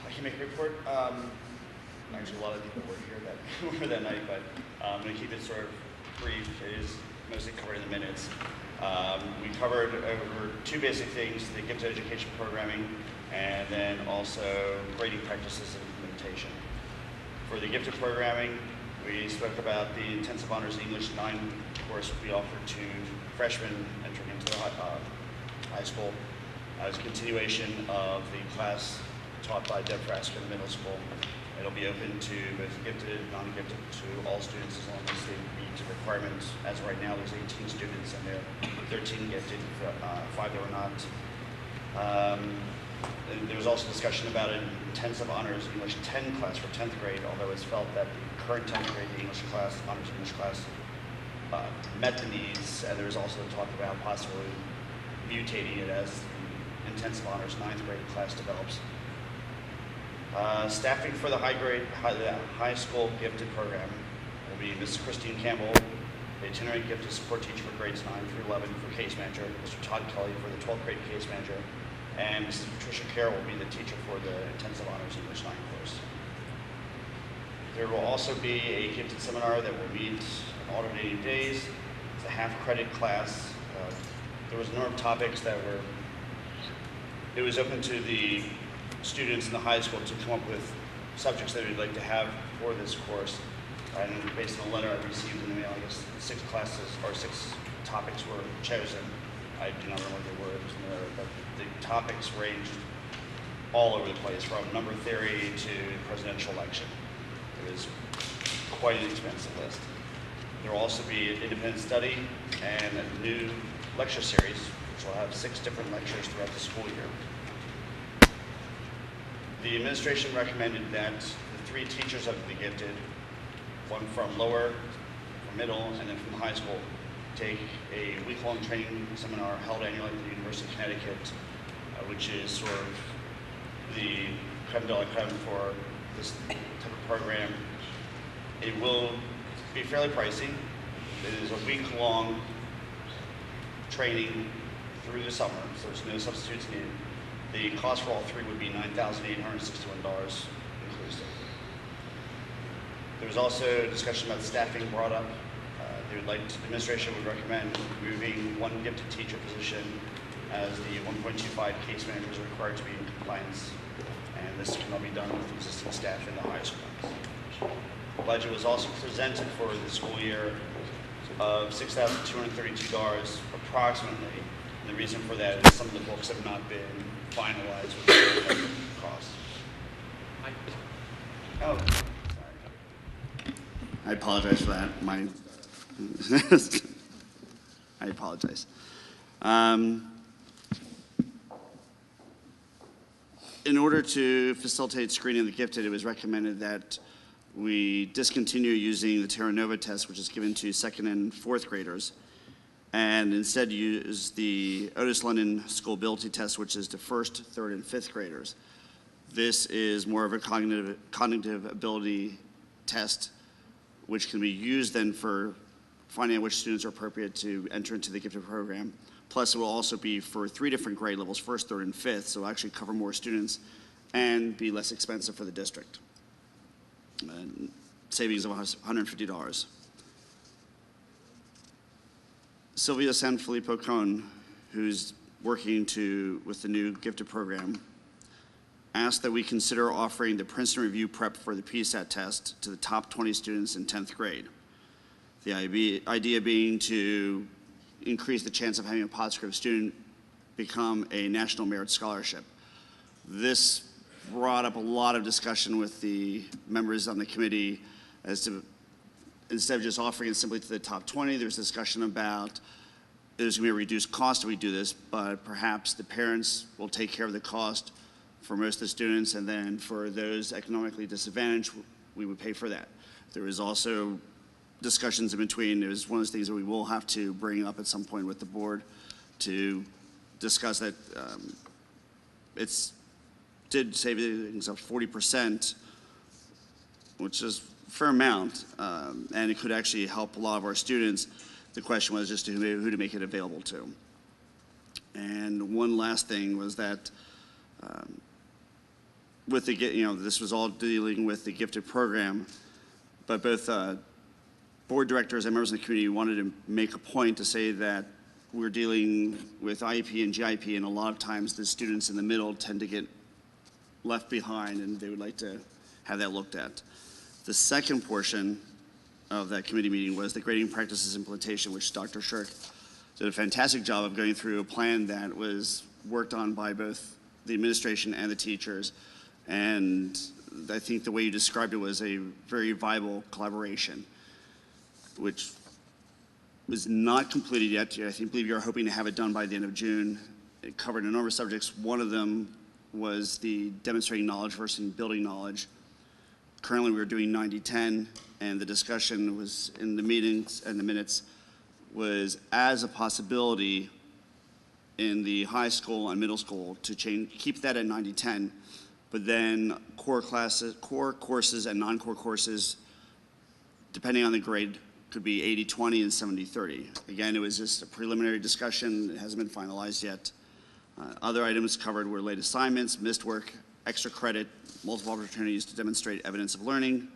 I can make a report. Actually, a lot of people were here that night, but I'm going to keep it sort of brief. It is mostly covered in the minutes. We covered over two basic things: the gifted education programming, and then also grading practices and implementation. For the gifted programming, we spoke about the intensive honors English 9 course we offered to freshmen entering into the high school. As a continuation of the class taught by Deb Frasker in middle school. It'll be open to both gifted and non-gifted to all students as long as they meet the requirements. As of right now, there's 18 students and there are 13 gifted, 5 that were not. There was also discussion about an intensive honors English 10 class for 10th grade, although it's felt that the current 10th grade English class, honors English class, met the needs, and there was also talk about possibly mutating it as the intensive honors 9th grade class develops. Staffing for the high school gifted program will be Mrs. Christine Campbell, the itinerant gifted support teacher for grades 9 through 11 for case manager, Mr. Todd Kelly for the 12th grade case manager, and Mrs. Patricia Carroll will be the teacher for the intensive honors English 9 course. There will also be a gifted seminar that will meet on alternating days. It's a half-credit class. There was a number of topics that were, it was open to the students in the high school to come up with subjects that we'd like to have for this course. And based on a letter I received in the mail, I guess 6 classes or 6 topics were chosen. I do not remember what they were, it was in the letter, but the topics ranged all over the place, from number theory to presidential election. It was quite an expensive list. There will also be an independent study and a new lecture series, which will have 6 different lectures throughout the school year. The administration recommended that the 3 teachers of the gifted, one from lower, from middle, and then from high school, take a week-long training seminar held annually at the University of Connecticut, which is sort of the creme de la creme for this type of program. It will be fairly pricey. It is a week-long training through the summer, so there's no substitutes needed. The cost for all 3 would be $9,861 inclusive. There was also discussion about staffing brought up. They would like to, the administration would recommend moving 1 gifted teacher position as the 1.25 case managers are required to be in compliance, and this can all be done with existing staff in the high school. The budget was also presented for the school year of $6,232 approximately. And the reason for that is some of the books have not been finalized with the costs. Oh, sorry. I apologize for that. I apologize. In order to facilitate screening of the gifted, it was recommended that we discontinue using the Terra Nova test, which is given to 2nd and 4th graders, and instead use the Otis London School Ability Test, which is to 1st, 3rd, and 5th graders. This is more of a cognitive ability test, which can be used then for finding out which students are appropriate to enter into the gifted program. Plus, it will also be for 3 different grade levels, 1st, 3rd, and 5th, so it'll actually cover more students and be less expensive for the district. Savings of $150. Sylvia Sanfilippo Cohn, who's working with the new gifted program, asked that we consider offering the Princeton Review Prep for the PSAT test to the top 20 students in 10th grade. The idea being to increase the chance of having a Pottsgrove student become a National Merit Scholarship. This brought up a lot of discussion with the members on the committee as to, instead of just offering it simply to the top 20, there's discussion about there's going to be a reduced cost if we do this, but perhaps the parents will take care of the cost for most of the students, and then for those economically disadvantaged, we would pay for that. There was also discussions in between. It was one of those things that we will have to bring up at some point with the board to discuss that. Did savings of 40%, which is a fair amount, and it could actually help a lot of our students. The question was just who to make it available to. And one last thing was that with the, this was all dealing with the gifted program, but both board directors and members of the community wanted to make a point to say that we're dealing with IEP and GIP, and a lot of times the students in the middle tend to get left behind, and they would like to have that looked at. The second portion of that committee meeting was the grading practices implementation, which Dr. Shirk did a fantastic job of going through a plan that was worked on by both the administration and the teachers. And I think the way you described it was a very viable collaboration, which was not completed yet. I believe you're hoping to have it done by the end of June. It covered a number of subjects. One of them was the demonstrating knowledge versus building knowledge. Currently, we're doing 90-10, and the discussion was in the meetings and the minutes was as a possibility in the high school and middle school to keep that at 90-10, but then core courses and non-core courses, depending on the grade, could be 80-20 and 70-30. Again, it was just a preliminary discussion. It hasn't been finalized yet. Other items covered were late assignments, missed work, extra credit, multiple opportunities to demonstrate evidence of learning,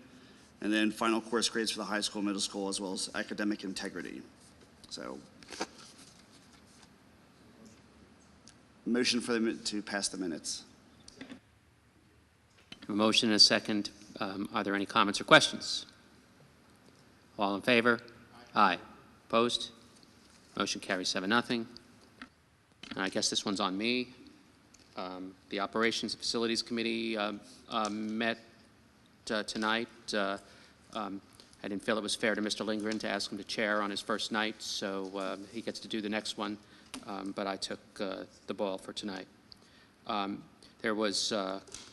and then final course grades for the high school, middle school, as well as academic integrity. So, motion for them to pass the minutes. A motion and a second. Are there any comments or questions? All in favor? Aye. Opposed? Motion carries 7-0. And I guess this one's on me. The Operations and Facilities Committee met tonight. I didn't feel it was fair to Mr. Lindgren to ask him to chair on his first night, so he gets to do the next one, but I took the ball for tonight. There was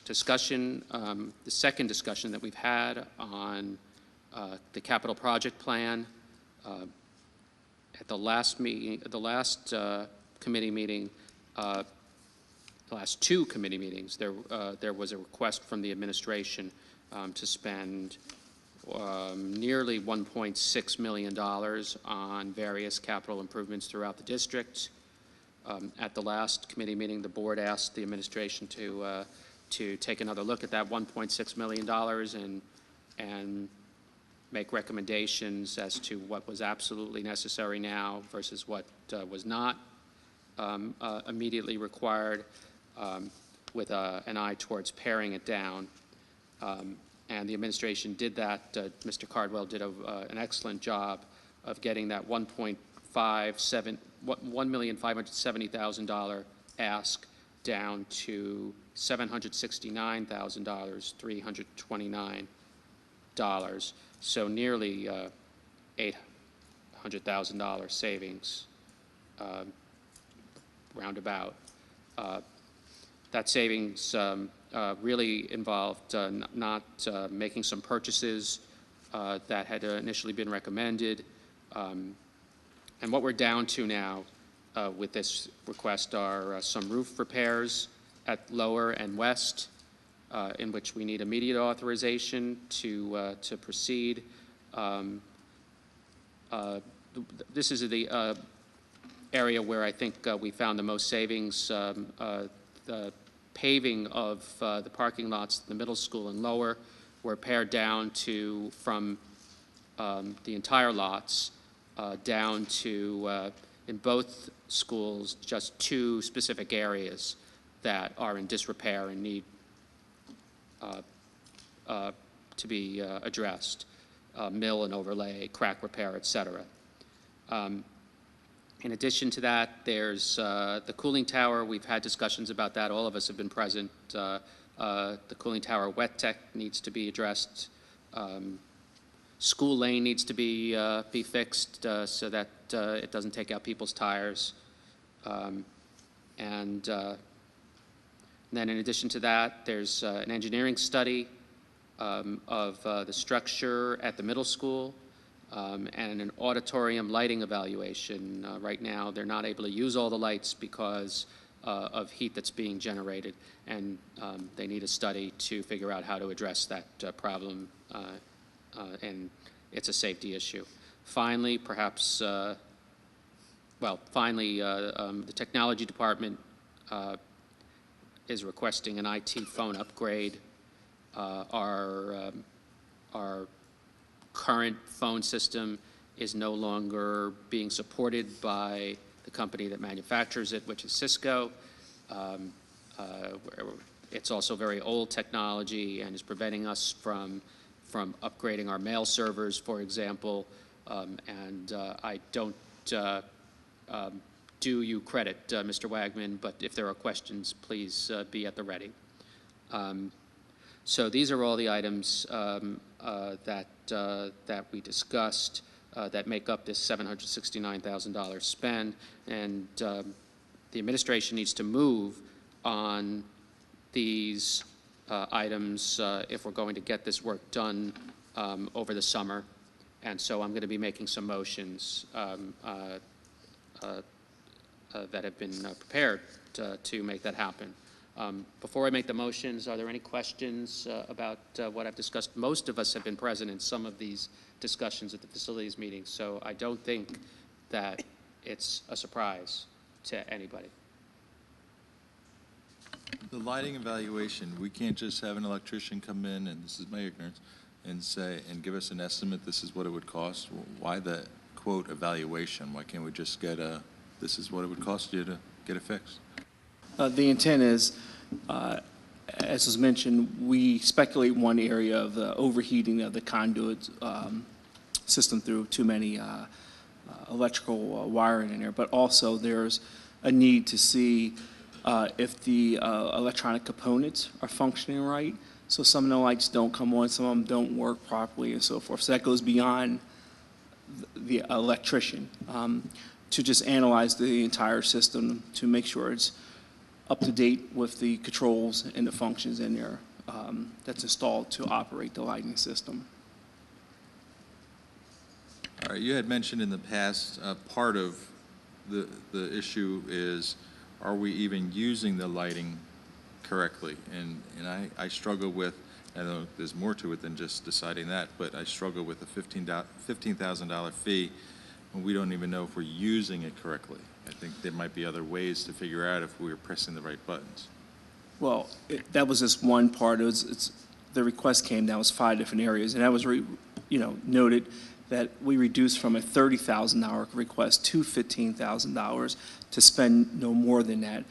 discussion, the second discussion that we've had on the capital project plan. At the last meeting, the last committee meeting, the last two committee meetings, there was a request from the administration to spend nearly $1.6 million on various capital improvements throughout the district. At the last committee meeting, the board asked the administration to take another look at that $1.6 million and make recommendations as to what was absolutely necessary now versus what was not immediately required, with an eye towards paring it down. And the administration did that. Mr. Cardwell did an excellent job of getting that $1,570,000 ask down to $769,329. So nearly $800,000 savings, roundabout. That savings really involved not making some purchases that had initially been recommended. And what we're down to now with this request are some roof repairs at Lower and West, in which we need immediate authorization to proceed. This is the area where I think we found the most savings. The paving of the parking lots at the middle school and Lower were pared down to, from the entire lots, down to, in both schools, just two specific areas that are in disrepair and need to be addressed, mill and overlay, crack repair, et cetera. In addition to that, there's the cooling tower. We've had discussions about that. All of us have been present. The cooling tower wet tech needs to be addressed. School lane needs to be fixed so that it doesn't take out people's tires. And then in addition to that, there's an engineering study of the structure at the middle school. And an auditorium lighting evaluation. Right now, they're not able to use all the lights because of heat that's being generated, and they need a study to figure out how to address that problem, and it's a safety issue. Finally, perhaps, the technology department is requesting an IT phone upgrade. Our current phone system is no longer being supported by the company that manufactures it, which is Cisco. It's also very old technology and is preventing us from upgrading our mail servers, for example. I don't do you credit, Mr. Wagman, but if there are questions, please be at the ready. So these are all the items that we discussed that make up this $769,000 spend, and the administration needs to move on these items if we're going to get this work done over the summer. And so I'm going to be making some motions that have been prepared to make that happen. Before I make the motions, are there any questions about what I've discussed? Most of us have been present in some of these discussions at the facilities meetings, so I don't think that it's a surprise to anybody. The lighting evaluation, we can't just have an electrician come in, and this is my ignorance, and say, and give us an estimate, this is what it would cost. Why the, quote, evaluation? Why can't we just get a, this is what it would cost you to get it fixed? The intent is, as was mentioned, we speculate one area of the overheating of the conduit system through too many electrical wiring in there, but also there's a need to see if the electronic components are functioning right. So some of the lights don't come on, some of them don't work properly and so forth. So that goes beyond the electrician to just analyze the entire system to make sure it's up to date with the controls and the functions in there that's installed to operate the lighting system. All right, you had mentioned in the past, part of the issue is, are we even using the lighting correctly? And I struggle with, I know there's more to it than just deciding that, but I struggle with a $15,000 fee when we don't even know if we're using it correctly. I think there might be other ways to figure out if we were pressing the right buttons. Well, that was just one part. The request came down, was 5 different areas, and that was noted that we reduced from a $30,000 request to $15,000 to spend no more than that.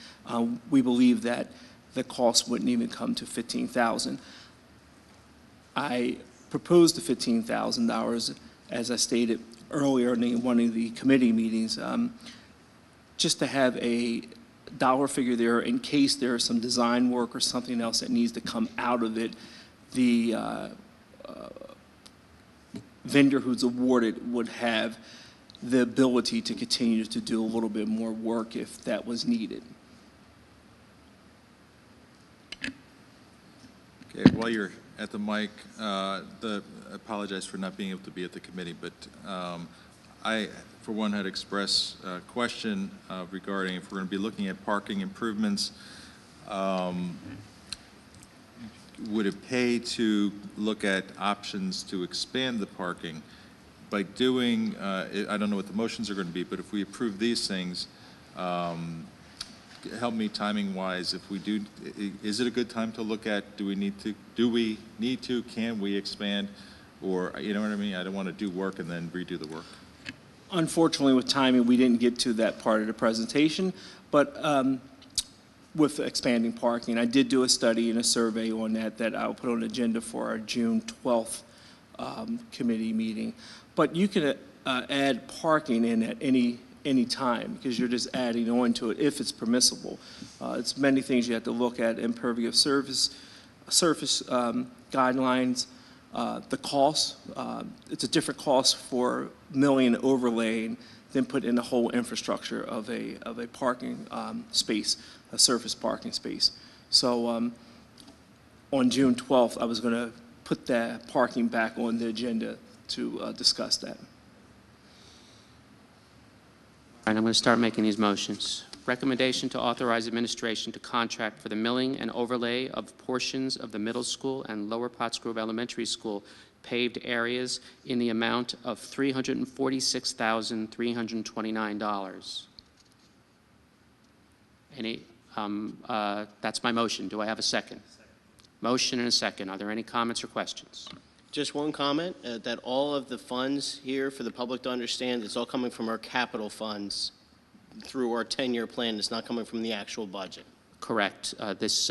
We believe that the cost wouldn't even come to $15,000. I proposed the $15,000, as I stated earlier in one of the committee meetings, just to have a dollar figure there in case there is some design work or something else that needs to come out of it. The vendor who's awarded would have the ability to continue to do a little bit more work if that was needed. Okay, while you're at the mic, I apologize for not being able to be at the committee, but I, for one, had expressed a question regarding if we're going to be looking at parking improvements. Would it pay to look at options to expand the parking by doing, I don't know what the motions are going to be, but if we approve these things, help me timing-wise, if we do, is it a good time to look at, do we need to, can we expand, or, you know what I mean? I don't want to do work and then redo the work. Unfortunately, with timing, we didn't get to that part of the presentation, but with expanding parking, I did do a study and a survey on that I'll put on the agenda for our June 12th committee meeting. But you can add parking in at any time because you're just adding on to it if it's permissible. It's many things you have to look at: impervious surface guidelines, the cost. It's a different cost for milling and overlaying than put in the whole infrastructure of a parking space, a surface parking space. So on June 12th, I was going to put that parking back on the agenda to discuss that. All right, I'm going to start making these motions. Recommendation to authorize administration to contract for the milling and overlay of portions of the middle school and lower Pottsgrove Elementary School paved areas in the amount of $346,329. That's my motion. Do I have a second? Motion and a second. Are there any comments or questions? Just one comment, that all of the funds here, for the public to understand, it's all coming from our capital funds through our 10-year plan. It's not coming from the actual budget. Correct. These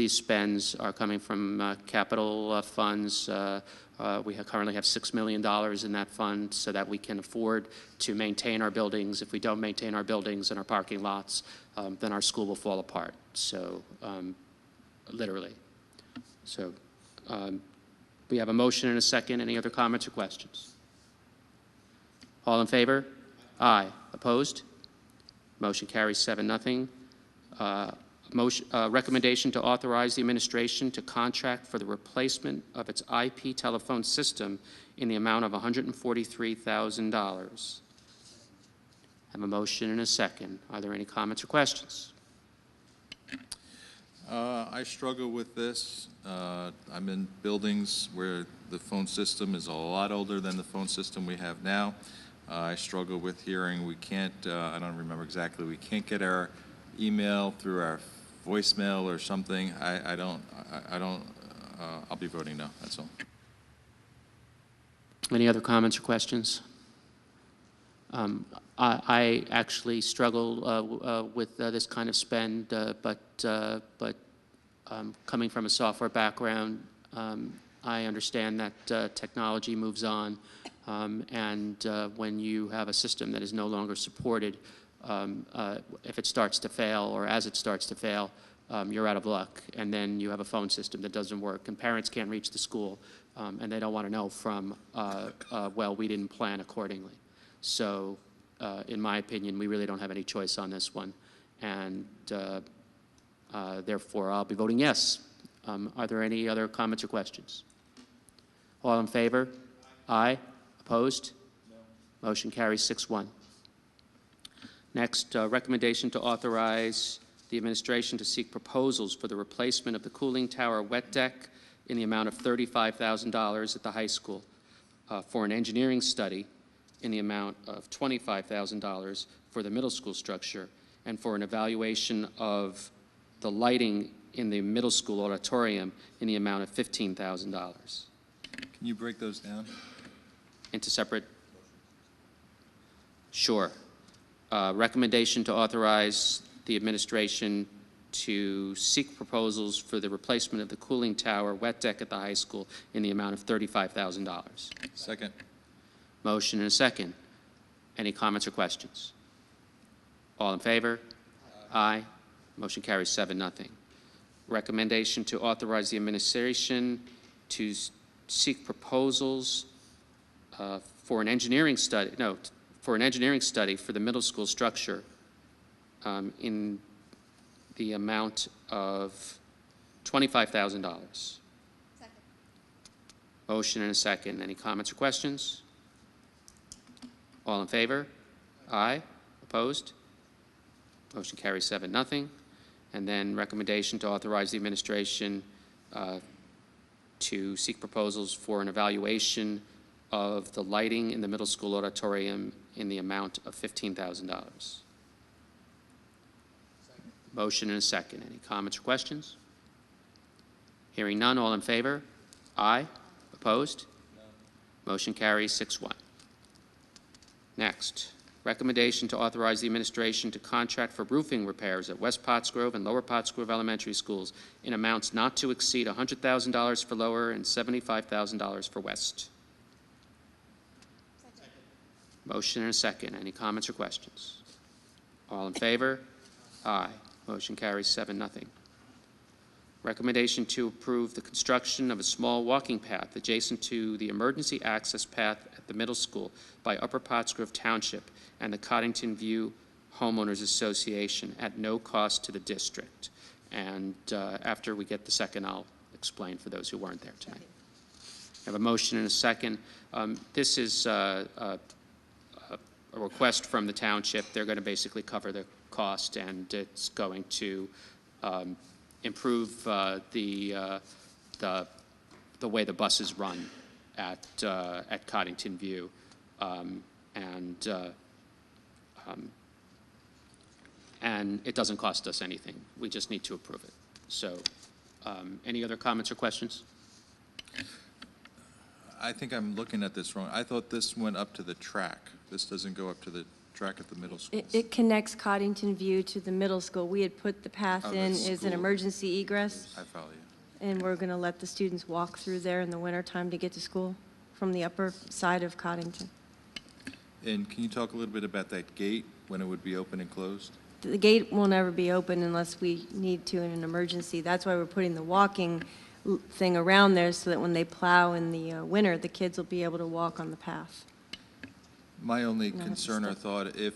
spends are coming from capital funds. We currently have $6 million in that fund so that we can afford to maintain our buildings. If we don't maintain our buildings and our parking lots, then our school will fall apart. So, literally. So, we have a motion and a second. Any other comments or questions? All in favor? Aye. Opposed? Motion carries 7-0. Recommendation to authorize the administration to contract for the replacement of its IP telephone system in the amount of $143,000. I have a motion and a second. Are there any comments or questions? I struggle with this. I'm in buildings where the phone system is a lot older than the phone system we have now. I struggle with hearing we can't, I don't remember exactly, we can't get our email through our voicemail or something. I'll be voting no, that's all. Any other comments or questions? I actually struggle with this kind of spend, but coming from a software background, I understand that technology moves on, and when you have a system that is no longer supported, if it starts to fail or as it starts to fail, you're out of luck, and then you have a phone system that doesn't work, and parents can't reach the school, and they don't want to know from, well, we didn't plan accordingly. So, in my opinion, we really don't have any choice on this one, and therefore I'll be voting yes. Are there any other comments or questions? All in favor? Aye. Opposed? No. Motion carries 6-1. Next, recommendation to authorize the administration to seek proposals for the replacement of the cooling tower wet deck in the amount of $35,000 at the high school, for an engineering study in the amount of $25,000 for the middle school structure, and for an evaluation of the lighting in the middle school auditorium in the amount of $15,000. Can you break those down? Into separate? Sure. Recommendation to authorize the administration to seek proposals for the replacement of the cooling tower wet deck at the high school in the amount of $35,000. Second. Motion and a second. Any comments or questions? All in favor? Aye. Motion carries 7-0. Recommendation to authorize the administration to seek proposals for an engineering study, for an engineering study for the middle school structure in the amount of $25,000. Second. Motion and a second. Any comments or questions? All in favor? Aye. Opposed? Motion carries 7-0. And then recommendation to authorize the administration to seek proposals for an evaluation of the lighting in the middle school auditorium in the amount of $15,000. Motion and a second. Any comments or questions? Hearing none, all in favor? Aye. Opposed? No. Motion carries 6-1. Next, recommendation to authorize the administration to contract for roofing repairs at West Pottsgrove and Lower Pottsgrove Elementary Schools in amounts not to exceed $100,000 for Lower and $75,000 for West. Second. Motion and a second. Any comments or questions? All in favor? Aye. Motion carries 7-0. Recommendation to approve the construction of a small walking path adjacent to the emergency access path at the middle school by Upper Pottsgrove Township and the Coddington View Homeowners Association at no cost to the district. And after we get the second, I'll explain for those who weren't there tonight. I have a motion and a second. This is a request from the township. They're going to basically cover the cost, and it's going to improve the way the buses run at Coddington View, and it doesn't cost us anything. We just need to approve it. So, any other comments or questions? I think I'm looking at this wrong. I thought this went up to the track. This doesn't go up to the track at the middle school. It connects Coddington View to the middle school. We had put the path in as an emergency egress. I follow you. And we're going to let the students walk through there in the wintertime to get to school from the upper side of Coddington. And can you talk a little bit about that gate, when it would be open and closed? The gate will never be open unless we need to in an emergency. That's why we're putting the walking thing around there so that when they plow in the winter, the kids will be able to walk on the path. My only concern or thought, if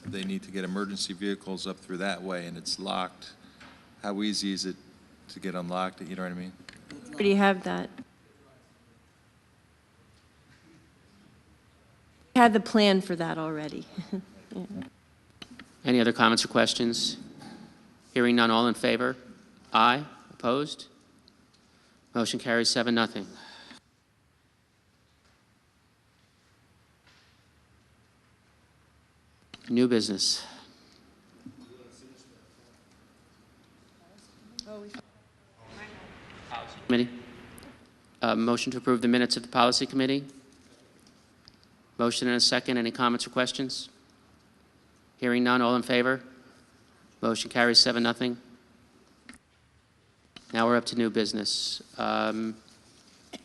they need to get emergency vehicles up through that way and it's locked, how easy is it to get unlocked? You know what I mean? We already have that. We had the plan for that already. Yeah. Any other comments or questions? Hearing none, all in favor? Aye. Opposed? Motion carries 7-0. New business. Committee. Motion to approve the minutes of the Policy Committee. Motion and a second. Any comments or questions? Hearing none. All in favor? Motion carries 7-0. Now we're up to new business.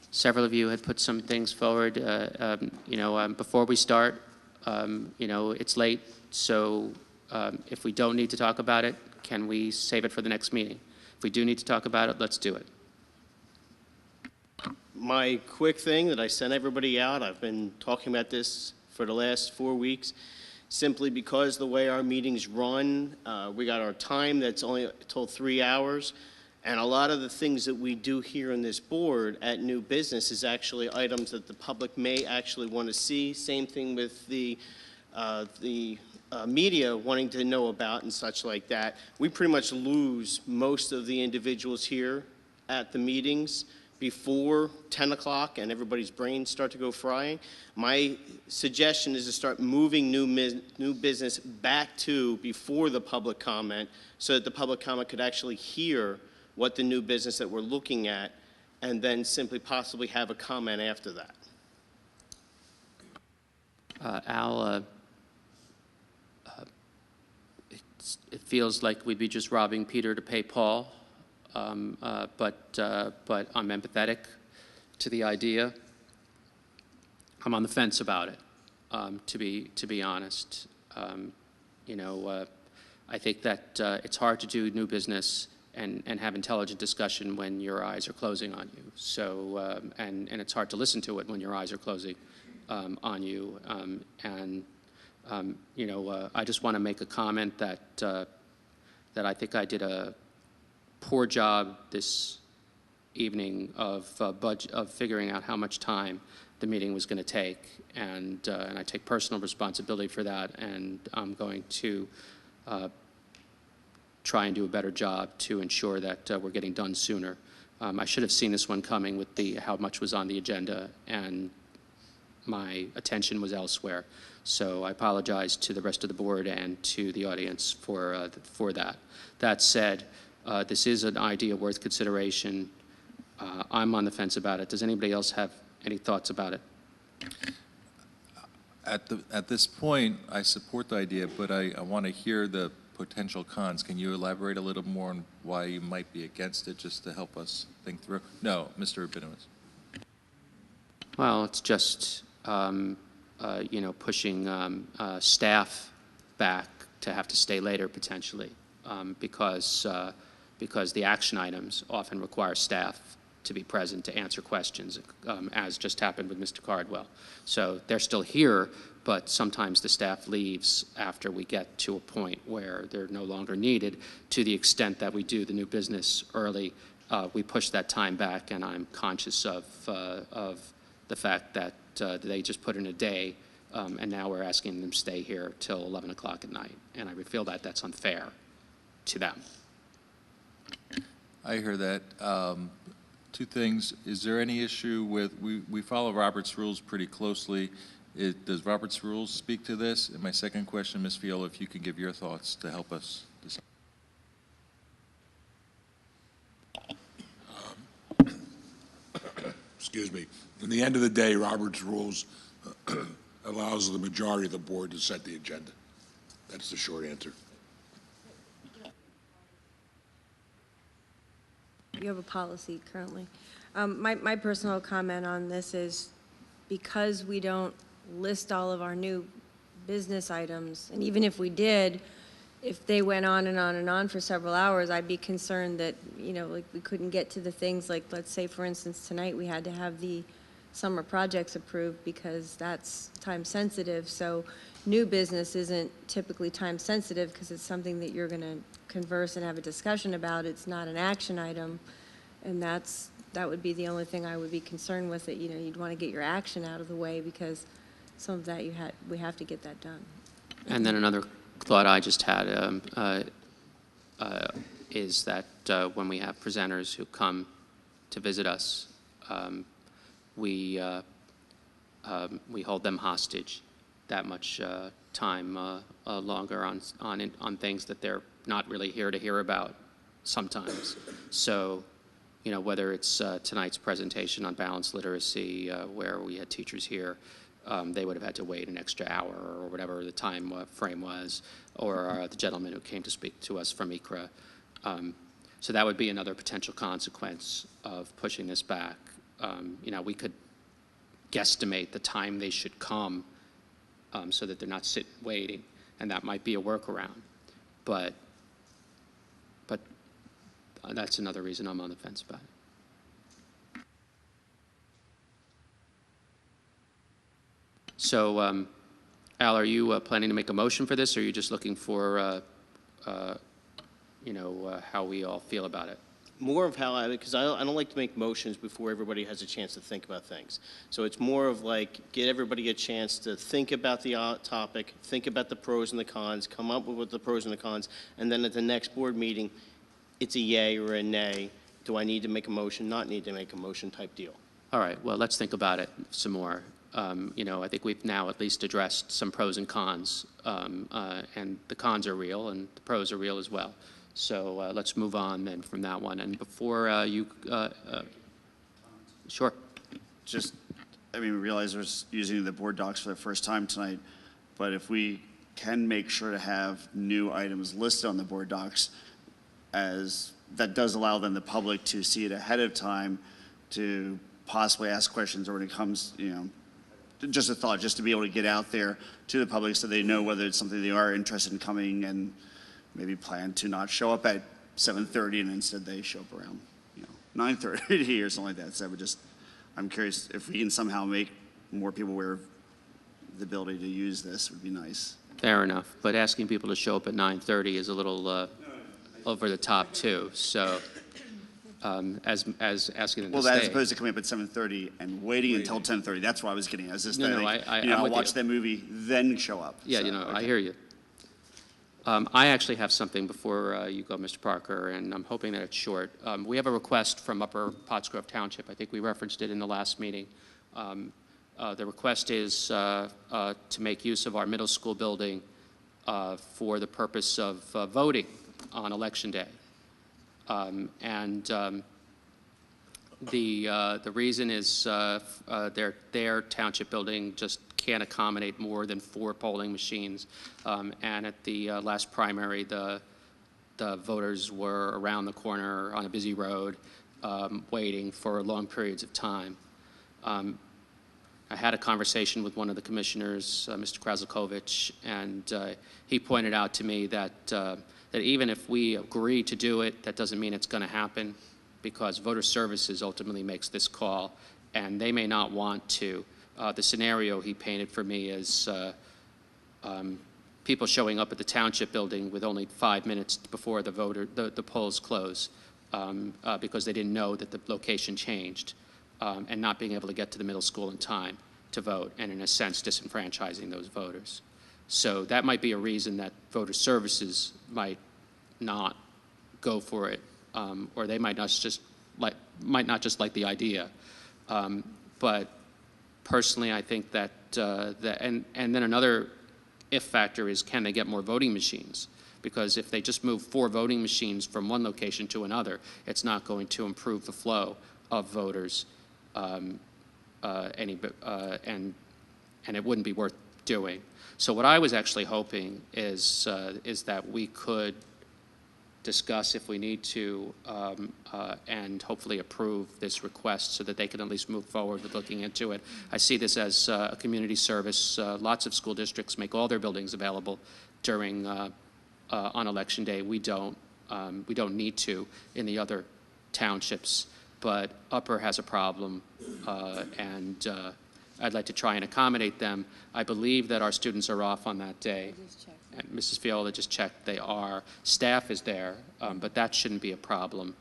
Several of you had put some things forward. Before we start, it's late, so if we don't need to talk about it, can we save it for the next meeting? If we do need to talk about it, let's do it. My quick thing that I sent everybody out, I've been talking about this for the last 4 weeks, simply because the way our meetings run, we got our time that's only till 3 hours, and a lot of the things that we do here on this board at new business is actually items that the public may actually want to see. Same thing with the media wanting to know about and such like that. We pretty much lose most of the individuals here at the meetings before 10 o'clock and everybody's brains start to go frying. My suggestion is to start moving new business back to before the public comment so that the public comment could actually hear what the new business that we're looking at and then simply possibly have a comment after that. Al, it feels like we'd be just robbing Peter to pay Paul. But I'm empathetic to the idea. I'm on the fence about it, to be honest. I think that it's hard to do new business and have intelligent discussion when your eyes are closing on you. So, and it's hard to listen to it when your eyes are closing on you. I just want to make a comment that I think I did a poor job this evening of figuring out how much time the meeting was going to take, and I take personal responsibility for that, and I'm going to try and do a better job to ensure that we're getting done sooner. I should have seen this one coming with how much was on the agenda, and my attention was elsewhere. So I apologize to the rest of the board and to the audience for that. That said, this is an idea worth consideration. I'm on the fence about it. Does anybody else have any thoughts about it? At this point, I support the idea, but I want to hear the potential cons. Can you elaborate a little more on why you might be against it, just to help us think through? No, Mr. Rabinowitz. Well, it's just pushing staff back to have to stay later potentially, because the action items often require staff to be present to answer questions, as just happened with Mr. Cardwell. So they're still here, but sometimes the staff leaves after we get to a point where they're no longer needed. To the extent that we do the new business early, we push that time back, and I'm conscious of the fact that they just put in a day, and now we're asking them to stay here till 11 o'clock at night. And I would feel that that's unfair to them. I hear that. Two things. Is there any issue with, we follow Robert's rules pretty closely. Does Robert's rules speak to this? And my second question, Ms. Feola, if you could give your thoughts to help us decide. Excuse me. In the end of the day, Robert's rules allows the majority of the board to set the agenda. That's the short answer. You have a policy currently. My personal comment on this is because we don't list all of our new business items, and even if we did, if they went on and on and on for several hours, I'd be concerned that, like we couldn't get to the things like, let's say, for instance, tonight we had to have the summer projects approved because that's time sensitive. So new business isn't typically time sensitive because it's something that you're going to converse and have a discussion about. It's not an action item, and that would be the only thing I would be concerned with. That you'd want to get your action out of the way because some of that we have to get that done. And then another thought I just had is that when we have presenters who come to visit us, we hold them hostage that much time longer on things that they're not really here to hear about sometimes. So, you know, whether it's tonight's presentation on balanced literacy, where we had teachers here, they would have had to wait an extra hour or whatever the time frame was, or the gentleman who came to speak to us from ICRA. So that would be another potential consequence of pushing this back. You know, we could guesstimate the time they should come so that they're not sitting waiting, and that might be a workaround. But that's another reason I'm on the fence about it. So, Al, are you planning to make a motion for this, or are you just looking for, you know, how we all feel about it? More of how because I don't like to make motions before everybody has a chance to think about things. So it's more of like, get everybody a chance to think about the topic, think about the pros and the cons, come up with what the pros and the cons, and then at the next board meeting, it's a yay or a nay. Do I need to make a motion, not need to make a motion type deal? All right, well, let's think about it some more. You know, I think we've now at least addressed some pros and cons, and the cons are real and the pros are real as well. So let's move on then from that one. And before sure. Just, I mean, we realize we're using the board docs for the first time tonight, but if we can make sure to have new items listed on the board docs, as that does allow then the public to see it ahead of time, to possibly ask questions, or when it comes, you know, just a thought, just to be able to get out there to the public so they know whether it's something they are interested in coming, and maybe plan to not show up at 7:30 and instead they show up around, you know, 9:30 or something like that. So I'm curious if we can somehow make more people aware of the ability to use this would be nice. Fair enough, but asking people to show up at 9:30 is a little over the top too. So as asking them to stay. Well, as opposed to coming up at 7:30 and waiting until 10:30, that's what I was getting at. Is this No, I'll watch that movie, then show up. Yeah, so, you know, okay. I hear you. I actually have something before you go, Mr. Parker, and I'm hoping that it's short. We have a request from Upper Pottsgrove Township. I think we referenced it in the last meeting. The request is to make use of our middle school building for the purpose of voting on Election Day. The reason is their township building just can't accommodate more than 4 polling machines. And at the last primary, the voters were around the corner on a busy road waiting for long periods of time. I had a conversation with one of the commissioners, Mr. Krasilkovich, and he pointed out to me that even if we agree to do it, that doesn't mean it's going to happen, because voter services ultimately makes this call, and they may not want to. The scenario he painted for me is people showing up at the township building with only 5 minutes before the polls close because they didn't know that the location changed, and not being able to get to the middle school in time to vote, and in a sense disenfranchising those voters. So that might be a reason that voter services might not go for it, or they might not just like the idea. But personally, I think that and then another if factor is, can they get more voting machines? Because if they just move 4 voting machines from one location to another, it's not going to improve the flow of voters, and it wouldn't be worth doing. So what I was actually hoping is that we could discuss, if we need to, and hopefully approve this request so that they can at least move forward with looking into it. I see this as a community service. Lots of school districts make all their buildings available during on Election Day. We don't need to in the other townships, but Upper has a problem, and I'd like to try and accommodate them. I believe that our students are off on that day. And Mrs. Feola just checked, they are. Staff is there, but that shouldn't be a problem.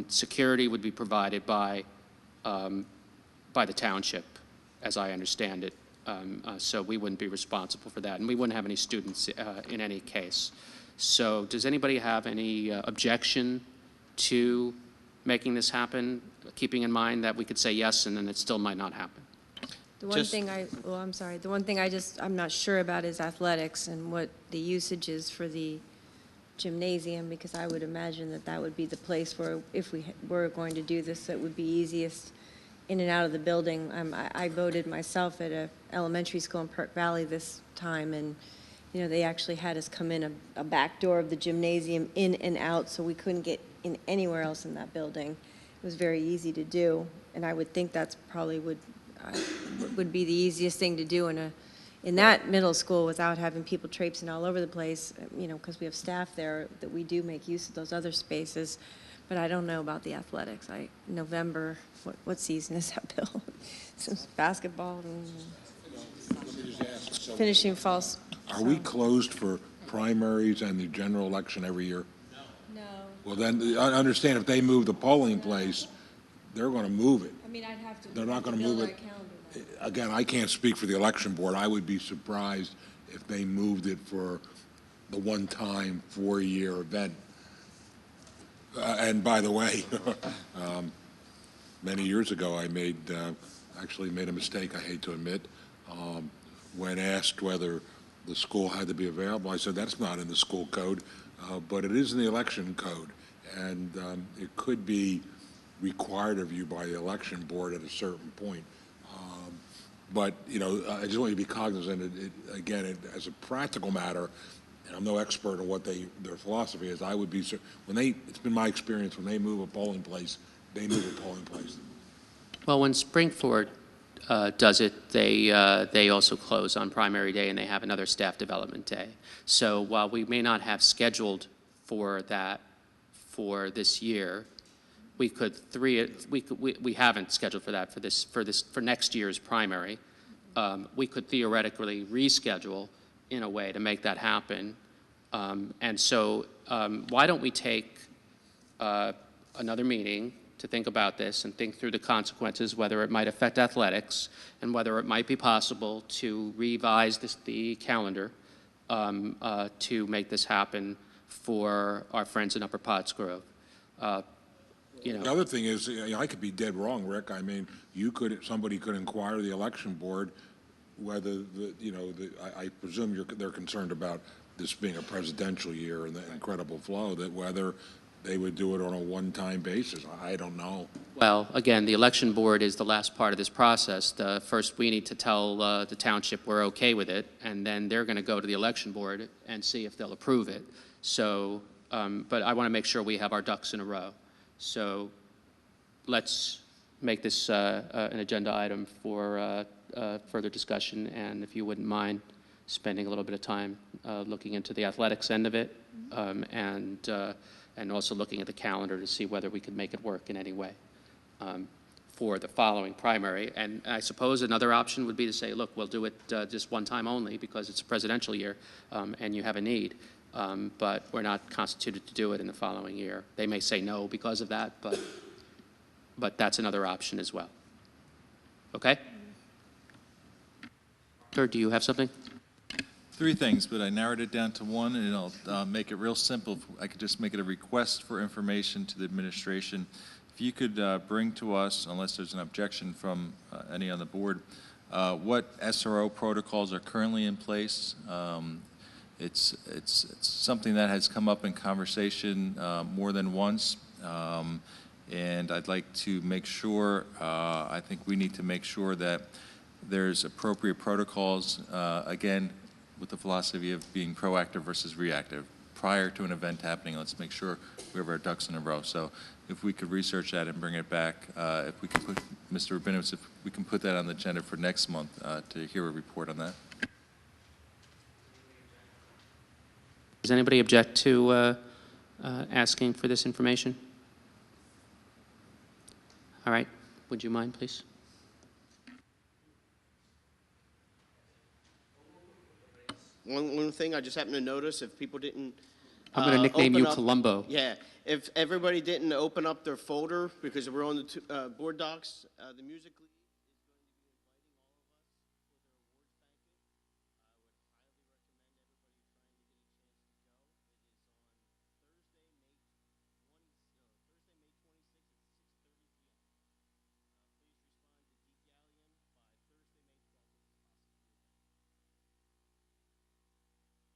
Security would be provided by the township, as I understand it. So we wouldn't be responsible for that, and we wouldn't have any students in any case. So does anybody have any objection to making this happen, keeping in mind that we could say yes and then it still might not happen? The one thing I'm sorry, the one thing I'm not sure about is athletics and what the usage is for the gymnasium, because I would imagine that that would be the place where, if we were going to do this, that would be easiest in and out of the building. I voted myself at a elementary school in Perk Valley this time, and, you know, they actually had us come in a back door of the gymnasium in and out, so we couldn't get in anywhere else in that building. It was very easy to do, and I would think that's probably would be the easiest thing to do in that middle school without having people traipsing all over the place, you know, because we have staff there, that we do make use of those other spaces. But I don't know about the athletics. November, what season is that, Bill? Since basketball and finishing falls. Are we closed for primaries and the general election every year? No. Well, then, I understand if they move the polling place, they're going to move it. I mean, I'd have to. They're not going to move it. Again, I can't speak for the election board. I would be surprised if they moved it for the one-time 4-year event. And by the way, many years ago, I actually made a mistake, I hate to admit. When asked whether the school had to be available, I said, that's not in the school code, but it is in the election code. And it could be required of you by the election board at a certain point. But, you know, I just want you to be cognizant, as a practical matter, and I'm no expert on what their philosophy is, I would be, it's been my experience, when they move a polling place, they move a polling place. Well, when Springford does it, they also close on primary day and they have another staff development day. So while we may not have scheduled for that for this year, we haven't scheduled for that for next year's primary. We could theoretically reschedule in a way to make that happen. And so why don't we take another meeting to think about this and think through the consequences, whether it might affect athletics and whether it might be possible to revise the calendar to make this happen for our friends in Upper Pottsgrove. You know. The other thing is, I could be dead wrong, Rick. I mean, somebody could inquire the election board whether I presume they're concerned about this being a presidential year and the incredible flow, that whether they would do it on a one-time basis. I don't know. Well, again, the election board is the last part of this process. First, we need to tell the township we're okay with it, and then they're going to go to the election board and see if they'll approve it. So, but I want to make sure we have our ducks in a row. So let's make this an agenda item for further discussion, and if you wouldn't mind spending a little bit of time looking into the athletics end of it, and also looking at the calendar to see whether we could make it work in any way for the following primary. And I suppose another option would be to say, look, we'll do it just one time only because it's a presidential year and you have a need. But we're not constituted to do it in the following year. They may say no because of that, but that's another option as well. Okay? Kurt, do you have something? 3 things, but I narrowed it down to 1, and I'll make it real simple. I could just make it a request for information to the administration. If you could bring to us, unless there's an objection from any on the board, what SRO protocols are currently in place. It's something that has come up in conversation more than once, and I'd like to make sure, I think we need to make sure that there's appropriate protocols, again, with the philosophy of being proactive versus reactive. Prior to an event happening, let's make sure we have our ducks in a row. So if we could research that and bring it back, if we could put, Mr. Rabinowitz, if we can put that on the agenda for next month to hear a report on that. Does anybody object to asking for this information? All right. Would you mind, please? One thing I just happened to notice, if people didn't I'm going to nickname you up, Columbo. Yeah, if everybody didn't open up their folder because we're on the board docs, the music.